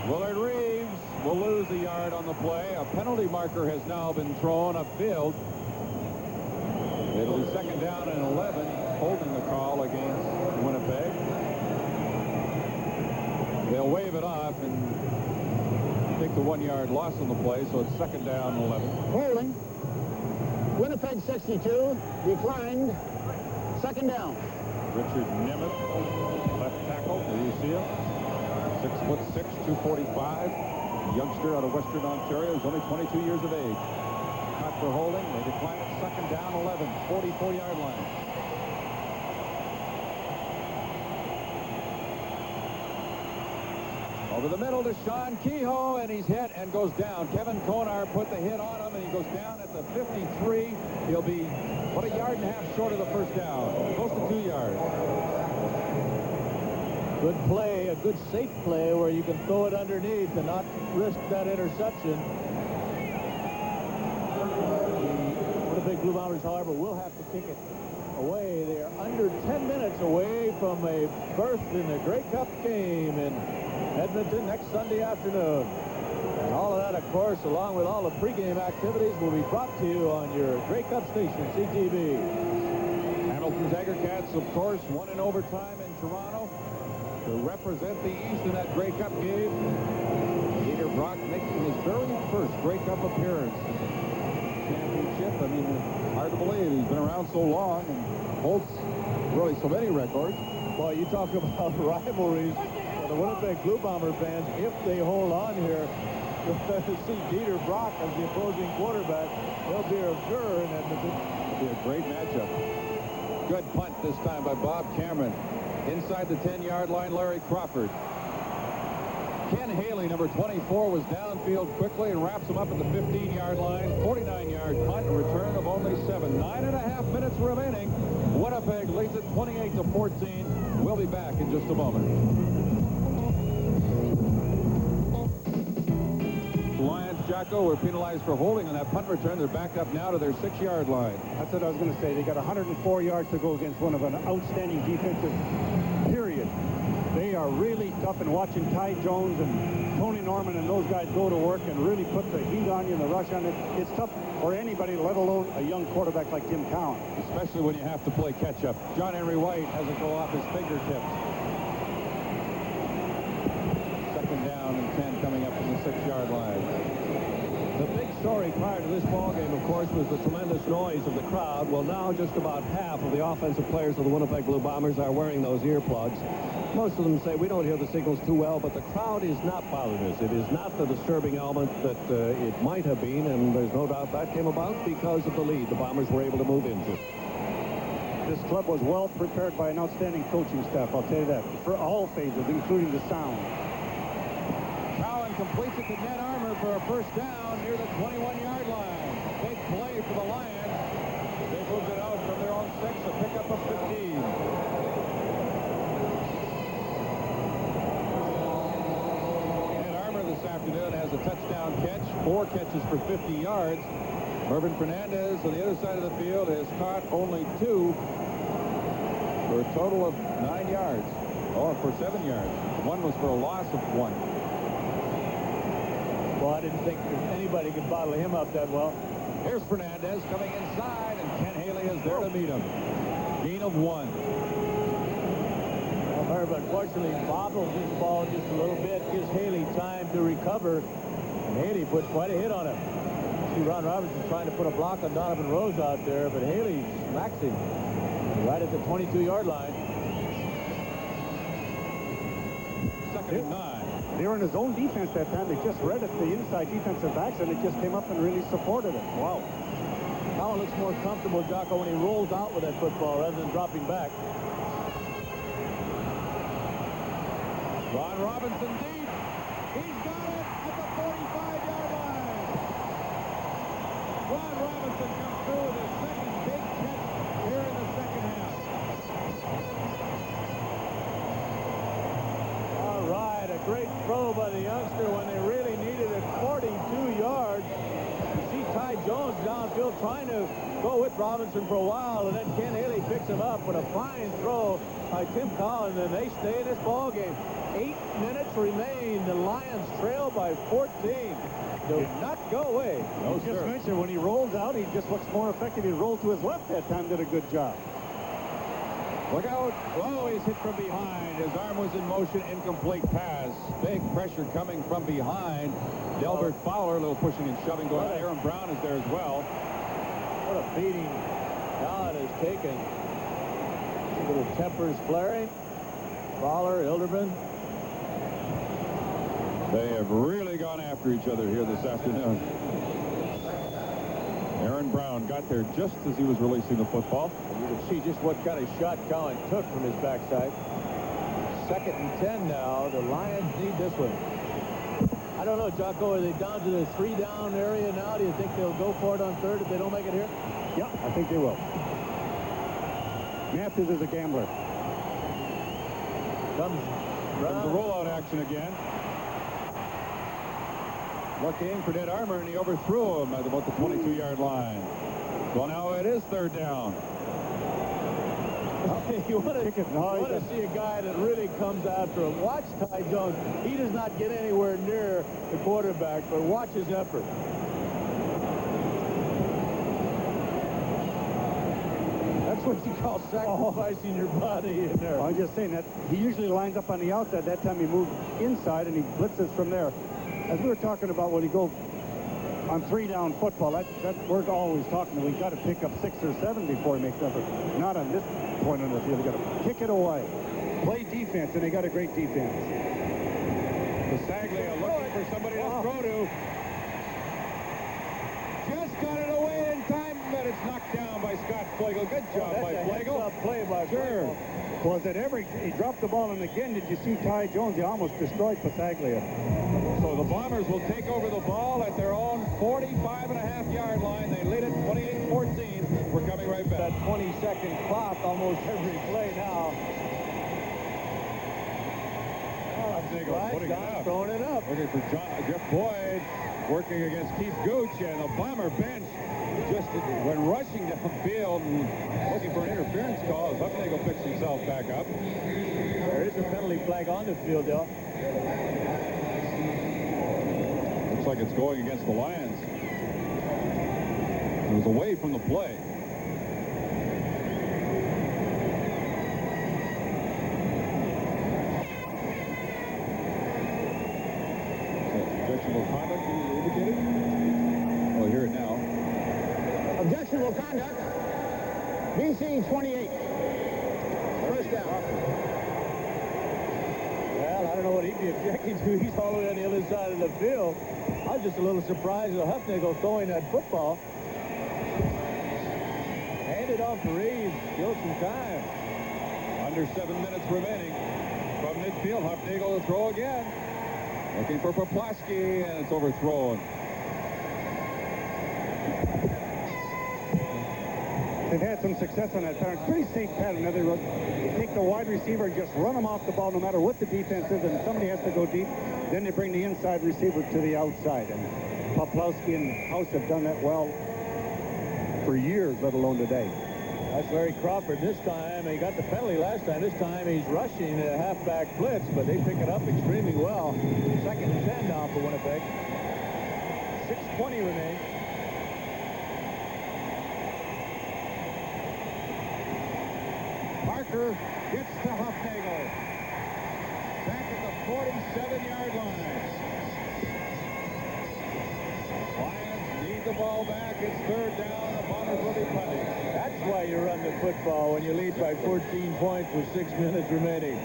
Willard Reeves will lose a yard on the play. A penalty marker has now been thrown upfield. It'll be 2nd down and 11, holding the call against Winnipeg. They'll wave it off and take the 1-yard loss on the play, so it's 2nd down and 11. Holding. Winnipeg 62, declined. 2nd down. Richard Nemeth, left tackle. Do you see him? 6'6", 245. Youngster out of Western Ontario. He's only 22 years of age. Caught for holding. They decline it. 2nd down, 11. 44-yard line. Over the middle to Sean Kehoe, and he's hit and goes down. Kevin Konar put the hit on him, and he goes down at the 53. He'll be about a yard and a half short of the first down. Close to 2 yards. Good play, a good safe play where you can throw it underneath and not risk that interception. The Winnipeg Blue Bombers, however, will have to kick it away. They are under 10 minutes away from a berth in the Grey Cup game in Edmonton next Sunday afternoon. And all of that, of course, along with all the pregame activities, will be brought to you on your Grey Cup station, CTV. Hamilton Tiger Cats, of course, won in overtime in Toronto to represent the East in that Grey Cup game. Peter Brock making his very first Grey Cup appearance in the championship. I mean, hard to believe he's been around so long and holds really so many records. Well, you talk about rivalries. The Winnipeg Blue Bomber fans, if they hold on here to see Peter Brock as the opposing quarterback, they'll be a furor in Edmonton. It'll be a great matchup. Good punt this time by Bob Cameron. Inside the 10-yard line, Larry Crawford. Ken Haley, number 24, was downfield quickly and wraps him up at the 15-yard line. 49-yard punt, return of only 7. 9.5 minutes remaining. Winnipeg leads it 28-14. We'll be back in just a moment. Lions, Jocko, were penalized for holding on that punt return. They're back up now to their 6-yard line. That's what I was going to say. They got 104 yards to go against one of an outstanding defensive period. They are really tough, and watching Ty Jones and Tony Norman and those guys go to work and really put the heat on you and the rush on it, it's tough for anybody, let alone a young quarterback like Tim Cowan. Especially when you have to play catch-up. John Henry White has it go off his fingertips. Second down and 10 coming up from the 6-yard line. The big story prior to this ballgame, of course, was the tremendous noise of the crowd. Well, now just about half of the offensive players of the Winnipeg Blue Bombers are wearing those earplugs. Most of them say we don't hear the signals too well, but the crowd is not bothering us. It is not the disturbing element that it might have been, and there's no doubt that came about because of the lead the Bombers were able to move into. This club was well prepared by an outstanding coaching staff, I'll tell you that, for all phases, including the sound. Cowan completes it to Ned Armour for a first down near the 21-yard line. Big play for the Lions. They moved it out from their own 6, a pickup of 15. Ned Armour this afternoon has a touchdown catch, 4 catches for 50 yards. Mervyn Fernandez on the other side of the field has caught only 2 for a total of 9 yards, or for 7 yards. One was for a loss of 1. Well, I didn't think anybody could bottle him up that well. Here's Fernandez coming inside, and Ken Haley is there to meet him. Gain of 1. Well, Merv unfortunately bobbles this ball just a little bit, gives Haley time to recover, and Haley puts quite a hit on him. See Ron Robinson trying to put a block on Donovan Rose out there, but Haley smacks him right at the 22-yard line. Second and 9. They were in his own defense that time. They just read it, the inside defensive backs, and it just came up and really supported it. Wow. Cowan looks more comfortable, Jocko, when he rolls out with that football rather than dropping back. Ron Robinson deep. He's got it at the 45-yard line. Ron Robinson comes through with his second big catch here in the second half. All right, a great throw by the youngster when they really needed it. 42 yards. You see Ty Jones downfield trying to go with Robinson for a while, and then Ken Haley picks him up with a fine throw by Tim Collins, and they stay in this ball game. 8 minutes remain. The Lions trail by 14. Do not go away. No, you just mentioned when he rolls out, he just looks more effective. He rolled to his left that time, did a good job. Look out. Oh, he's hit from behind. His arm was in motion. Incomplete pass. Big pressure coming from behind. Delbert Fowler, a little pushing and shoving going on. Aaron Brown is there as well. What a beating Collins has taken. Little tempers flaring. Fowler, Ilderman. They have really gone after each other here this afternoon. Aaron Brown got there just as he was releasing the football. You can see just what kind of shot Cowan took from his backside. 2nd and 10 now. The Lions need this one. I don't know, Jocko, are they down to the 3-down area now? Do you think they'll go for it on 3rd if they don't make it here? Yeah, I think they will. Matthews is a gambler. Comes the rollout action again. Looking for Ned Armour, and he overthrew him at about the 22-yard line. Well, now it is 3rd down. You want to see a guy that really comes after him. Watch Ty Jones. He does not get anywhere near the quarterback, but watch his effort. That's what you call sacrificing your body in there. I'm just saying that he usually lines up on the outside. That time he moved inside, and he blitzes from there. As we were talking about when you go on 3-down football, that we're always talking. We've got to pick up 6 or 7 before he makes effort. Not on this point on the field. They got to kick it away. Play defense, and they got a great defense. Pasaglia looking for somebody to throw to. Just got it away in time, but it's knocked down by Scott Flegel. Good job by Flegel. Play by Flegel. Was it ever? He dropped the ball, and again, did you see Ty Jones? He almost destroyed Pasaglia. So the Bombers will take over the ball at their own 45.5-yard line. They lead it 28-14. We're coming right back. That 20-second clock almost every play now. Putting it up. Throwing it up. Looking for Jeff Boyd. working against Keith Gooch, and the Bomber bench just when rushing downfield and looking for an interference call as Hufnagel picks himself back up. There is a penalty flag on the field, though. Looks like it's going against the Lions. It was away from the play. Objectionable conduct indicated? We'll hear it now. Objectionable conduct. BC 28. First down. Well, I don't know what he'd be objecting to. He's all the way on the other side of the field. I was just a little surprised at Hufnagel throwing that football. Hand it off to Reeves. Kill some time. Under 7 minutes remaining. From midfield, Hufnagel to throw again. Looking for Poplaski, and it's overthrown. They've had some success on that pattern. It's pretty safe pattern. In other words, you take the wide receiver and just run them off the ball no matter what the defense is, and somebody has to go deep. Then they bring the inside receiver to the outside. And Poplawski and House have done that well for years, let alone today. That's Larry Crawford this time. He got the penalty last time. This time he's rushing a halfback blitz, but they pick it up extremely well. Second and 10 now for Winnipeg. 6:20 remains. Parker gets to Hufnagel. Back at the 47-yard line. Lions need the ball back. It's third down. The Bombers will be punting. That's why you run the football when you lead by 14 points with 6 minutes remaining.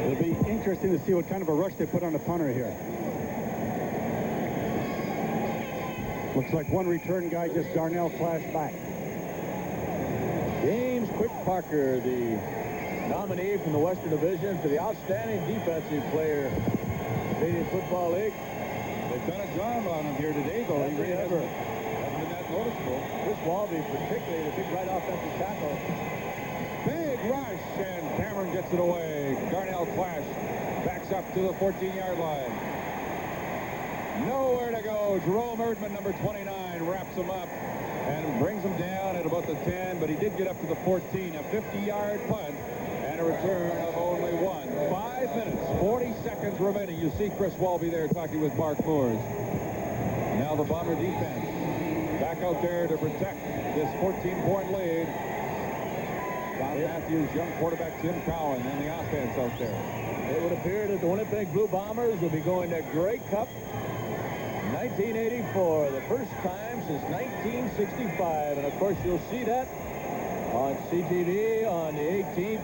It'll be interesting to see what kind of a rush they put on the punter here. Looks like one return guy just Darnell flashed back. James Quick Parker, the nominee from the Western Division for the Outstanding Defensive Player in the Canadian Football League. They've done a job on him here today, though. He really hasn't been that noticeable. Chris Walby, particularly the big right offensive tackle. Big rush, and Cameron gets it away. Darnell Clash backs up to the 14-yard line. Nowhere to go. Jerome Erdman, number 29, wraps him up and brings him down at about the 10, but he did get up to the 14. A 50-yard punt and a return of only one. 5 minutes, 40 seconds remaining. You see Chris Walby there talking with Mark Moores. Now the Bomber defense back out there to protect this 14-point lead. Don Matthews, young quarterback Tim Cowan, and the offense out there. It would appear that the Winnipeg Blue Bombers will be going to Grey Cup 1984, the first time since 1965. And of course, you'll see that on CTV on the 18th.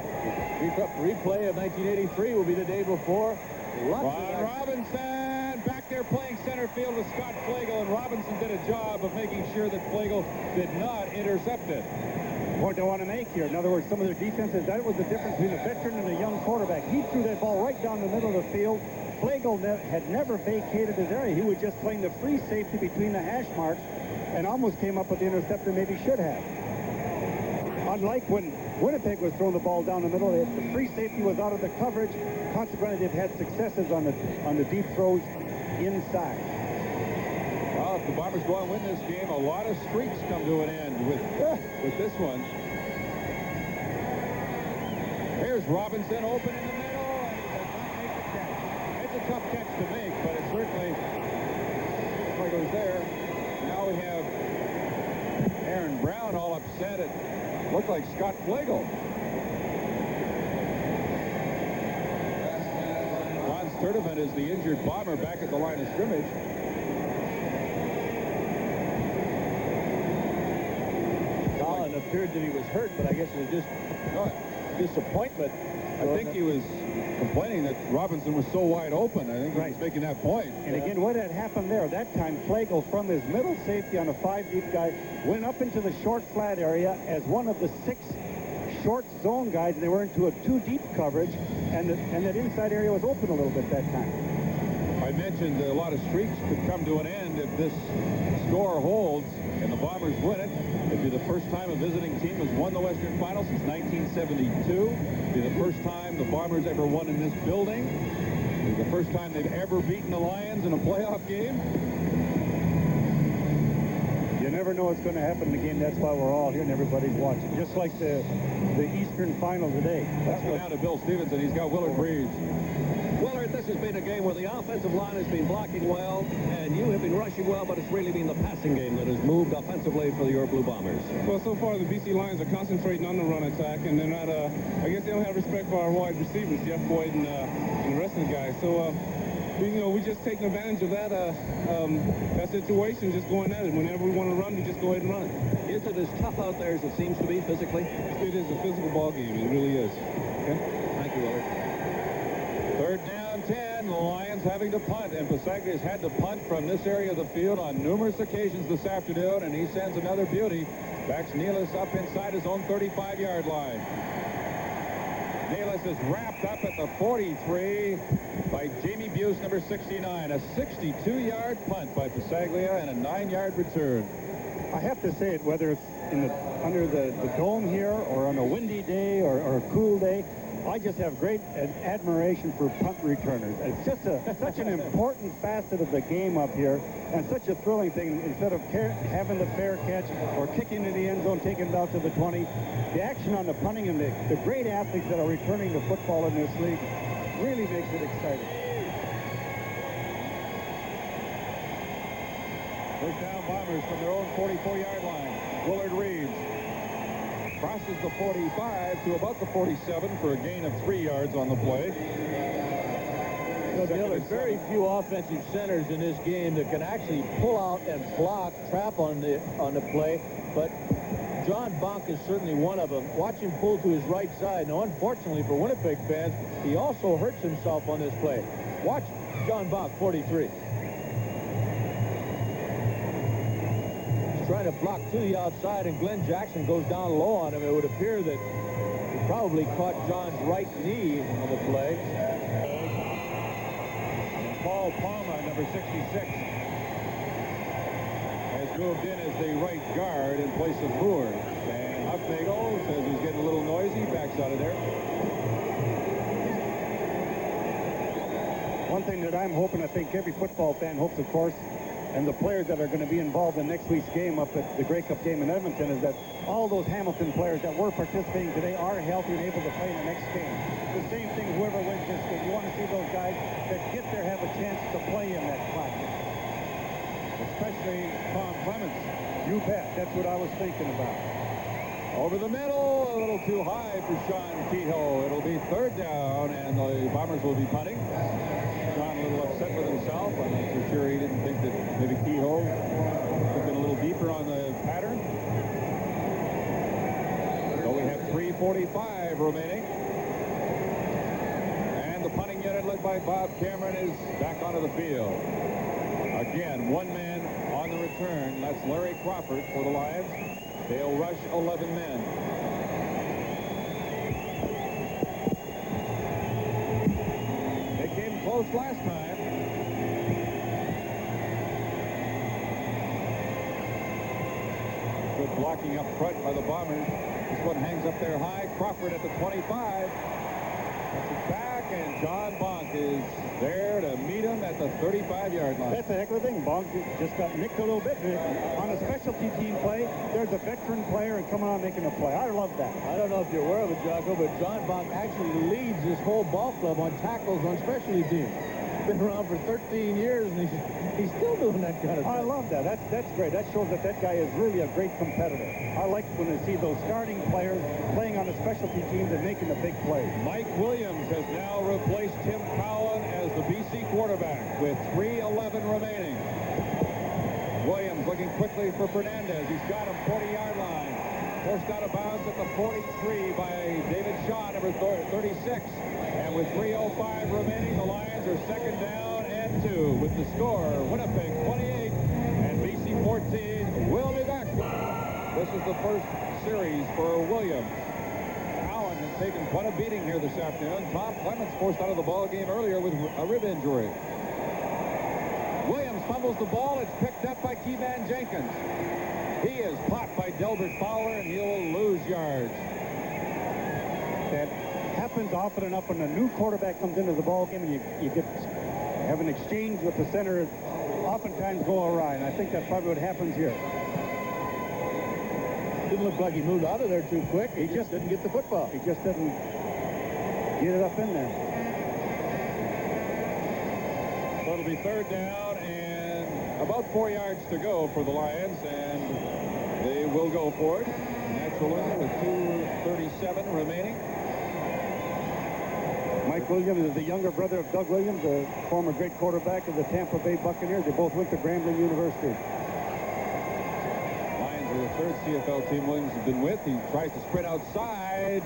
Replay of 1983 will be the day before. Ron Robinson back there playing center field with Scott Flegel, and Robinson did a job of making sure that Flegel did not intercept it. Point I want to make here, in other words, some of their defenses, that was the difference between a veteran and a young quarterback. He threw that ball right down the middle of the field. Flegel had never vacated his area. He was just playing the free safety between the hash marks and almost came up with the interceptor maybe should have. Unlike when Winnipeg was throwing the ball down the middle, the free safety was out of the coverage. Consequently, they've had successes on the deep throws inside. Well, if the Bombers go and win this game, a lot of streaks come to an end with this one. Here's Robinson open in the middle, and he does not make the catch. It's a tough catch to make, but it certainly looks like it was there. Now we have Aaron Brown all upset. It looked like Scott Flegel. Ron Sturdivant is the injured Bomber back at the line of scrimmage. Colin appeared that he was hurt, but I guess it was just disappointment. I think he was complaining that Robinson was so wide open. I think he was making that point. And again, what had happened there, that time Flegel from his middle safety on a 5-deep guy went up into the short flat area as one of the 6 short zone guys, and they were into a 2-deep coverage, and that inside area was open a little bit that time. I mentioned a lot of streaks could come to an end if this score holds and the Bombers win it. It'd be the first time a visiting team has won the Western Final since 1972. It'd be the first time the Bombers ever won in this building. It's the first time they've ever beaten the Lions in a playoff game. You never know what's going to happen in the game. That's why we're all here and everybody's watching. Just like the Eastern Final today. Let's go down to Bill Stevenson. He's got Willard Reeves. Willard, this has been a game where the offensive line has been blocking well, and you have been rushing well, but it's really been the passing game that has moved offensively for your Blue Bombers. Well, so far the BC Lions are concentrating on the run attack, and they're not, I guess they don't have respect for our wide receivers, Jeff Boyd and the rest of the guys. So, we just taking advantage of that situation, just going at it. Whenever we want to run, we just go ahead and run it. Is it as tough out there as it seems to be physically? It is a physical ball game. It really is. Okay. Thank you, Willard. Third down, 10. The Lions having to punt, and Pasaglia has had to punt from this area of the field on numerous occasions this afternoon, and he sends another beauty. Backs Nealis up inside his own 35-yard line. Nealis is wrapped up at the 43 by Jamie Buse, number 69. A 62-yard punt by Pasaglia and a 9-yard return. I have to say it, whether it's under the dome here or on a windy day or a cool day, I just have great admiration for punt returners. It's just such an important facet of the game up here, and such a thrilling thing. Instead of having the fair catch or kicking to the end zone, taking it out to the 20, the action on the punting and the great athletes that are returning the football in this league really makes it exciting. First down Bombers from their own 44-yard line. Willard Reeves crosses the 45 to about the 47 for a gain of 3 yards on the play. There's very few offensive centers in this game that can actually pull out and block, trap on the play, but John Bonk is certainly one of them. Watch him pull to his right side. Now, unfortunately for Winnipeg fans, he also hurts himself on this play. Watch John Bonk, 43. Trying to block to the outside, and Glenn Jackson goes down low on him. It would appear that he probably caught John's right knee on the play. And Paul Palma, number 66, has moved in as the right guard in place of Moore. And Huffnagel says he's getting a little noisy, backs out of there. One thing that I'm hoping, I think every football fan hopes, of course, and the players that are going to be involved in next week's game up at the Grey Cup game in Edmonton, is that all those Hamilton players that were participating today are healthy and able to play in the next game. The same thing, whoever wins this game. You want to see those guys that get there have a chance to play in that classic. Especially Tom Clements. You bet. That's what I was thinking about. Over the middle, a little too high for Sean Kehoe. It'll be third down, and the Bombers will be punting. Sean a little upset with himself. I'm not too sure he didn't think that maybe Kehoe could have been a little deeper on the pattern. So we have 3:45 remaining. And the punting unit led by Bob Cameron is back onto the field. Again, one man on the return. That's Larry Crawford for the Lions. They'll rush 11 men. They came close last time. Good blocking up front by the Bombers. This one hangs up there high. Crawford at the 25. That's it back, and John Bonk is there to meet him at the 35-yard line. That's a heck of a thing. Bonk just got nicked a little bit. On a specialty team play, there's a veteran player and coming on making a play. I love that. I don't know if you're aware of it, Jocko, but John Bonk actually leads this whole ball club on tackles on specialty teams. Been around for 13 years, and he's still doing that kind of thing. I love that. That's great. That shows that that guy is really a great competitor. I like when I see those starting players playing on the specialty teams and making the big plays. Mike Williams has now replaced Tim Cowan as the BC quarterback with 3:11 remaining. Williams looking quickly for Fernandez. He's got him 40-yard line. Forced out of bounds at the 43 by David Shaw, number 36. And with 3:05 remaining, the Lions are second down and 2 with the score Winnipeg 28 and BC 14. We'll be back. This is the first series for Williams. Allen has taken quite a beating here this afternoon. Tom Clements forced out of the ball game earlier with a rib injury. Williams fumbles the ball. It's picked up by Keyman Jenkins. He is popped by Delbert Fowler, and he'll lose yards. That happens often enough when a new quarterback comes into the ball game and you have an exchange with the center. It oftentimes go awry, and I think that's probably what happens here. Didn't look like he moved out of there too quick. He just didn't get the football. He just didn't get it up in there. So it'll be third down and about 4 yards to go for the Lions, and they will go for it. Naturally, with 2:37 remaining. Mike Williams is the younger brother of Doug Williams, the former great quarterback of the Tampa Bay Buccaneers. They both went to Grambling University. Lions are the third CFL team Williams has been with. He tries to spread outside.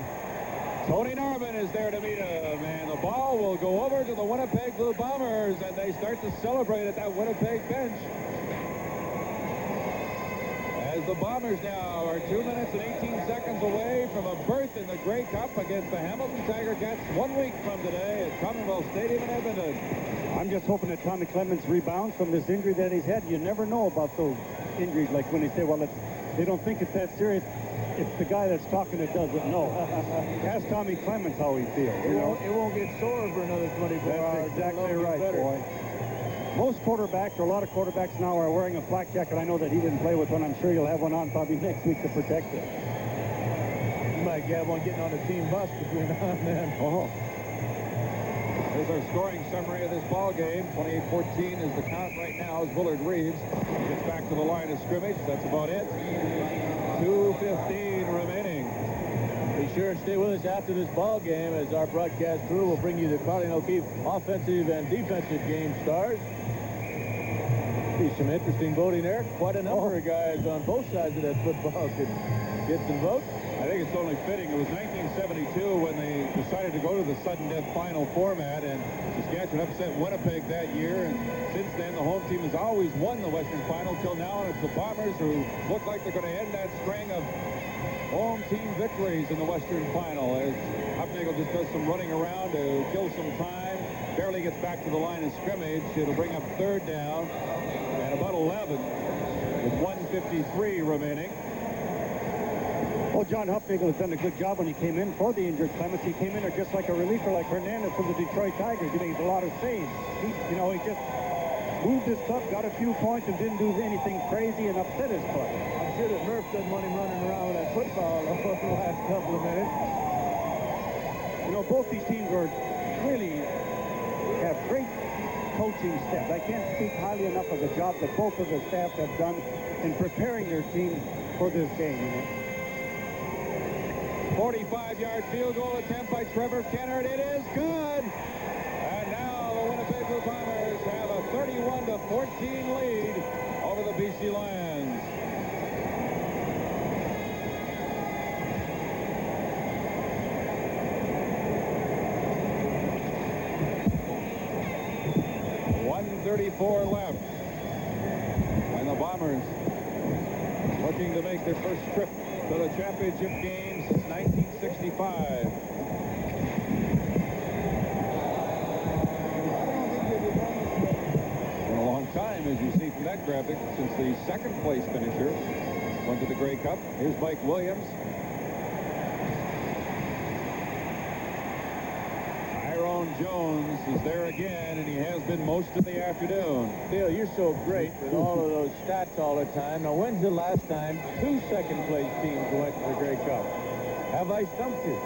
Tony Norman is there to meet him, and the ball will go over to the Winnipeg Blue Bombers, and they start to celebrate at that Winnipeg bench. As the Bombers now are 2 minutes and 18 seconds away from a berth in the Grey Cup against the Hamilton Tiger Cats 1 week from today at Commonwealth Stadium in Edmonton. I'm just hoping that Tommy Clements rebounds from this injury that he's had. You never know about those injuries, like when they say, well, they don't think it's that serious. It's the guy that's talking that doesn't know. Ask Tommy Clements how he feels. It won't get sore for another 24 hours. That's exactly right, boy. Most quarterbacks, or a lot of quarterbacks now, are wearing a flak jacket. I know that he didn't play with one. I'm sure you'll have one on probably next week to protect it. You might have one getting on the team bus between now and then. Oh. There's our scoring summary of this ball game. 28-14 is the count right now as Willard Reeves gets back to the line of scrimmage. That's about it. 2:15 remaining. Be sure and stay with us after this ball game, as our broadcast crew will bring you the Carling O'Keefe offensive and defensive game stars. Be some interesting voting there. Quite a number of guys on both sides of that football could get some votes. I think it's only fitting. It was 1972 when they decided to go to the sudden death final format, and Saskatchewan upset Winnipeg that year, and since then the home team has always won the Western Final till now, and it's the Bombers who look like they're going to end that string of home team victories in the Western Final, as Hufnagel just does some running around to kill some time, barely gets back to the line of scrimmage. It'll bring up third down and about 11 with 1:53 remaining. Well, John Hufnagel has done a good job when he came in for the injured Clements. He came in there just like a reliever, like Hernandez from the Detroit Tigers. He makes a lot of saves. He just moved his club, got a few points, and didn't do anything crazy and upset his club. I'm sure that Murph doesn't want him running around with that football over the last couple of minutes. You know, both these teams really have great coaching staff. I can't speak highly enough of the job that both of the staffs have done in preparing their teams for this game. You know? 45-yard field goal attempt by Trevor Kennard. It is good. And now the Winnipeg Blue Bombers have a 31-14 lead over the BC Lions. .134 left. And the Bombers looking to make their first trip to the championship game since 1965. Been a long time, as you see from that graphic, since the second place finisher went to the Grey Cup. Here's Mike Williams. Tyrone Jones is there again, and he has been most of the afternoon. Bill, you're so great with all of those stats all the time. Now, when's the last time 2 second-place teams went to the Grey Cup? Have I stumped you?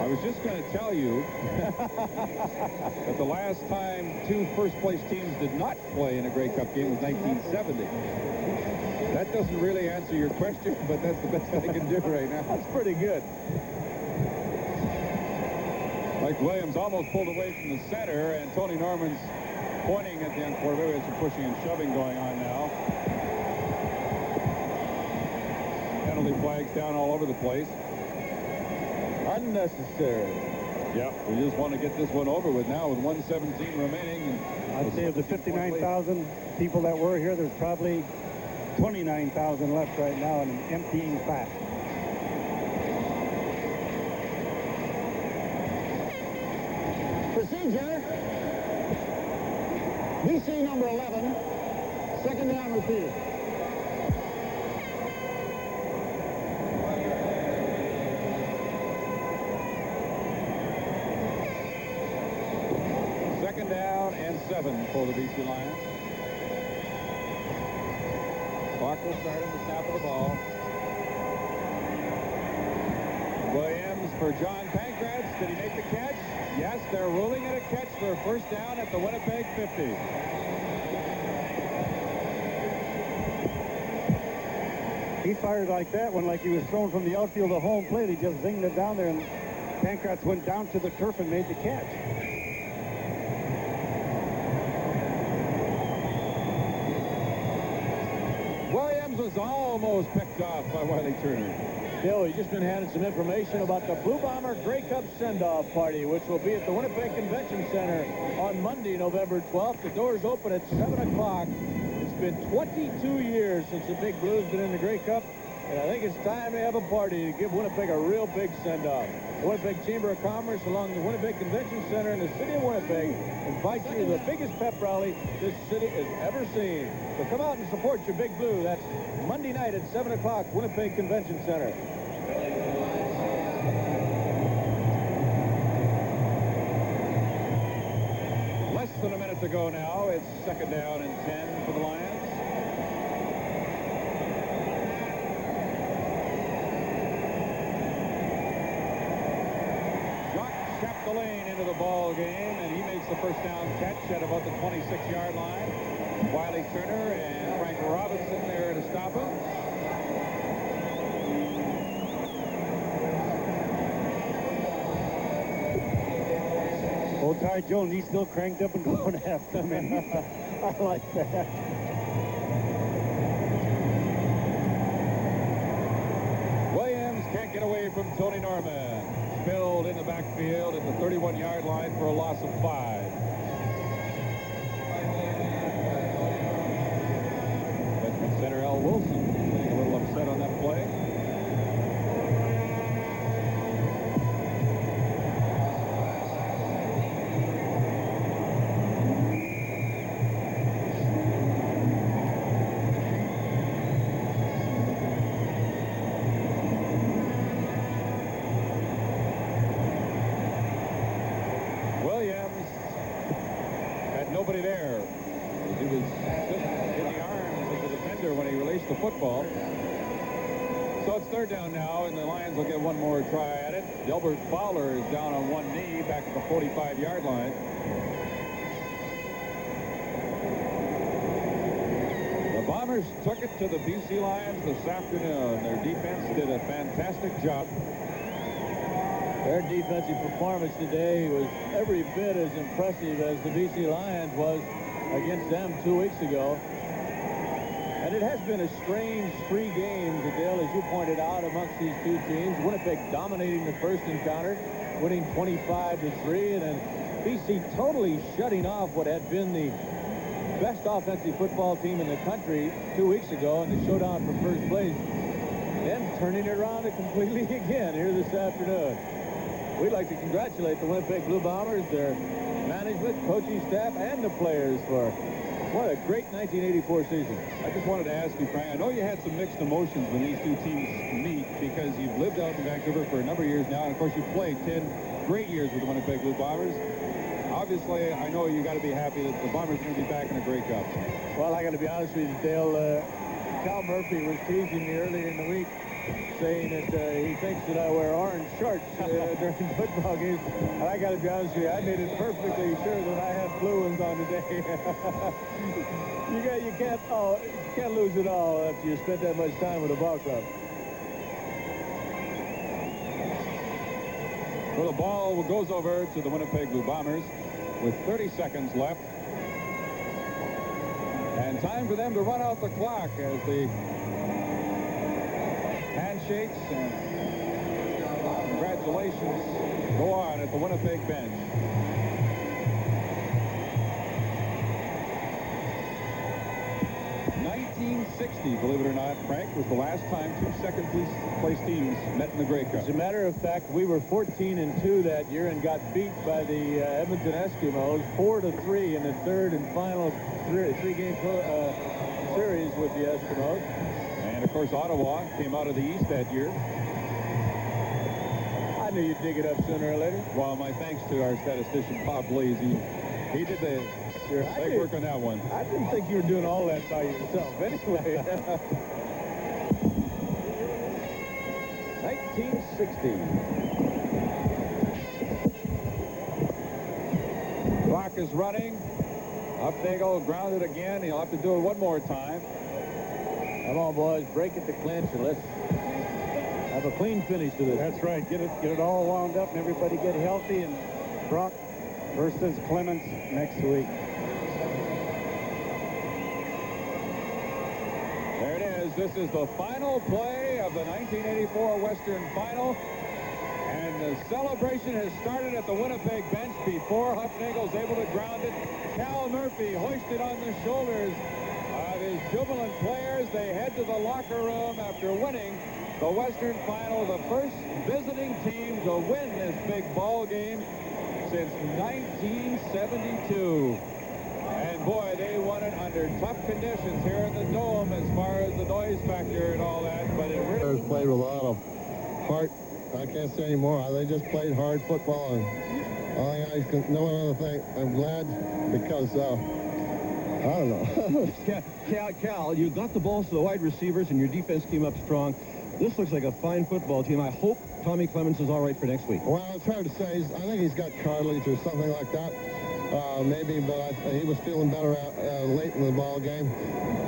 I was just going to tell you that the last time 2 first-place teams did not play in a Grey Cup game was 1970. That doesn't really answer your question, but that's the best I can do right now. That's pretty good. Mike Williams almost pulled away from the center, and Tony Norman's pointing at the end quarterback. There's some pushing and shoving going on now. Penalty flags down all over the place. Unnecessary. Yeah, we just want to get this one over with now with 1:17 remaining. And I'd say of the 59,000 people that were here, there's probably 29,000 left right now in an emptying fat. Procedure. BC number 11, second down repeated. 7 for the BC Lions. Clock will start on the snap of the ball. Williams for John Pancratz. Did he make the catch? Yes, they're ruling it a catch for a first down at the Winnipeg 50. He fired like that one, like he was thrown from the outfield to home plate. He just zinged it down there, and Pancratz went down to the turf and made the catch. Williams was almost picked off by Wiley Turner. Bill, we've just been handed some information about the Blue Bomber Grey Cup send-off party, which will be at the Winnipeg Convention Center on Monday, November 12th. The doors open at 7 o'clock. It's been 22 years since the Big Blue's been in the Grey Cup, and I think it's time to have a party to give Winnipeg a real big send-off. The Winnipeg Chamber of Commerce, along the Winnipeg Convention Center in the city of Winnipeg, invites you to the biggest pep rally this city has ever seen. So come out and support your Big Blue. That's Monday night at 7 o'clock, Winnipeg Convention Center. Less than a minute to go now. It's second down and 10 for the Lions. Chapdelaine into the ball game, and he makes the first down catch at about the 26-yard line. Wiley Turner and Frank Robinson there to stop him. Old Ty Jones, he's still cranked up and going after him. I like that. Williams can't get away from Tony Norman. Spilled in the backfield at the 31-yard line for a loss of 5. Veteran center Al Wilson getting a little upset on that play. Nobody there. He was just in the arms of the defender when he released the football. So it's third down now, and the Lions will get one more try at it. Delbert Fowler is down on one knee back at the 45-yard line. The Bombers took it to the BC Lions this afternoon. Their defense did a fantastic job. Their defensive performance today was every bit as impressive as the BC Lions was against them 2 weeks ago. And it has been a strange 3 games, Dale, as you pointed out, amongst these two teams. Winnipeg dominating the first encounter, winning 25-3, and then BC totally shutting off what had been the best offensive football team in the country 2 weeks ago in the showdown for first place. Then turning it around completely again here this afternoon. We'd like to congratulate the Winnipeg Blue Bombers, their management, coaching staff, and the players for what a great 1984 season. I just wanted to ask you, Frank, I know you had some mixed emotions when these two teams meet because you've lived out in Vancouver for a number of years now, and of course you've played 10 great years with the Winnipeg Blue Bombers. Obviously, I know you got to be happy that the Bombers are going to be back in a Grey Cup. Well, I got to be honest with you, Dale. Cal Murphy was teasing me earlier in the week, saying that he thinks that I wear orange shorts during football games. And I got to be honest with you, I made it perfectly sure that I have blue ones on today. you can't lose it all after you spent that much time with a ball club. So the ball goes over to the Winnipeg Blue Bombers with 30 seconds left. And time for them to run out the clock as the handshakes and congratulations go on at the Winnipeg bench. 1960, believe it or not, Frank, was the last time two second-place teams met in the Grey Cup. As a matter of fact, we were 14-2 that year and got beat by the Edmonton Eskimos 4-3 in the third and final three-game series with the Eskimos. And, of course, Ottawa came out of the East that year. I knew you'd dig it up sooner or later. Well, my thanks to our statistician, Bob Blasey. He did the legwork on that one. I didn't think you were doing all that by yourself. Anyway. 1960. Clock is running. Hufnagel grounded again. He'll have to do it one more time. Come on, boys. Break it to clinch, and let's have a clean finish to this. That's right. Get it all wound up, and everybody get healthy. And Brock versus Clements next week. There it is. This is the final play of the 1984 Western Final. And the celebration has started at the Winnipeg bench before Hufnagel's able to ground it. Cal Murphy hoisted on the shoulders of his jubilant players. They head to the locker room after winning the Western Final, the first visiting team to win this big ball game since 1972. And boy, they won it under tough conditions here in the Dome as far as the noise factor and all that. But it really played with a lot of heart. I can't say anymore. They just played hard football. And no other thing. I'm glad because I don't know. Cal, you got the balls to the wide receivers and your defense came up strong. This looks like a fine football team. I hope Tommy Clements is all right for next week. Well, it's hard to say. I think he's got cartilage or something like that. Maybe, but he was feeling better late in the ball game.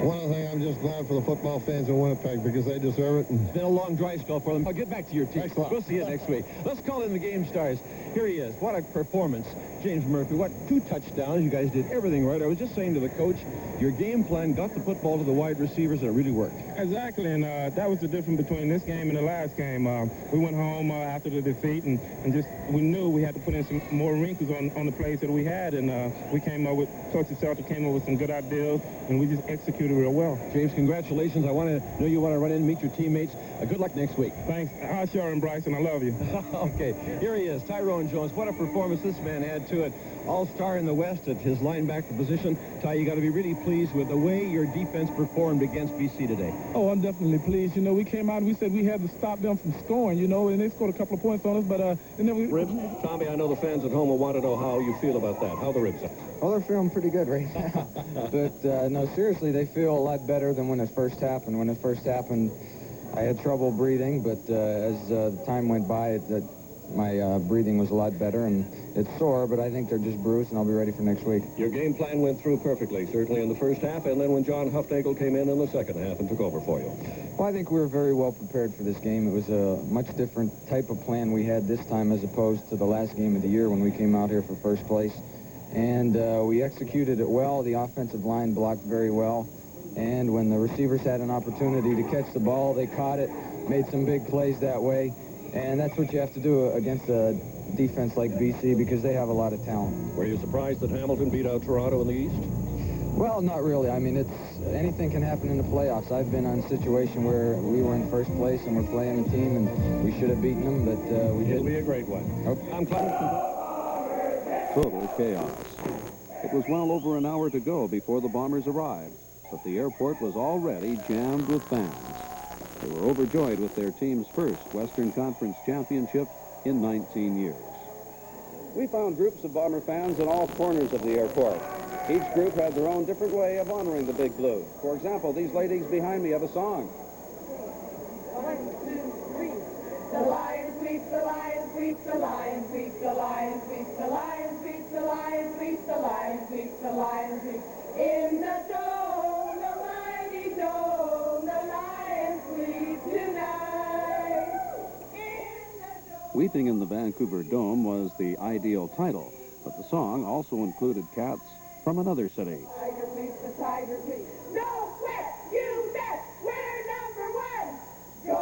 One other thing, I'm just glad for the football fans in Winnipeg because they deserve it. It's been a long dry spell for them. I'll get back to your team. Thanks a lot. We'll see you next week. Let's call in the game stars. Here he is. What a performance. James Murphy, what 2 touchdowns. You guys did everything right. I was just saying to the coach, your game plan got the football to the wide receivers and it really worked. Exactly, and that was the difference between this game and the last game. We went home after the defeat and just we knew we had to put in some more wrinkles on the plays that we had, and we came up with, Coach Selter came up with some good ideas, and we just executed real well. James, congratulations. I know you want to run in and meet your teammates. Good luck next week. Thanks. Sure, and Bryson, I love you. Okay, here he is, Tyrone Jones. What a performance this man had to it. All-star in the West at his linebacker position. Ty, you got to be really pleased with the way your defense performed against BC today. Oh, I'm definitely pleased. You know, we came out and we said we had to stop them from scoring, you know, and they scored a couple of points on us, but and then we... Ribs? Tommy, I know the fans at home will want to know how you feel about that. How the Ribs are? Well, they're feeling pretty good right now. But, no, seriously, they feel a lot better than when it first happened. When it first happened, I had trouble breathing, but as time went by, my breathing was a lot better, and it's sore, but I think they're just bruised, and I'll be ready for next week. Your game plan went through perfectly, certainly in the first half, and then when John Hufnagel came in the second half and took over for you. Well, I think we were very well prepared for this game. It was a much different type of plan we had this time as opposed to the last game of the year when we came out here for first place. And we executed it well. The offensive line blocked very well. And when the receivers had an opportunity to catch the ball, they caught it, made some big plays that way. And that's what you have to do against a defense like BC because they have a lot of talent. Were you surprised that Hamilton beat out Toronto in the East? Well, not really. I mean, anything can happen in the playoffs. I've been in a situation where we were in first place and we're playing a team and we should have beaten them, but we didn't. It'll be a great one. Okay. I'm Clemens. Total chaos. It was well over an hour to go before the Bombers arrived, but the airport was already jammed with fans. They were overjoyed with their team's first Western Conference championship in 19 years. We found groups of Bomber fans in all corners of the airport. Each group had their own different way of honoring the Big Blue. For example, these ladies behind me have a song. 1, 2, 3. The lion sweeps, the lion sweeps, the lion sweeps, the lion sweeps, the lion sweeps, the lion sweeps, the lion sweeps, the lion sweeps. In the dome, the mighty dome, the lion sweeps tonight. Weeping in the Vancouver Dome was the ideal title, but the song also included cats from another city. Tiger sweeps, the tiger sweeps. No sweat, you bet, we're number 1. Go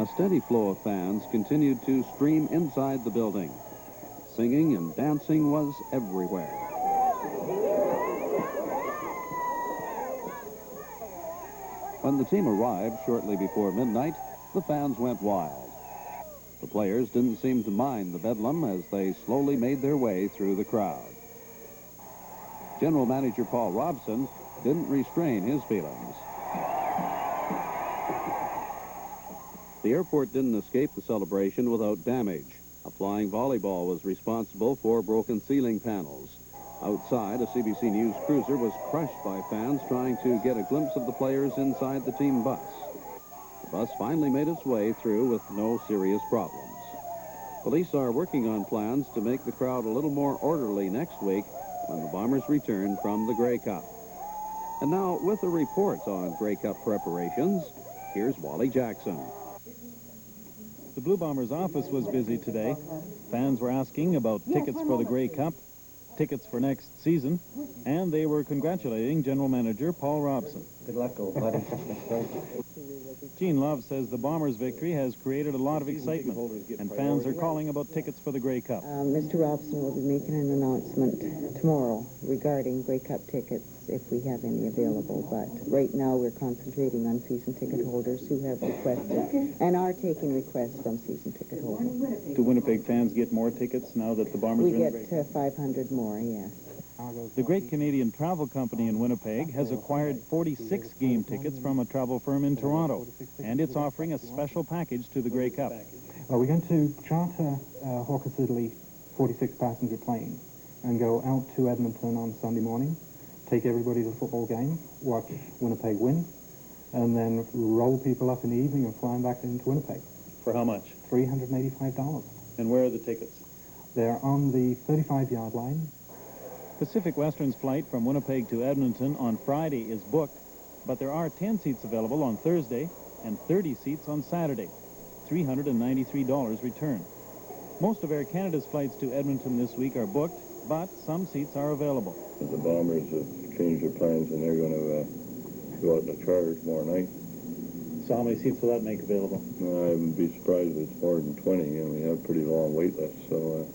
A steady flow of fans continued to stream inside the building. Singing and dancing was everywhere. When the team arrived shortly before midnight, the fans went wild. The players didn't seem to mind the bedlam as they slowly made their way through the crowd. General Manager Paul Robson didn't restrain his feelings. The The airport didn't escape the celebration without damage. A flying volleyball was responsible for broken ceiling panels. Outside, a CBC News cruiser was crushed by fans trying to get a glimpse of the players inside the team bus. The bus finally made its way through with no serious problems. Police are working on plans to make the crowd a little more orderly next week when the Bombers return from the Grey Cup. And now, with a report on Grey Cup preparations, here's Wally Jackson. The Blue Bombers' office was busy today. Fans were asking about tickets for the Grey Cup, tickets for next season, and they were congratulating General Manager Paul Robson. Good luck, old buddy. Gene Love says the Bombers' victory has created a lot of excitement, and fans are calling about tickets for the Grey Cup. Mr. Robson will be making an announcement tomorrow regarding Grey Cup tickets, if we have any available. But right now we're concentrating on season ticket holders who have requested and are taking requests from season ticket holders. Do Winnipeg fans get more tickets now that the Bombers we are in the get 500 more, yes. The Great Canadian Travel Company in Winnipeg has acquired 46 game tickets from a travel firm in Toronto, and it's offering a special package to the Grey Cup. We're going to charter Hawker Siddeley 46-passenger plane and go out to Edmonton on Sunday morning, take everybody to the football game, watch Winnipeg win, and then roll people up in the evening and fly them back into Winnipeg. For how much? $385. And where are the tickets? They're on the 35-yard line. Pacific Western's flight from Winnipeg to Edmonton on Friday is booked, but there are 10 seats available on Thursday and 30 seats on Saturday. $393 return. Most of Air Canada's flights to Edmonton this week are booked, but some seats are available. The Bombers have changed their plans, and they're going to go out in a charter tomorrow night. So how many seats will that make available? I wouldn't be surprised if it's more than 20, and we have a pretty long wait list, so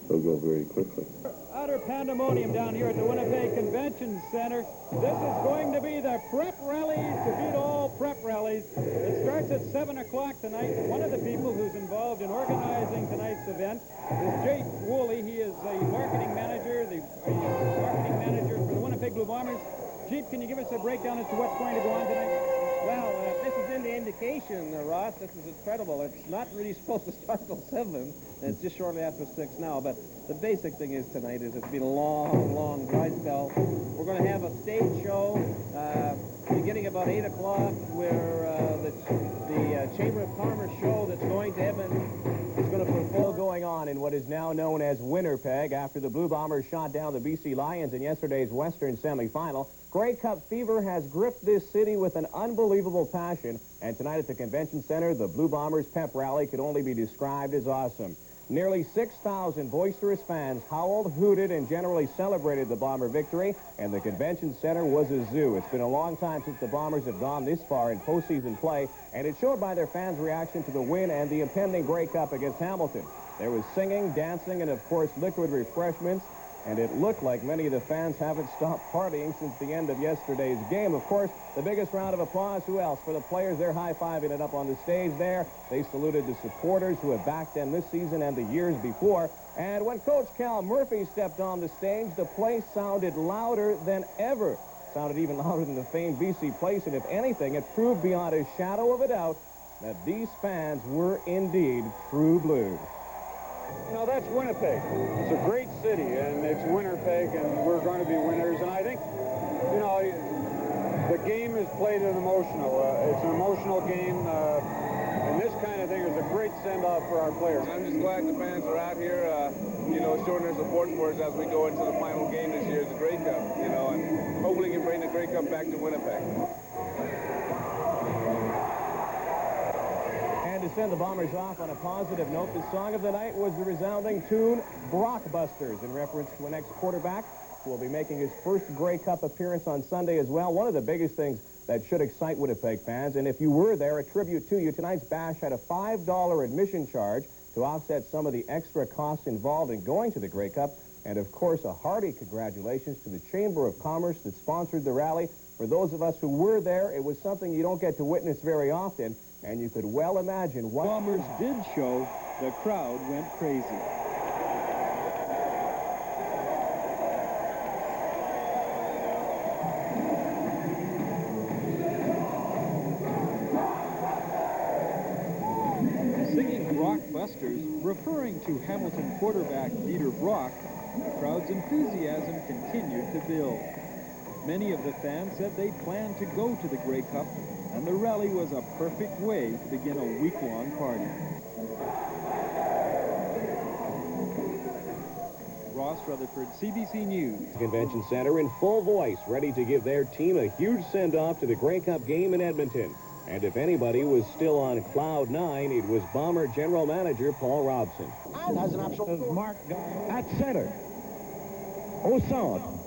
they'll go very quickly. Utter pandemonium down here at the Winnipeg Convention Center. This is going to be the prep rally to beat all prep rallies. It starts at 7 o'clock tonight. One of the people who's involved in organizing tonight's event is Jake Woolley. He is the marketing manager, for the Winnipeg Blue Bombers. Jeep, can you give us a breakdown as to what's going to go on tonight? Well, this is in the indication, Ross. This is incredible. It's not really supposed to start till 7. It's just shortly after 6 now. But the basic thing is tonight is it's been a long, long dry spell. We're going to have a stage show beginning about 8 o'clock where the Chamber of Commerce show that's going to Edmonton is going to perform. Going on in what is now known as Winnipeg after the Blue Bombers shot down the BC Lions in yesterday's Western semifinal. Grey Cup fever has gripped this city with an unbelievable passion, and tonight at the Convention Center, the Blue Bombers pep rally could only be described as awesome. Nearly 6,000 boisterous fans howled, hooted, and generally celebrated the Bomber victory, and the Convention Center was a zoo. It's been a long time since the Bombers have gone this far in postseason play, and it showed by their fans' reaction to the win and the impending Grey Cup against Hamilton. There was singing, dancing, and, of course, liquid refreshments. And it looked like many of the fans haven't stopped partying since the end of yesterday's game. Of course, the biggest round of applause, who else? For the players, they're high-fiving it up on the stage there. They saluted the supporters who have backed them this season and the years before. And when Coach Cal Murphy stepped on the stage, the place sounded louder than ever. Sounded even louder than the famed BC Place, and if anything, it proved beyond a shadow of a doubt that these fans were indeed true blue. You know, that's Winnipeg. It's a great city, and it's Winnipeg, and we're going to be winners. And I think, you know, the game is played an emotional. It's an emotional game, and this kind of thing is a great send-off for our players. I'm just glad the fans are out here, you know, showing their support for us as we go into the final game this year, the Grey Cup, you know, and hopefully can bring the Grey Cup back to Winnipeg. To send the Bombers off on a positive note, the song of the night was the resounding tune Brockbusters, in reference to an ex-quarterback who will be making his first Grey Cup appearance on Sunday as well. One of the biggest things that should excite Winnipeg fans, and if you were there, a tribute to you. Tonight's bash had a $5 admission charge to offset some of the extra costs involved in going to the Grey Cup, and of course a hearty congratulations to the Chamber of Commerce that sponsored the rally. For those of us who were there, it was something you don't get to witness very often, and you could well imagine what Bombers did show. The crowd went crazy. Masters, referring to Hamilton quarterback Peter Brock, the crowd's enthusiasm continued to build. Many of the fans said they planned to go to the Grey Cup, and the rally was a perfect way to begin a week-long party. Ross Rutherford, CBC News. Convention Center in full voice, ready to give their team a huge send-off to the Grey Cup game in Edmonton. And if anybody was still on cloud nine, it was Bomber General Manager Paul Robson. And as an absolute mark at center, O'Sullivan